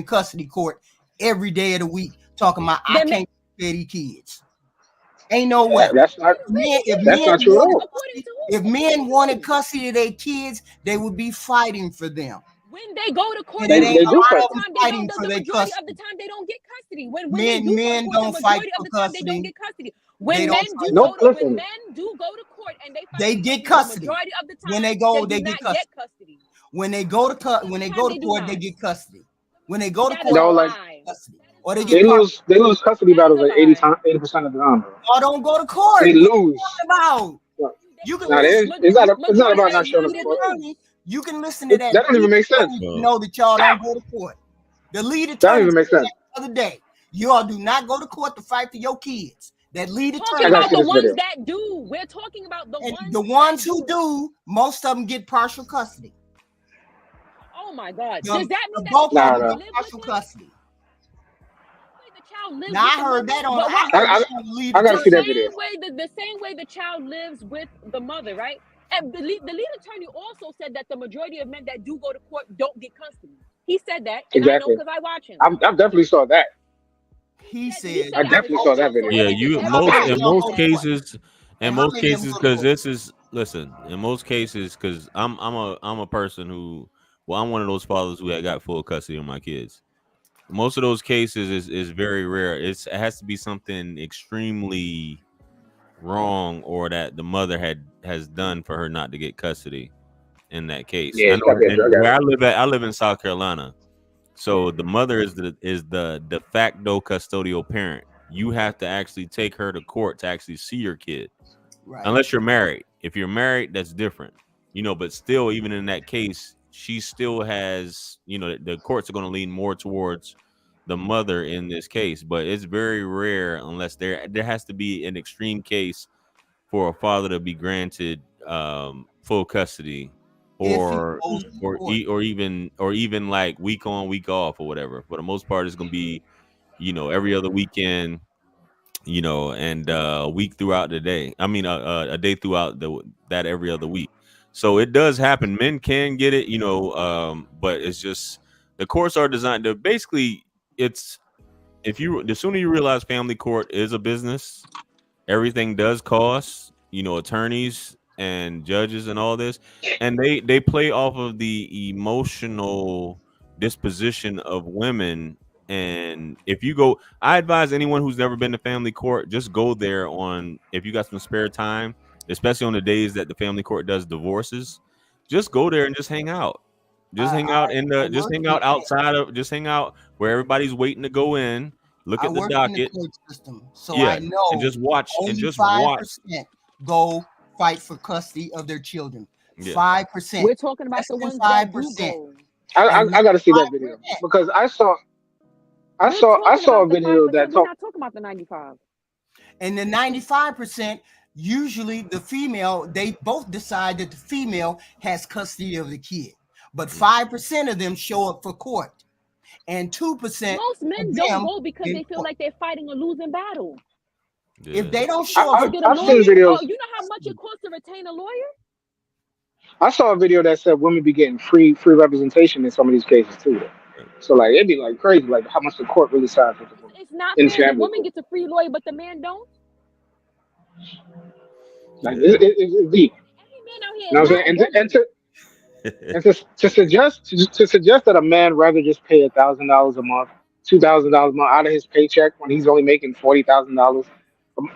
Speaker 4: custody court every day of the week talking about I can't feed these kids. Ain't no way.
Speaker 5: That's not true.
Speaker 4: If men wanted custody of their kids, they would be fighting for them.
Speaker 2: When they go to court,
Speaker 5: they do
Speaker 2: fighting for their custody. Of the time, they don't get custody. When
Speaker 4: men don't fight for custody.
Speaker 2: They don't get custody. When men do go to court and
Speaker 4: they get custody.
Speaker 2: The majority of the time,
Speaker 4: when they go, they get custody. When they go to court, they get custody. When they go to court,
Speaker 5: they get
Speaker 4: custody. Or they
Speaker 5: lose custody battles like 80% of the time.
Speaker 4: Or don't go to court.
Speaker 5: They lose.
Speaker 4: You can
Speaker 5: it's not about not showing up to court.
Speaker 4: You can listen to that.
Speaker 5: That don't even make sense.
Speaker 4: You know that y'all don't go to court. The lead attorney
Speaker 5: that don't even make sense.
Speaker 4: The other day, y'all do not go to court to fight for your kids. That lead attorney.
Speaker 2: Talking about the ones that do. We're talking about
Speaker 4: the ones who do. Most of them get partial custody.
Speaker 2: Oh my God! Does that mean
Speaker 4: both of them get partial custody? Now I heard that on.
Speaker 5: I gotta see that video.
Speaker 2: The same way the child lives with the mother, right? And the lead attorney also said that the majority of men that do go to court don't get custody. He said that, and
Speaker 5: exactly.
Speaker 2: I know because I watch him.
Speaker 5: I definitely saw that.
Speaker 4: He said
Speaker 5: I definitely saw that video.
Speaker 1: Yeah, in most cases, because this is in most cases, because I'm a person who, I'm one of those fathers who had got full custody of my kids. Most of those cases is very rare. It has to be something extremely wrong or that the mother has done for her not to get custody in that case.
Speaker 5: Yeah,
Speaker 1: where I live in South Carolina. So the mother is the de facto custodial parent. You have to actually take her to court to actually see your kid. Right. Unless you're married. If you're married, that's different. But still, even in that case, she still has, the courts are going to lean more towards the mother in this case, but it's very rare unless there has to be an extreme case for a father to be granted full custody,
Speaker 4: If he
Speaker 1: or
Speaker 4: goes to court.
Speaker 1: or even like week on, week off, or whatever. For the most part, it's gonna be, every other weekend, and a week throughout the day. I mean, a day throughout that every other week. So it does happen. Men can get it, but it's just the courts are designed to basically. It's the sooner you realize family court is a business, everything does cost, attorneys and judges and all this, and they play off of the emotional disposition of women. And if you go, I advise anyone who's never been to family court, just go there on, if you got some spare time, especially on the days that the family court does divorces. Just go there and just hang out. Just hang out just hang out outside of, just hang out where everybody's waiting to go in. Look
Speaker 4: I
Speaker 1: at the
Speaker 4: work in the
Speaker 1: docket.
Speaker 4: court system, so
Speaker 1: Yeah,
Speaker 4: I know
Speaker 1: and just watch and
Speaker 4: only
Speaker 1: just
Speaker 4: 5%
Speaker 1: watch.
Speaker 4: go fight for custody of their children.
Speaker 1: Yeah.
Speaker 4: 5%.
Speaker 2: We're talking about
Speaker 4: Less
Speaker 2: the
Speaker 4: than
Speaker 2: ones that do
Speaker 4: 5%.
Speaker 2: go.
Speaker 5: I got to see that video because I saw a video that
Speaker 2: We're not talking about the 95.
Speaker 4: And the 95%, usually the female, they both decide that the female has custody of the kid. But 5% of them show up for court. And 2%.
Speaker 2: Most men don't go because they feel like they're fighting a losing battle.
Speaker 1: Yeah.
Speaker 4: If they don't show up,
Speaker 5: I've seen videos.
Speaker 2: Oh, you know how much it costs to retain a lawyer?
Speaker 5: I saw a video that said women be getting free representation in some of these cases too. So like it'd be like crazy, like how much the court really sides with the woman.
Speaker 2: It's not
Speaker 5: In
Speaker 2: fair. The
Speaker 5: family
Speaker 2: woman
Speaker 5: court.
Speaker 2: gets a free lawyer, but the man don't.
Speaker 5: Like it's deep.
Speaker 2: Every man out here
Speaker 5: You know what I'm saying? And to suggest that a man rather just pay $1,000 a month, $2,000 a month out of his paycheck when he's only making $40,000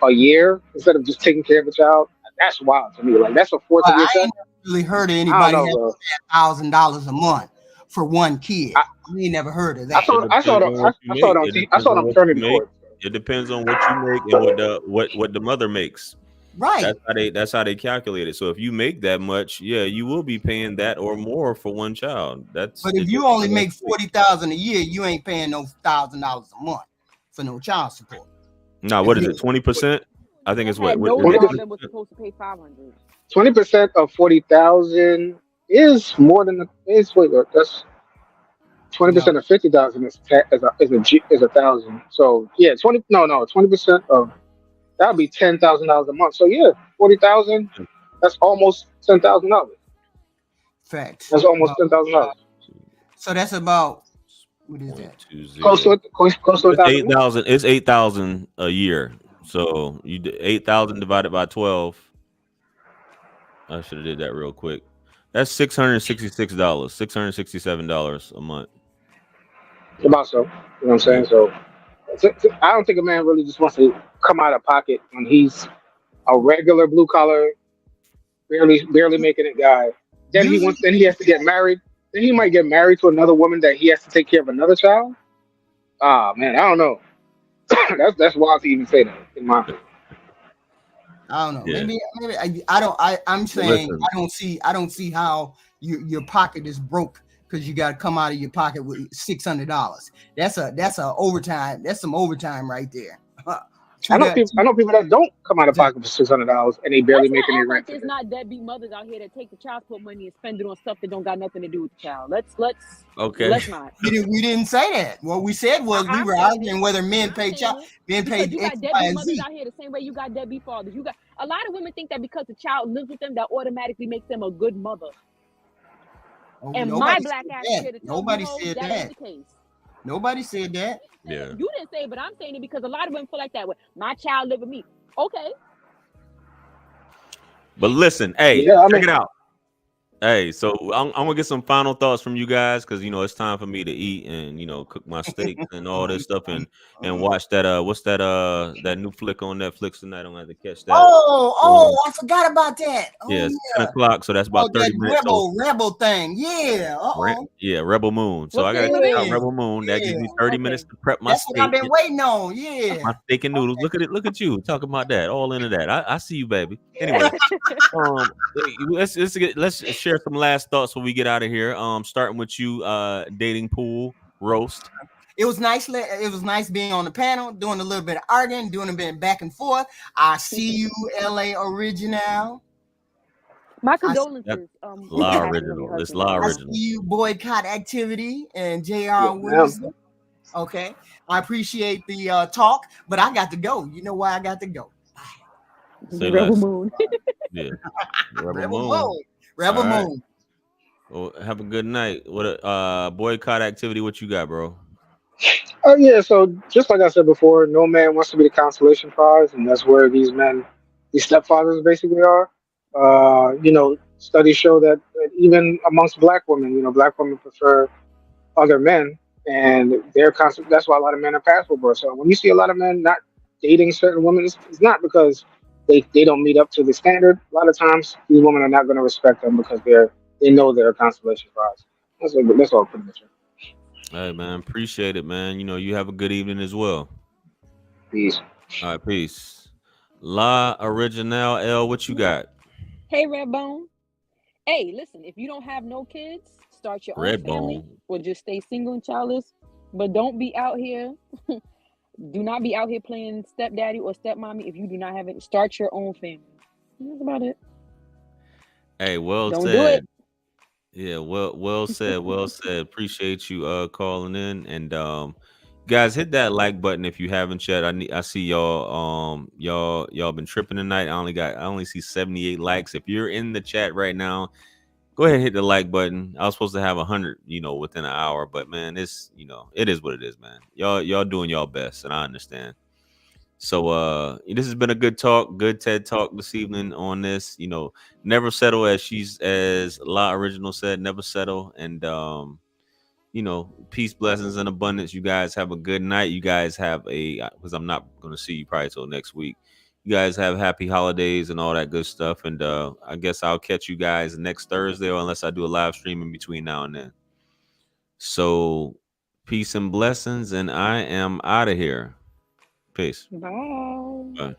Speaker 5: a year instead of just taking care of a child, that's wild to me. Like that's a fourth of your check.
Speaker 4: I ain't really heard of anybody having $1,000 a month for one kid. I ain't never heard of that.
Speaker 5: I saw it on Turning Court.
Speaker 1: It depends on what you make and what the mother makes.
Speaker 4: Right.
Speaker 1: That's how they calculate it. So if you make that much, yeah, you will be paying that or more for one child. But
Speaker 4: if you only make $40,000 a year, you ain't paying no $1,000 a month for no child support.
Speaker 1: No, what is it? 20%? I think it's what?
Speaker 2: No child that was supposed to pay $500.
Speaker 5: 20% of 40,000 is more than that's 20% of 50,000 is 1,000. So yeah, 20% of that would be $10,000 a month. So yeah, 40,000. That's almost $10,000.
Speaker 4: Facts.
Speaker 5: That's almost $10,000.
Speaker 4: So that's about what is that?
Speaker 5: Close to
Speaker 1: 8,000. It's 8,000 a year. So you 8,000 divided by 12. I should have did that real quick. That's $666, $667 a month.
Speaker 5: About so, you know what I'm saying? So I don't think a man really just wants to come out of pocket when he's a regular blue collar, barely making it guy. Then he has to get married. Then he might get married to another woman that he has to take care of another child. Ah man, I don't know. that's wild to even say that in my opinion.
Speaker 4: I don't know. Yeah. Maybe I'm saying listen. I don't see how your pocket is broke because you got to come out of your pocket with $600. That's a overtime. That's some overtime right there.
Speaker 5: I know people that don't come out of pocket for $600 and they barely making their rent.
Speaker 2: There's not deadbeat mothers out here that take the child support money and spend it on stuff that don't got nothing to do with the child. Let's not.
Speaker 4: We didn't say that. What we said was we were arguing whether men pay child. Men pay.
Speaker 2: You got deadbeat mothers out here the same way you got deadbeat fathers. You got a lot of women think that because the child lives with them, that automatically makes them a good mother. And my black ass here to tell
Speaker 4: nobody
Speaker 2: you
Speaker 4: said
Speaker 2: that
Speaker 4: that.
Speaker 2: ain't the case.
Speaker 4: Nobody said that.
Speaker 1: Yeah.
Speaker 2: You didn't say it, but I'm saying it because a lot of women feel like that. My child live with me. Okay.
Speaker 1: But listen, hey, check it out. Hey, so I'm gonna get some final thoughts from you guys because it's time for me to eat and cook my steak and all this stuff and watch that what's that new flick on Netflix tonight. I'm gonna have to catch that.
Speaker 4: I forgot about that.
Speaker 1: Yeah, it's 10 o'clock, so that's about 30 minutes.
Speaker 4: Rebel thing, yeah.
Speaker 1: Rebel Moon. So I gotta check out Rebel Moon. That gives me 30 minutes to prep my steak.
Speaker 4: What I've been waiting on. Yeah,
Speaker 1: my steak and noodles. Look at you talking about that. All into that. I see you, baby. Anyway, let's share some last thoughts when we get out of here. Starting with you, dating pool roast.
Speaker 4: It was nice. It was nice being on the panel, doing a little bit of arguing, doing a bit of back and forth. I see you, LA Original.
Speaker 2: My
Speaker 4: I,
Speaker 2: condolences. On the
Speaker 1: La
Speaker 2: passing of your
Speaker 1: original. It's
Speaker 2: husband,
Speaker 1: La
Speaker 2: by the
Speaker 4: I
Speaker 2: way.
Speaker 4: see
Speaker 1: original.
Speaker 4: you, Boycott Activity, and
Speaker 5: Yeah,
Speaker 4: J.R.
Speaker 5: ma'am.
Speaker 4: Wilson. Okay, I appreciate the talk, but I got to go. You know why I got to go?
Speaker 1: Say
Speaker 2: Rebel
Speaker 1: less.
Speaker 2: Moon.
Speaker 1: Yeah. Rebel
Speaker 4: Rebel
Speaker 1: Moon.
Speaker 4: Moon. Rebel
Speaker 1: All right.
Speaker 4: Moon.
Speaker 1: Well, have a good night. What a boycott activity? What you got, bro?
Speaker 5: Oh yeah, so just like I said before, no man wants to be the consolation prize, and that's where these men, these stepfathers, basically are. Studies show that even amongst black women, black women prefer other men, and they're constant. That's why a lot of men are past for. So when you see a lot of men not dating certain women, it's not because they don't meet up to the standard. A lot of times, these women are not going to respect them because they know they're a consolation prize. That's all pretty much.
Speaker 1: Hey man, appreciate it, man. You have a good evening as well.
Speaker 5: Peace.
Speaker 1: All right, peace. La Original L, what you got?
Speaker 2: Hey, Redbone. Hey, listen, if you don't have no kids, start your own family
Speaker 1: Redbone.
Speaker 2: or just stay single and childless. But don't be out here. Do not be out here playing stepdaddy or stepmommy if you do not have it. Start your own family. That's about it.
Speaker 1: Hey, well
Speaker 2: Don't do
Speaker 1: said.
Speaker 2: it.
Speaker 1: Yeah, well said, well said. Appreciate you calling in, and guys, hit that like button if you haven't yet. I see y'all been tripping tonight. I only see 78 likes. If you're in the chat right now, go ahead and hit the like button. I was supposed to have 100, within an hour, but man, it is what it is, man. Y'all doing y'all best, and I understand. So this has been a good talk, good TED talk this evening on this. Never settle, as La Original said, never settle. And peace, blessings, and abundance. You guys have a good night. You guys have because I'm not gonna see you probably till next week. You guys have happy holidays and all that good stuff. And I guess I'll catch you guys next Thursday, or unless I do a live stream in between now and then. So peace and blessings, and I am out of here. Peace.
Speaker 2: Bye.
Speaker 1: Bye.